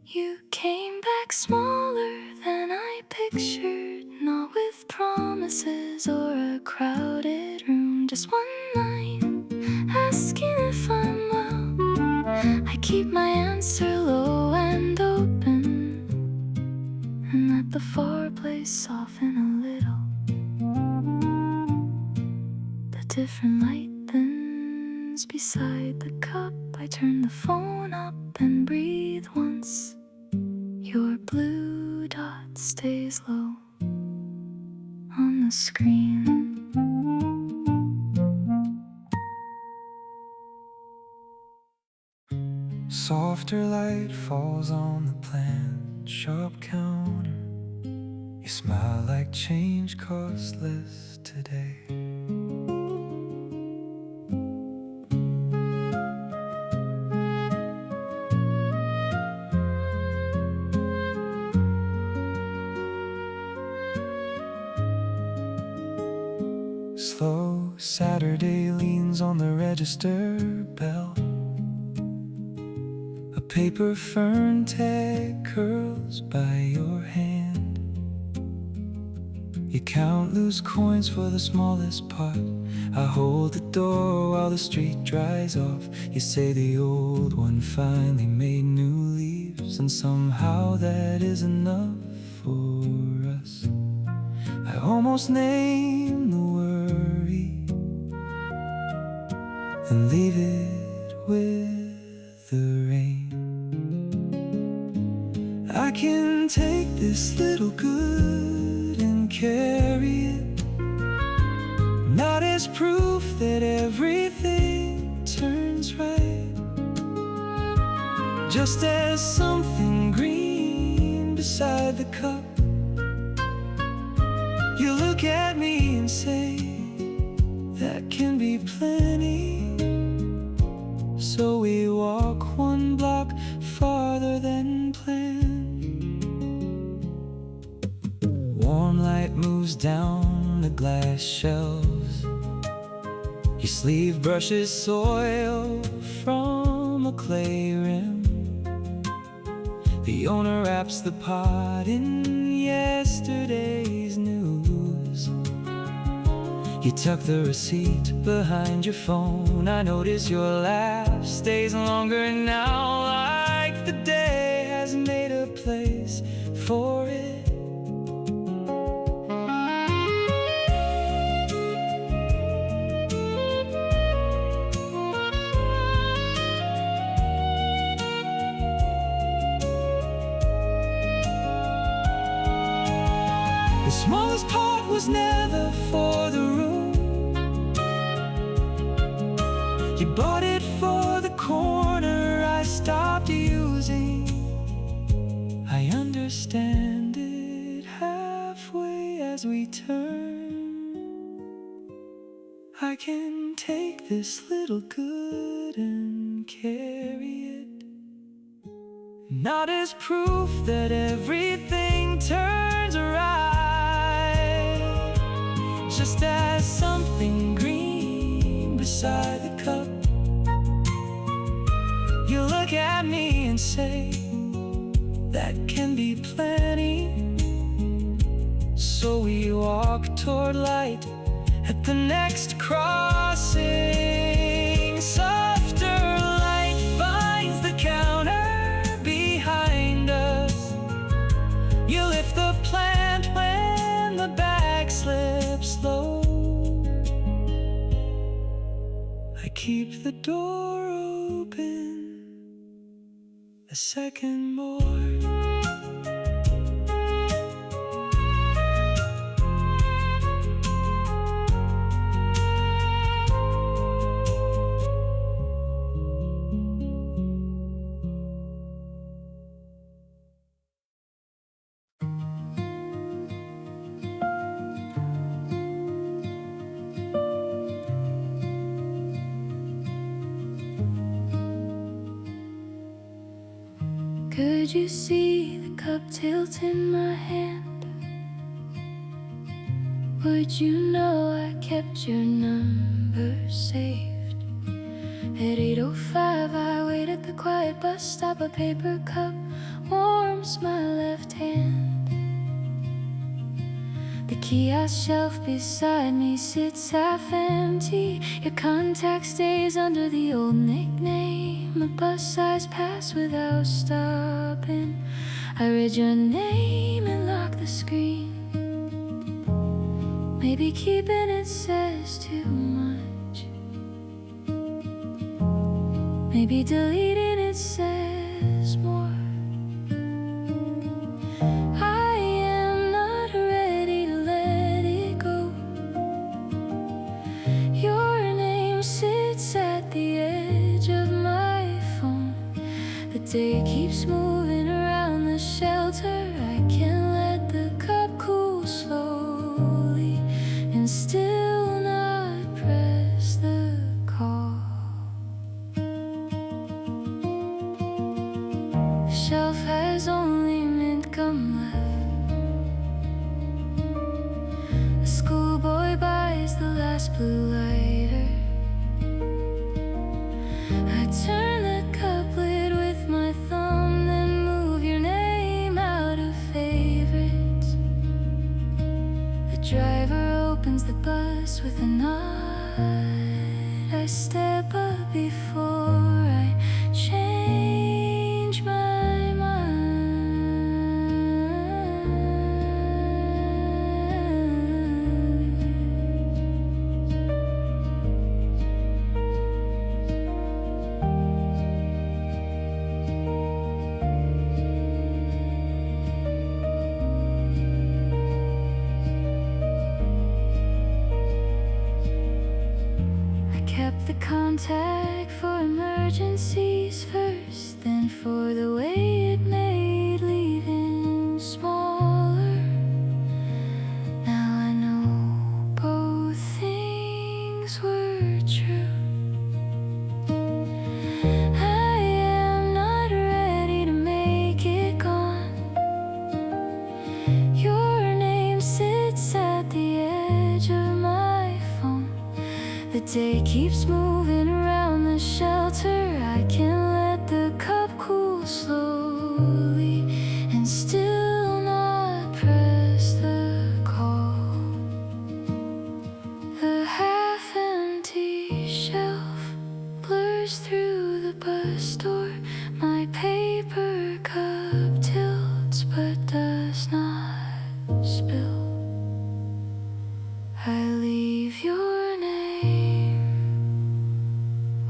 You came back smaller than I pictured, not with promises or a crowded room. Just one line asking if I'm well. I keep my answer low and open, and let the far place soften a little. The different light thins beside the cup. I turn the phone up and breathe once. Your blue dot stays low on the screen. Softer light falls on the planned shop counter. You smile like change costs less today. Slow Saturday leans on the register bell. A paper fern tag curls by your hand. You count loose coins for the smallest part. I hold the door while the street dries off. You say the old one finally made new leaves, and somehow that is enough for us. I almost name the worry and leave it with the rain. I can take this little good and carry it, not as proof that everything turns right, just as something green beside the cup. You look at me and say, that can be plenty. So we walk one block farther than planned. Warm light moves down the glass shelves. Your sleeve brushes soil from a clay rim. The owner wraps the pot in yesterday's news. You tuck the receipt behind your phone. I notice your laugh stays longer now, like the day has made a place for it. The smallest pot was never for the room. You bought it for the corner I stopped using. I understand it halfway as we turn. I can take this little good and carry it, not as proof that everything turns right, just as something green beside the cup. You look at me and say, that can be plenty. So we walk toward light at the next crossing. Softer light finds the counter behind us. You lift the plant when the bag slips low. I keep the door open a second more. Could you see the cup tilt in my hand? Would you know I kept your number saved? At 8:05 I wait at the quiet bus stop. A paper cup warms my left hand. The kiosk shelf beside me sits half empty. Your contact stays under the old nickname. A bus eyes pass without stopping. I read your name and lock the screen. Maybe keeping it says too much. Maybe deleting it says more. I am not ready to let it go. Your name sits at the edge of my phone. The day keeps moving around the shelter. I can't let the cup cool slowly and still not press the call. The shelf has only mint gum left. A schoolboy buys the last blue lighter. I turn the cup lid with my driver opens the bus with a nod. I step up before I change my mind. Kept the contact for emergencies first, then for the way it made leaving smaller. Now I know both things were true. I am not ready to make it gone. Your name sits at the edge of my phone. The day keeps moving around the shelter. I can let the cup cool slowly and still not press the call. The half-empty shelf blurs through the bus door. My paper cup tilts but does not spill. I leave your name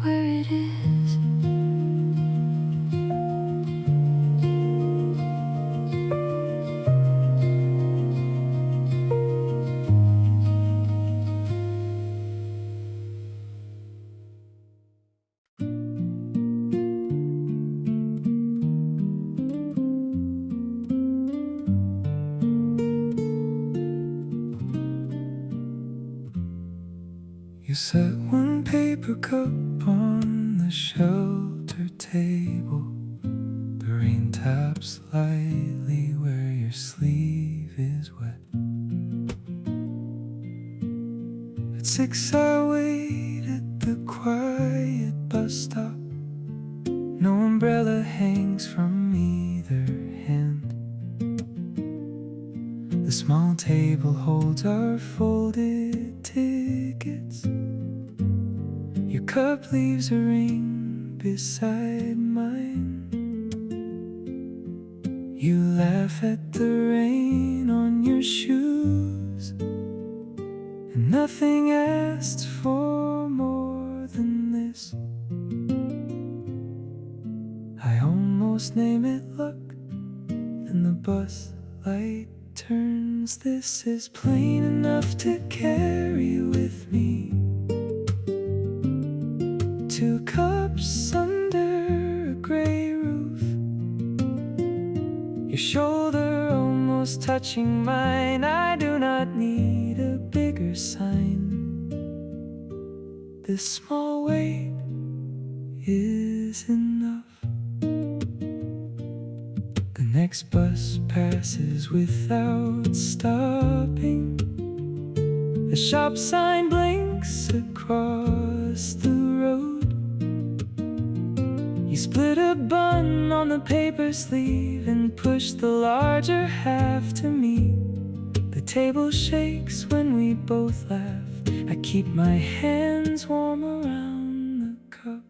where it is. You set one paper cup on the shelter table. The rain taps lightly where your sleeve is wet. At 6 I wait at the quiet bus stop. No umbrella hangs from either hand. The small table holds our folded tickets. Your cup leaves a ring beside mine. You laugh at the rain on your shoes, and nothing asks for more than this. I almost name it luck, then the bus light turns. This is plain enough to carry with me. 2 cups under a gray roof, your shoulder almost touching mine. I do not need a bigger sign. This small weight is enough. The next bus passes without stopping. A shop sign blinks across the road. You split a bun on the paper sleeve and push the larger half to me. The table shakes when we both laugh. I keep my hands warm around the cup.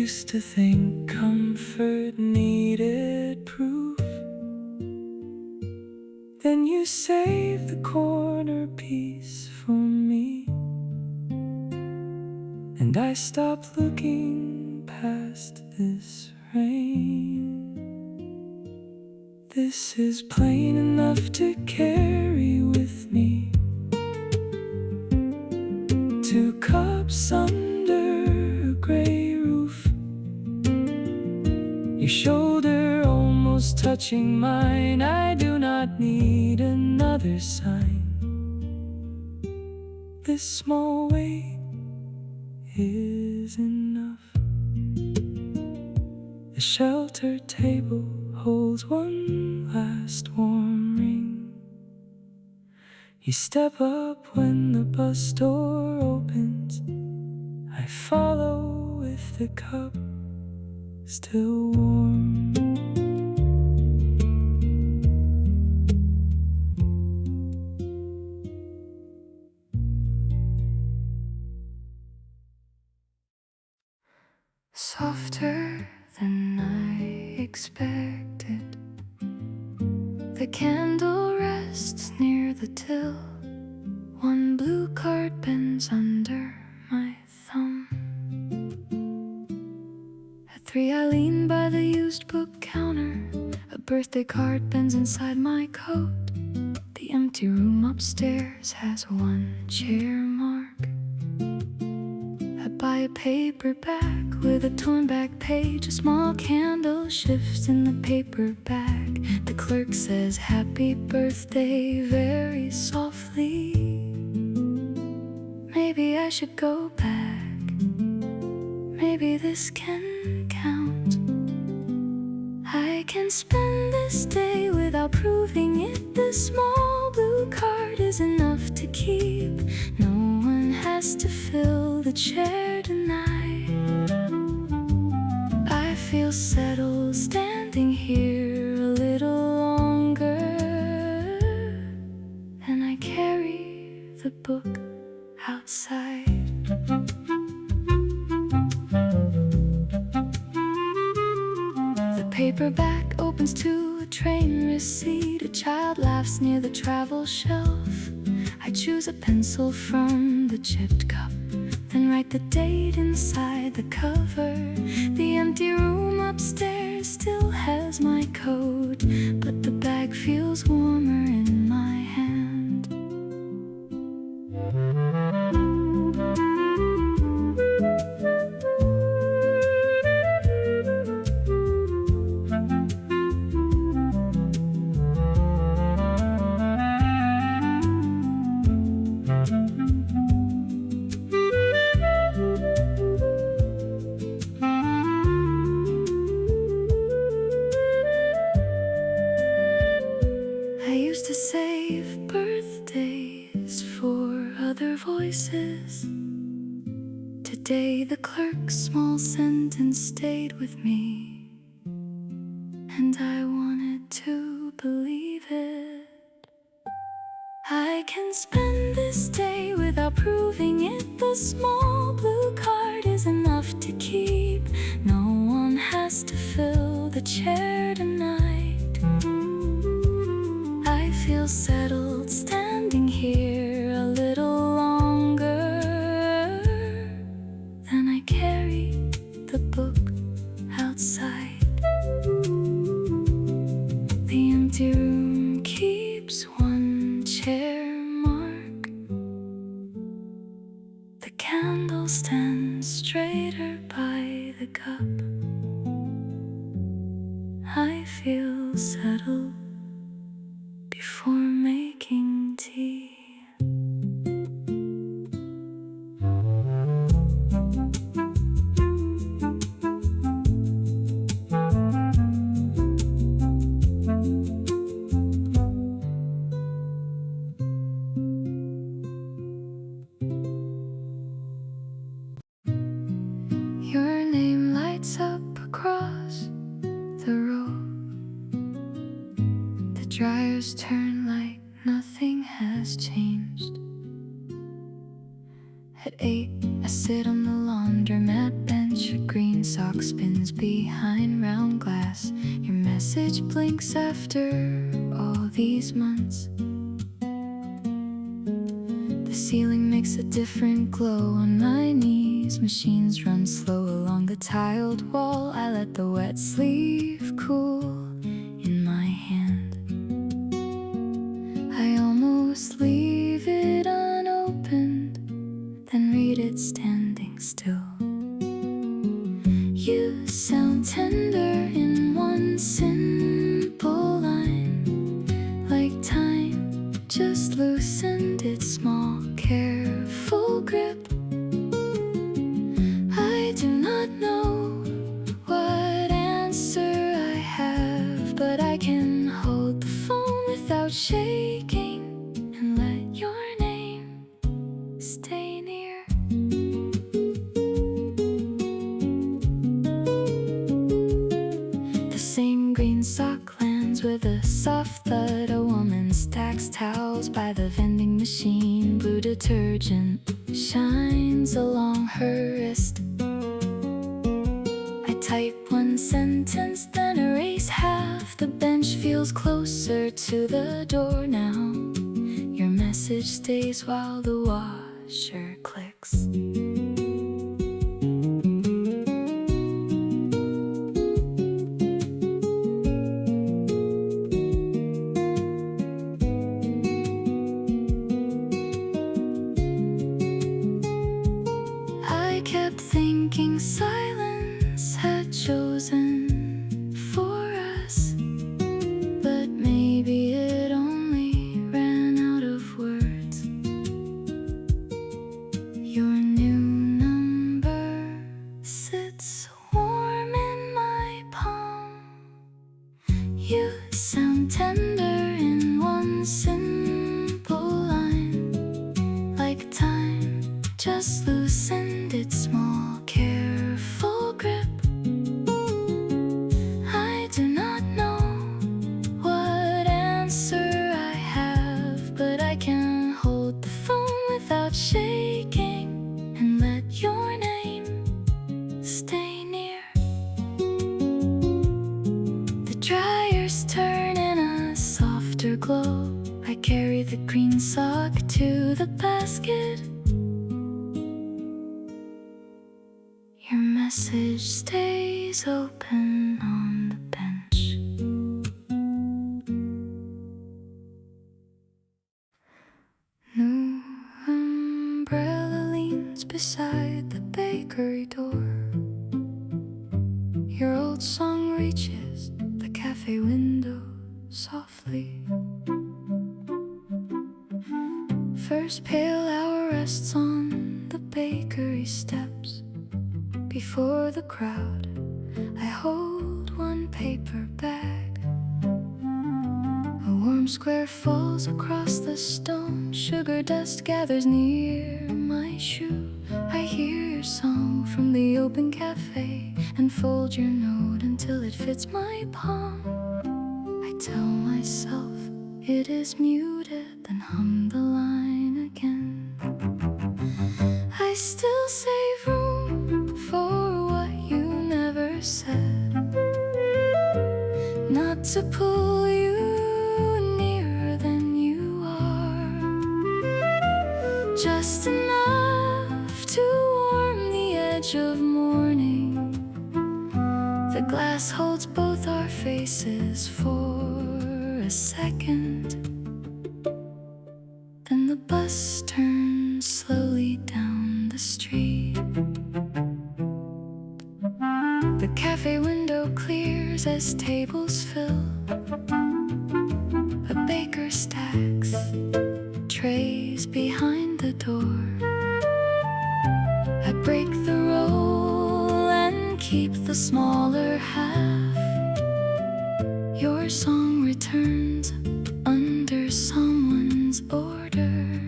Used to think comfort needed proof. Then you saved the corner piece for me, and I stopped looking past this rain. This is plain enough to carry with me. 2 cups under a gray roof, your shoulder almost touching mine. I do not need another sign. This small weight is enough. The shelter table holds one last warm ring. You step up when the bus door opens. I follow with the cup still warm. Softer than I expected, the candle rests near the till. One blue card bends under my thumb. At 3 I lean by the used book counter. A birthday card bends inside my coat. The empty room upstairs has one chair mark. I buy a paperback with a torn back page. A small candle shifts in the paper bag. The clerk says happy birthday very softly. Maybe I should go back. Maybe this can count. I can spend this day without proving it. The small blue card is enough to keep. No one has to fill the chair tonight. I feel settled standing here a little longer. Then I carry the book outside. The paperback opens to a train receipt. A child laughs near the travel shelf. I choose a pencil from the chipped cup, then write the date inside the cover. The empty room upstairs still has my coat, but the bag feels warmer in my hand. To save birthdays for other voices. Today the clerk's small sentence stayed with me, and I wanted to believe it. I can spend this day without proving it. The small blue card is enough to keep. No one has to fill the chair tonight. I feel settled standing here a little longer. Then I carry the book outside. The empty room keeps one chair mark. The candle stands straighter by the cup. I feel settled before making tea. Your name lights up across the road. The dryers turn like nothing has changed. At 8, I sit on the laundromat bench. A green sock spins behind round glass. Your message blinks after all these months. The ceiling makes a different glow on my knees. Machines run slow along the tiled wall. I let the wet sleeve cool in my hand. I almost leave it unopened, then read it standing still. You sound tender in one simple line, like time just loosened its small, careful grip. I do not know by the vending machine. Blue detergent shines along her wrist. I type one sentence, then erase half. The bench feels closer to the door now. Your message stays while the washer clicks. I kept thinking silence had chosen for us, but maybe it only ran out of words. Your new number sits warm in my palm. You sound tender in one simple line, like time just loosened its small, careful grip. I do not know what answer I have, but I can hold the phone without shaking and let your name stay near. The dryers turn in a softer glow. I carry the green sock to the basket. Your message stays open on the bench. New umbrella leans beside the bakery door. Your old song reaches the cafe window softly. First pale hour rests on the bakery steps. Before the crowd, I hold one paper bag. A warm square falls across the stone. Sugar dust gathers near my shoe. I hear your song from the open cafe and fold your note until it fits my palm. I tell myself it is muted, then hum the line again. I still save room for what you never said, not to pull you nearer than you are, just enough to warm the edge of morning. The glass holds both our faces for a second, then the bus turns slowly down the street. The cafe window clears as tables fill. A baker stacks trays behind the door. I break the roll and keep the smaller half. Your song returns under someone's order.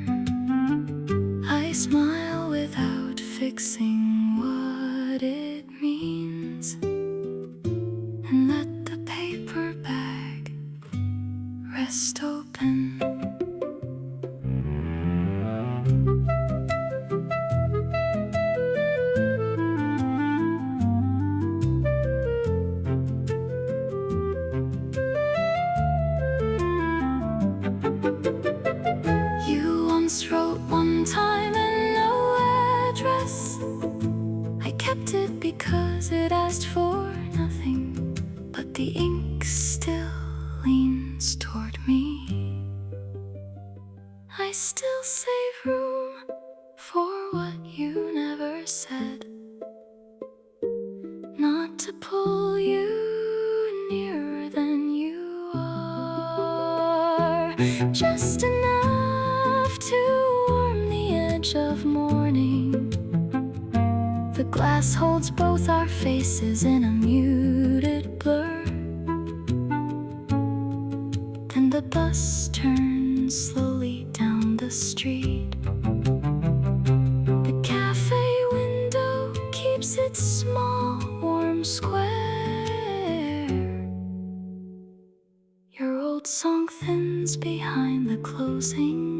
I smile without fixing what it means, and let the paper bag rest open. You once wrote one time and no address. I kept it because it asked for nothing, but the ink still leans toward me. I still save room for what you never said, not to pull you nearer than you are, just enough to warm the edge of morning. The glass holds both our faces in a muted blur. Then the bus turns slowly down the street. The cafe window keeps its small, warm square. Your old song thins behind the closing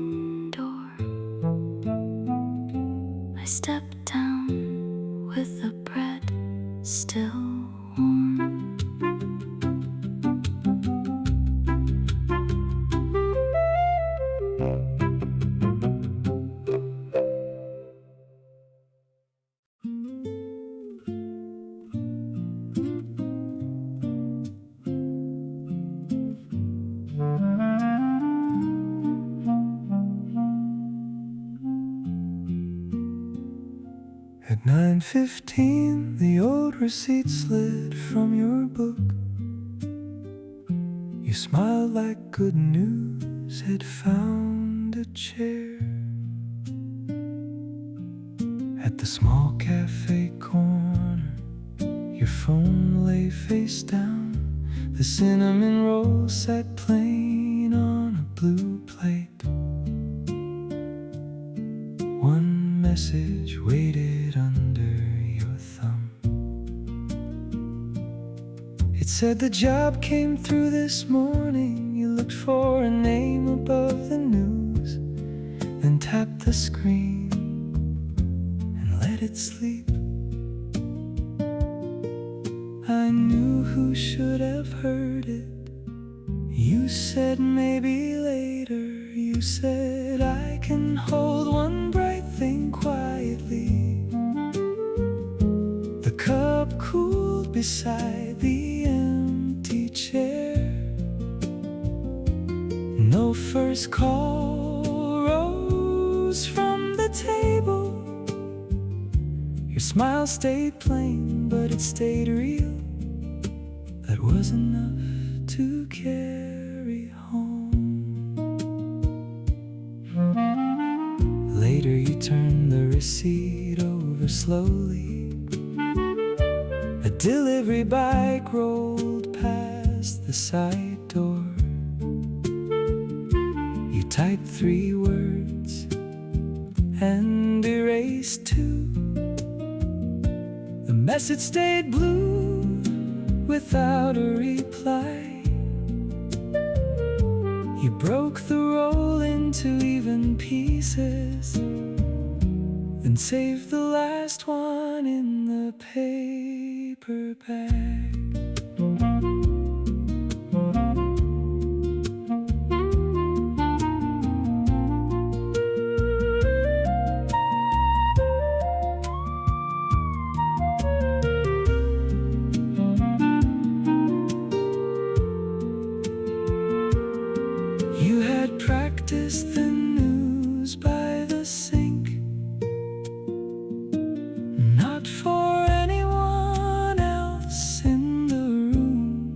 still warm. At 9:15, the old receipt slid from your book. You smiled like good news had found a chair. At the small cafe corner, your phone lay face down. The cinnamon roll sat plain on a blue plate. One message waited under your thumb. It said the job came through this morning. You looked for a name above the news, then tapped the screen and let it sleep. I knew who should have heard it. You said maybe later. You said I can hold one bright thing quietly. The cup cooled beside the empty chair. No first call rose from the table. Your smile stayed plain, but it stayed real. That was enough to carry home. Later you turned the receipt over slowly. A delivery bike rolled past the side door. You typed 3 words and erased 2. The message stayed blue without a reply. You broke the roll into even pieces, then saved the last one in the paper bag. You had practiced the news by the sink, not for anyone else in the room,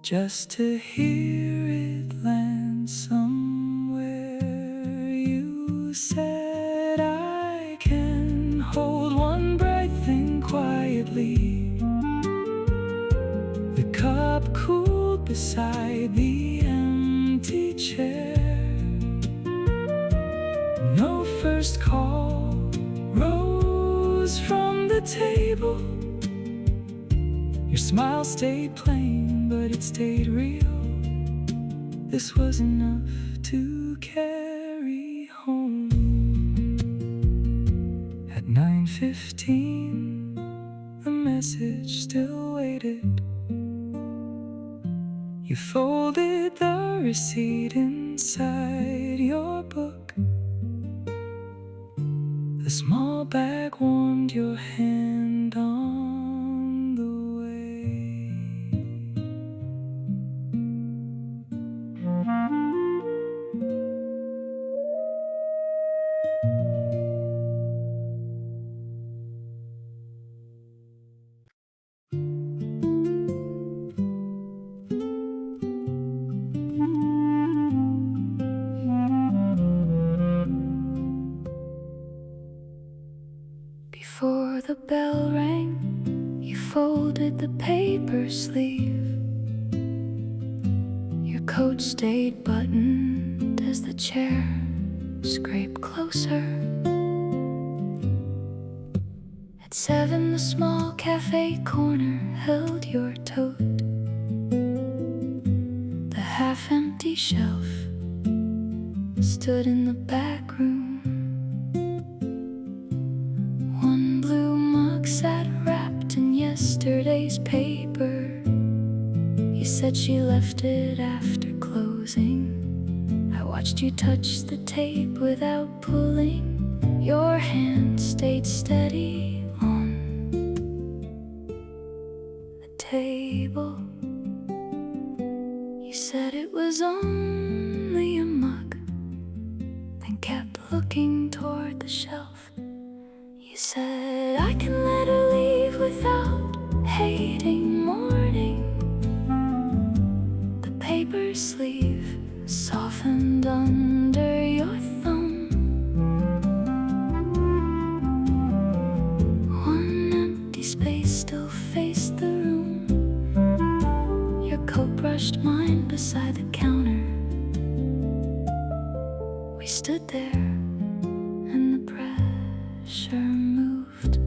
just to hear it land somewhere. You said I can hold one bright thing quietly. The cup cooled beside the empty chair. No first call rose from the table. Your smile stayed plain, but it stayed real. This was enough to carry home. At 9:15, the message still waited. You folded the receipt inside your book. The small bag warmed your hand on the way. Before the bell rang, you folded the paper sleeve. Your coat stayed buttoned as the chair scraped closer. At 7, the small cafe corner held your tote. The half-empty shelf stood in the back room. One blue mug she left it after closing. I watched you touch the tape without pulling. Your hand stayed steady on the table. You said it was only a mug, then kept looking toward the shelf. You said I can let her leave without hating morning. The paper sleeve softened under your thumb. One empty space still faced the room. Your coat brushed mine beside the counter. We stood there and the pressure moved.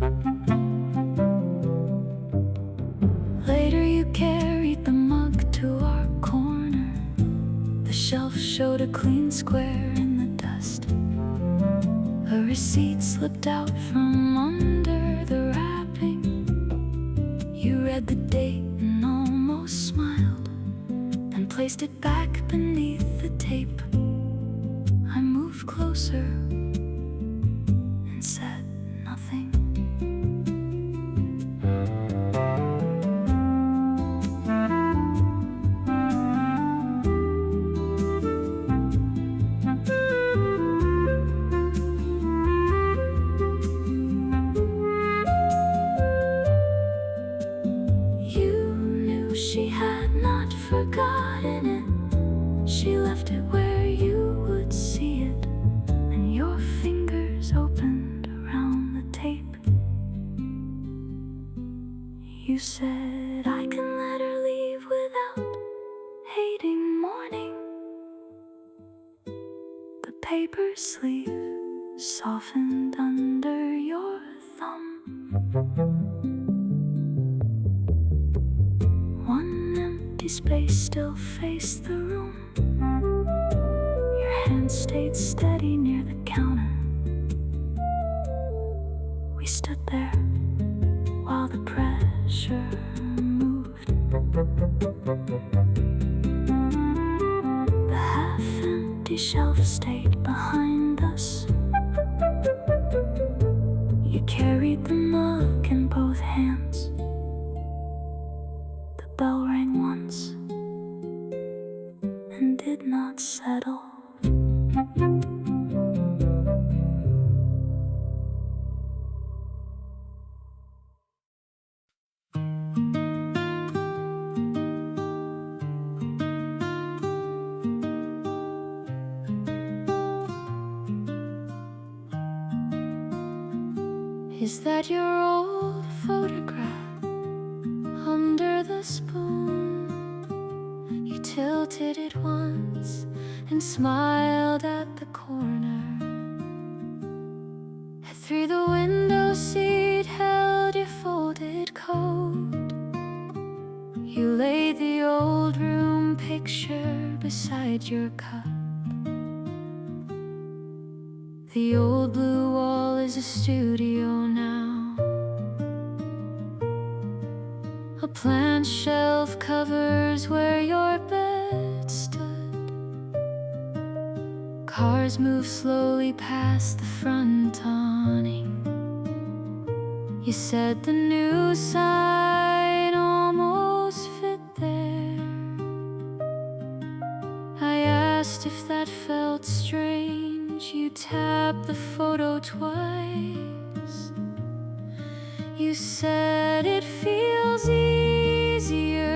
Later you carried the mug to our corner. The shelf showed a clean square in the dust. A receipt slipped out from under the wrapping. You read the date and almost smiled, then placed it back beneath the tape. I moved closer and said nothing. She had not forgotten it. She left it where you would see it, and your fingers opened around the tape. You said I can let her leave without hating morning. The paper sleeve softened under your thumb. Space still faced the room. Your hand stayed steady near the counter. We stood there while the pressure moved. The half-empty shelf stayed behind us. You carried the mug in both hands. The bell rang once and did not settle. Is that your old photograph under the spoon? You tilted it once and smiled at the corner. Through the window seat held your folded coat. You laid the old room picture beside your cup. The old blue wall is a studio now. A plant shelf covers where your bed stood. Cars move slowly past the front awning. You said the new sign almost fit there. I asked if that felt strange. You tapped the photo twice. You said it feels easier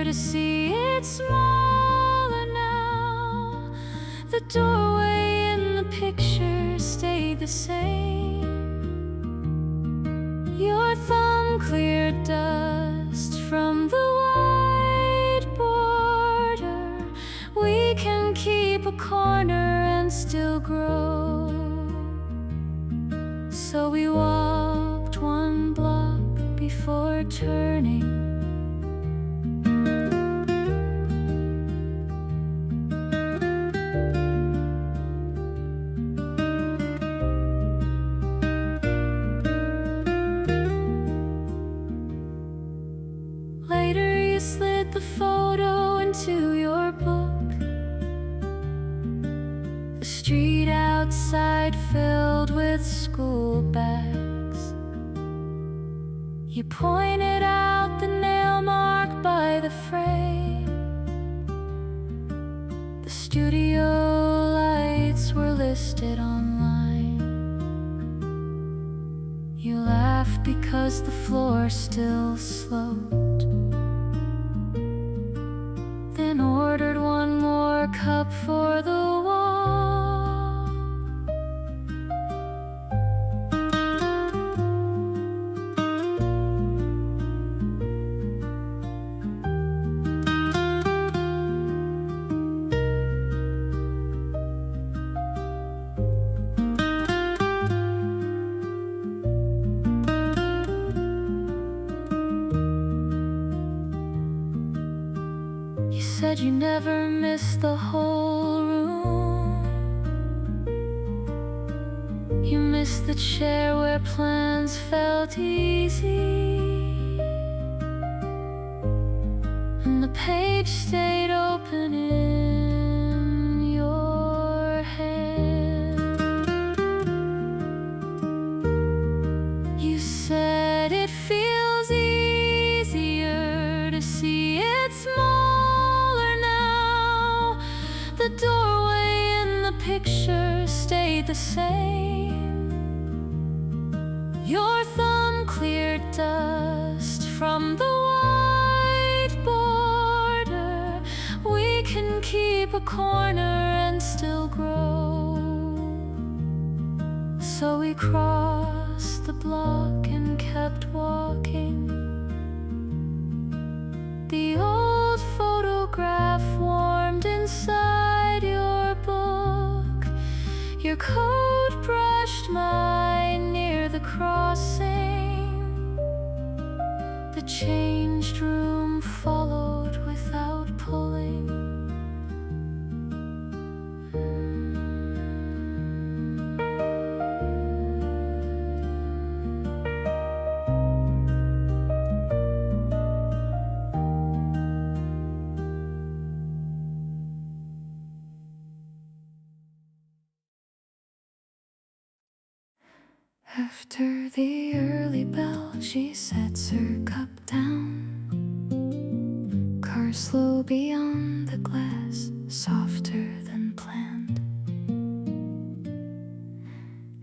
to see it smaller now. The doorway in the picture stayed the same. Your thumb cleared dust from the white border. We can keep a corner and still grow. So we walked one block before turning. Later you slid the photo You pointed out the nail mark by the frame. The studio lights were listed online. You laughed because the floor still sloped. Then ordered one more cup for the wall. You said you never missed the whole room. You missed the chair where plans felt easy, and the page stayed open in your hand. You said it feels easier to see it smaller now. The doorway in the picture stayed the same. Your thumb cleared dust from the white border. We can keep a corner and still grow. So we crossed the block and kept walking. The old photograph warmed inside your book. Your coat brushed mine near the crossing. The changed room followed without pulling. After the early bell, she sets her cup down. Car slow beyond the glass, softer than planned.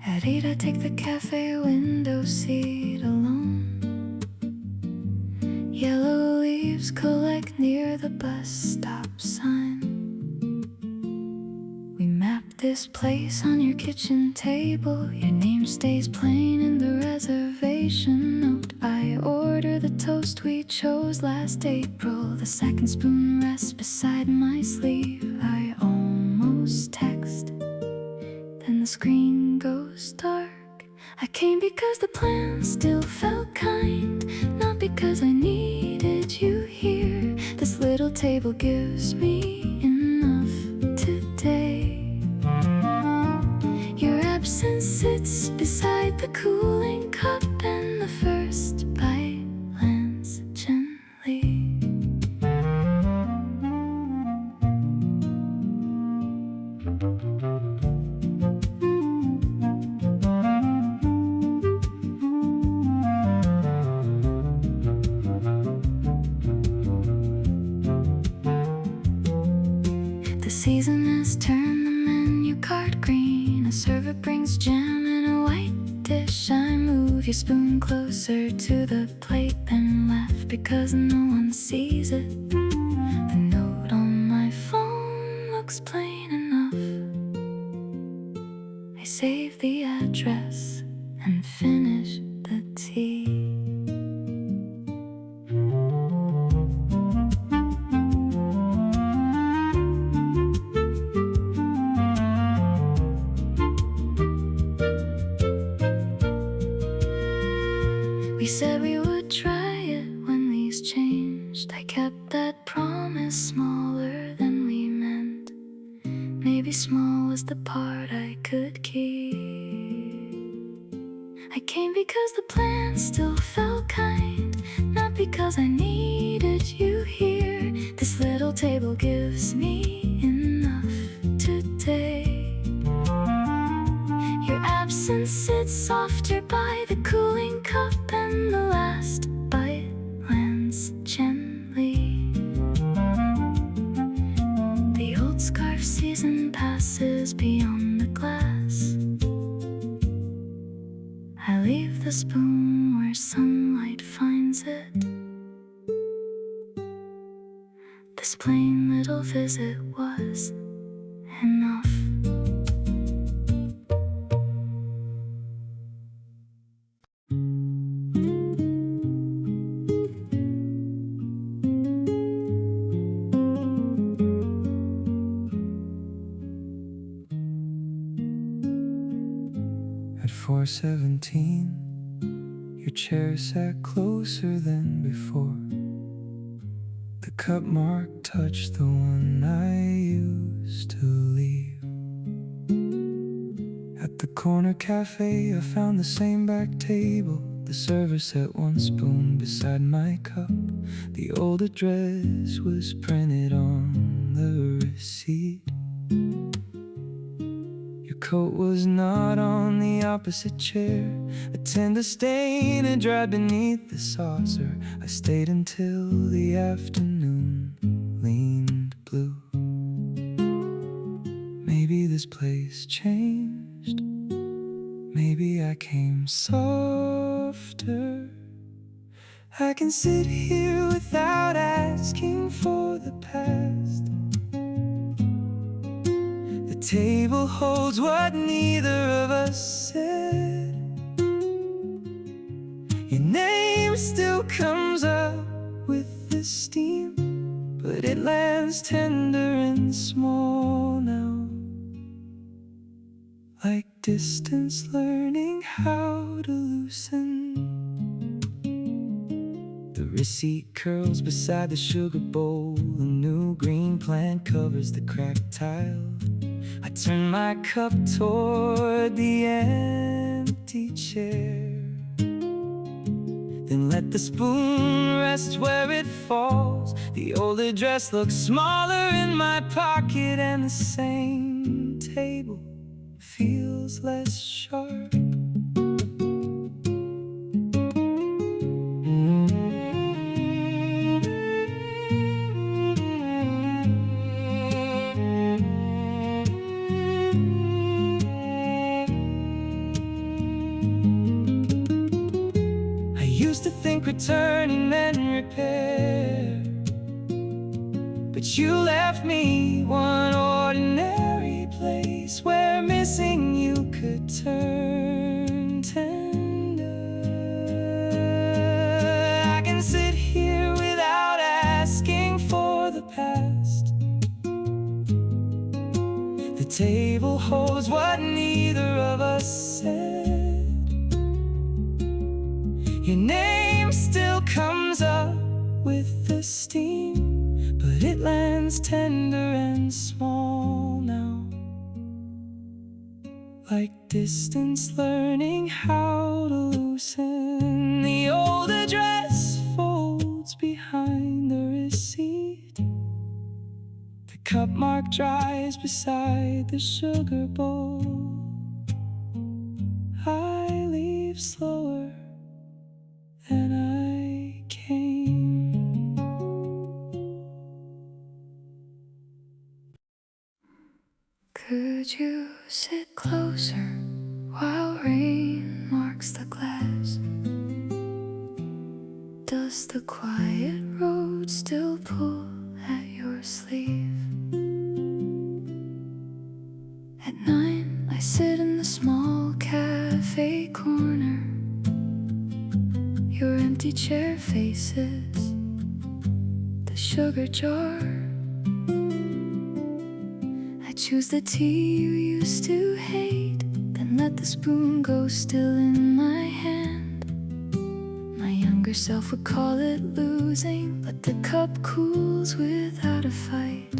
At 8 I take the cafe window seat alone. Yellow leaves collect near the bus stop sign. We mapped this place on your kitchen table. Your name stays plain in the reservation note. I order the toast we chose last April. The second spoon rests beside my sleeve. I almost text, then the screen goes dark. I came because the plan still felt kind, not because I needed you here. This little table gives me enough today. Your absence sits beside the cooling cup, and the first bite lands gently. The season has turned the menu card green. A server brings jam in a white dish. I move your spoon closer to the plate, then laugh because no one sees it. The note on my phone looks plain enough. I save the address and finish the tea. We said we would try it when these changed. I kept that promise, smaller than we meant. Maybe small was the part I could keep. I came because the plan still felt kind, not because I needed you here. This little table gives me enough today. Your absence sits softer by the cooling cup, and the last sunlight finds it. This plain little visit was enough. At 4:17, your chair sat closer than before. The cup mark touched the one I used to leave. At the corner cafe, I found the same back table. The server set one spoon beside my cup. The old address was printed on the receipt. Your coat was not on the opposite chair. A tender stain had dried beneath the saucer. I stayed until the afternoon leaned blue. Maybe this place changed. Maybe I came softer. I can sit here without asking for the past. The table holds what neither of us said. Your name still comes up with the steam, but it lands tender and small now. Like distance learning how to loosen. The receipt curls beside the sugar bowl. A new green plant covers the cracked tile. I turn my cup toward the empty chair, then let the spoon rest where it falls. The old address looks smaller in my pocket, and the same table feels less sharp. Returning and repair, but you left me one ordinary place where missing you could turn tender. I can sit here without asking for the past. The table holds what neither of us said. Your name still comes up with the steam, but it lands tender and small now. Like distance learning how to loosen. The old address folds behind the receipt. The cup mark dries beside the sugar bowl. I leave slower than I came. Could you sit closer while rain marks the glass? Does the quiet road still pull at your sleeve? At 9, I sit in the small cafe corner. Your empty chair faces the sugar jar. I choose the tea you used to hate, then let the spoon go still in my hand. My younger self would call it losing, but the cup cools without a fight.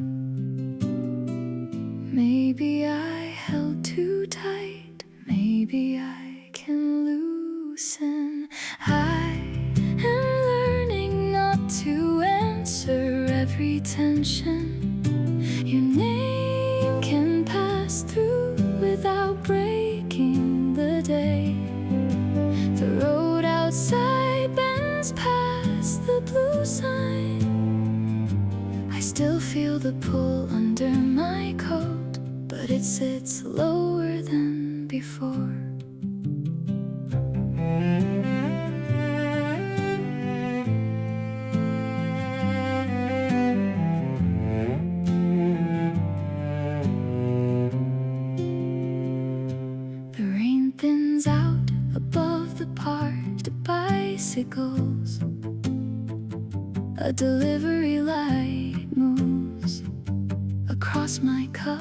Maybe I held too tight. Maybe I can loosen. I am learning not to answer every tension. Your name can pass through without breaking the day. The road outside bends past the blue sign. I still feel the pull under my coat, but it sits lower than before. bicycles. A delivery light moves across my cup.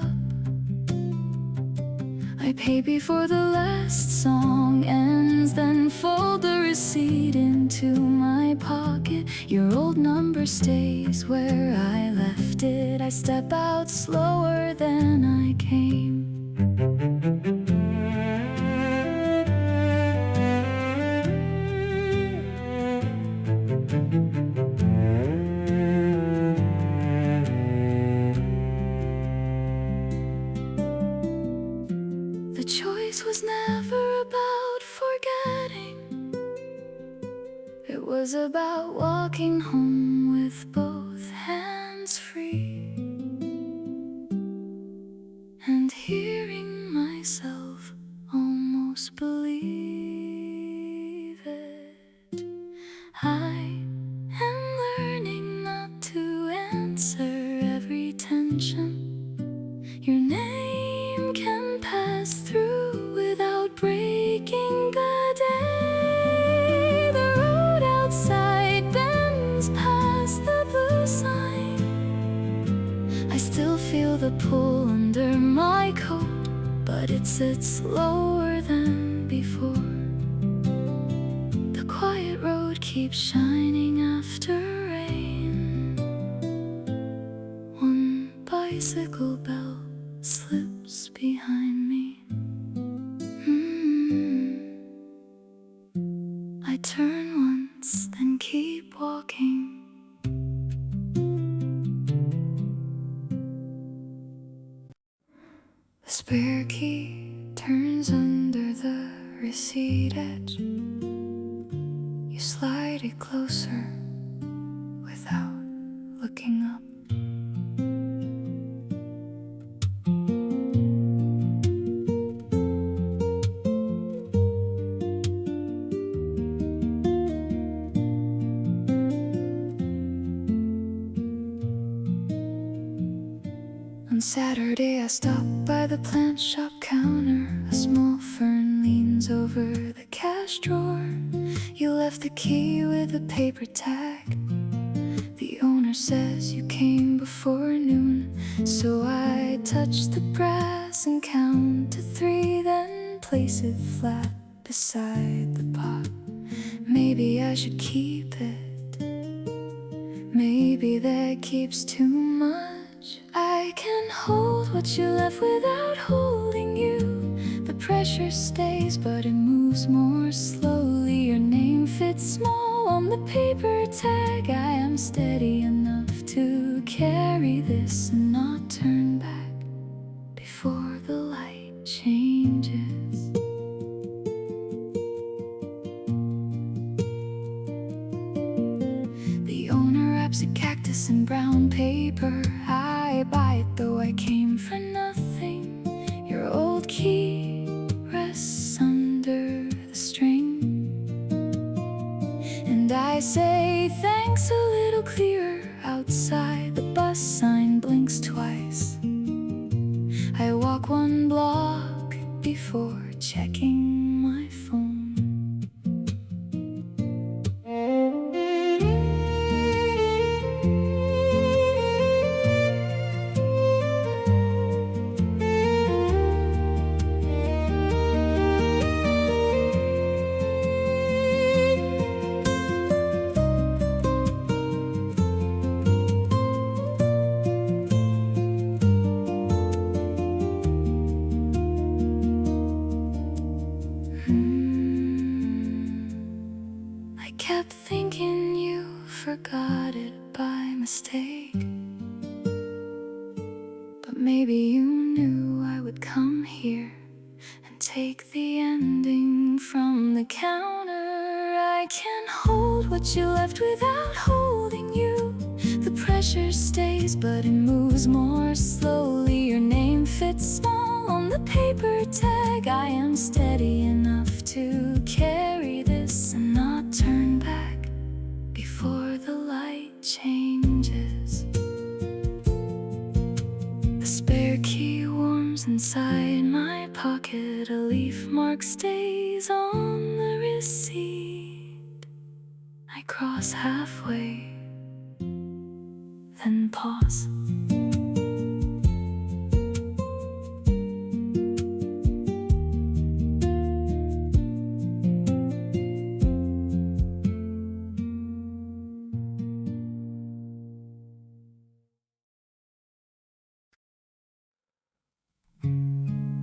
I pay before the last song ends, then fold the receipt into my pocket. Your old number stays where I left it. I step out slower than I came. The choice was never about forgetting. It was about walking home with both hands free and hearing myself almost believe it. I am learning not to answer every tension. Your name can pass through without breaking the day. The road outside bends past the blue sign. I still feel the pull under my coat, but it sits lower than before. The quiet road keeps shining after rain. One bicycle bell slips behind me. I turn once, then keep walking. The spare key turns under the receipt edge. You slide it closer without looking up. On Saturday I stop by the plant shop counter. A small fern leans over the cash drawer. You left the key with a paper tag. The owner says you came before noon. So I touch the brass and count to 3, then place it flat beside the pot. Maybe I should keep it. Maybe that keeps too much. I can hold what you left without holding you. The pressure stays, but it moves more slowly. Your name fits small on the paper tag. I am steady enough to carry this and not turn back before the light changes. The owner wraps a cactus in brown paper. I buy it though I came for nothing. Your old key rests under the string, and I say thanks a little clearer. Outside the bus sign blinks twice. I walk 1 block before checking my phone. I kept thinking you forgot it by mistake, but maybe you knew I would come here and take the ending from the counter. I can hold what you left without holding you. The pressure stays, but it moves more slowly. Your name fits small on the paper tag. I am steady enough to carry this and not turn back before the light changes. The spare key warms inside my pocket. A leaf mark stays on the receipt. I cross halfway, then pause.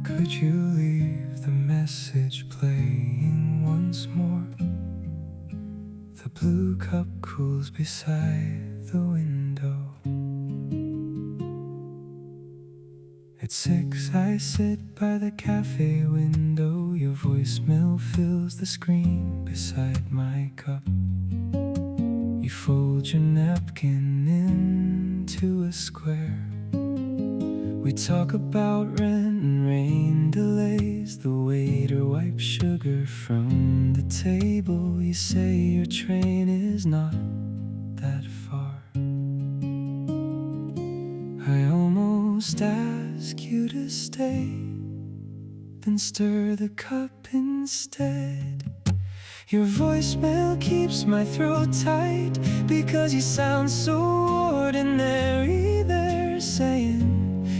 Could you leave the message playing once more? The blue cup cools beside the window. At 6 I sit by the cafe window. Your voicemail fills the screen beside my cup. You fold your napkin into a square. We talk about rent and rain delays. The waiter wipes sugar from the table. You say your train is not that far. I almost ask you to stay, then stir the cup instead. Your voicemail keeps my throat tight because you sound so ordinary. They're saying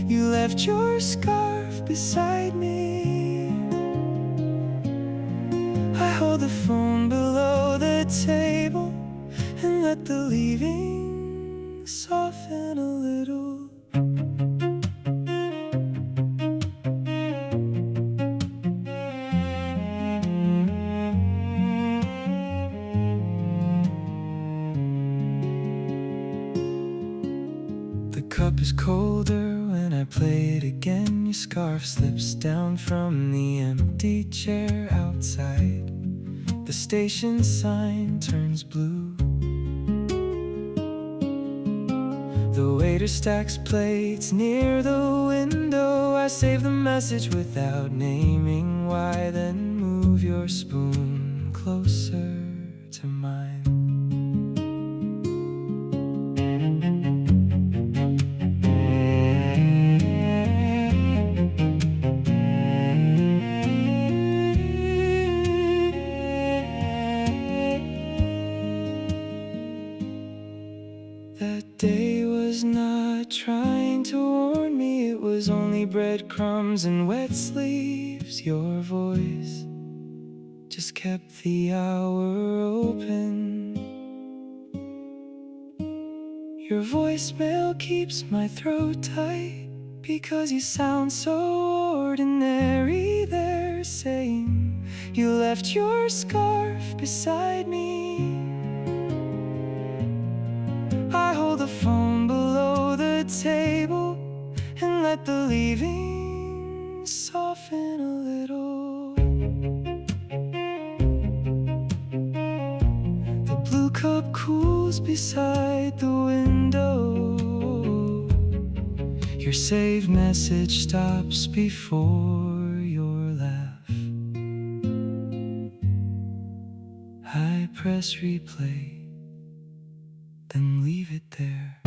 you left your scarf beside me. I hold the phone below the table and let the leaving soften a little. The cup is colder when I play it again. Your scarf slips down from the empty chair outside. The station sign turns blue. The waiter stacks plates near the window. I save the message without naming why, then move your spoon closer to mine. That day was not trying to warn me. It was only breadcrumbs and wet sleeves. Your voice just kept the hour open. Your voicemail keeps my throat tight because you sound so ordinary. They're saying you left your scarf beside me. I hold the phone below the table and let the leaving soften a little. The blue cup cools beside the window. Your saved message stops before your laugh. I press replay, then leave it there.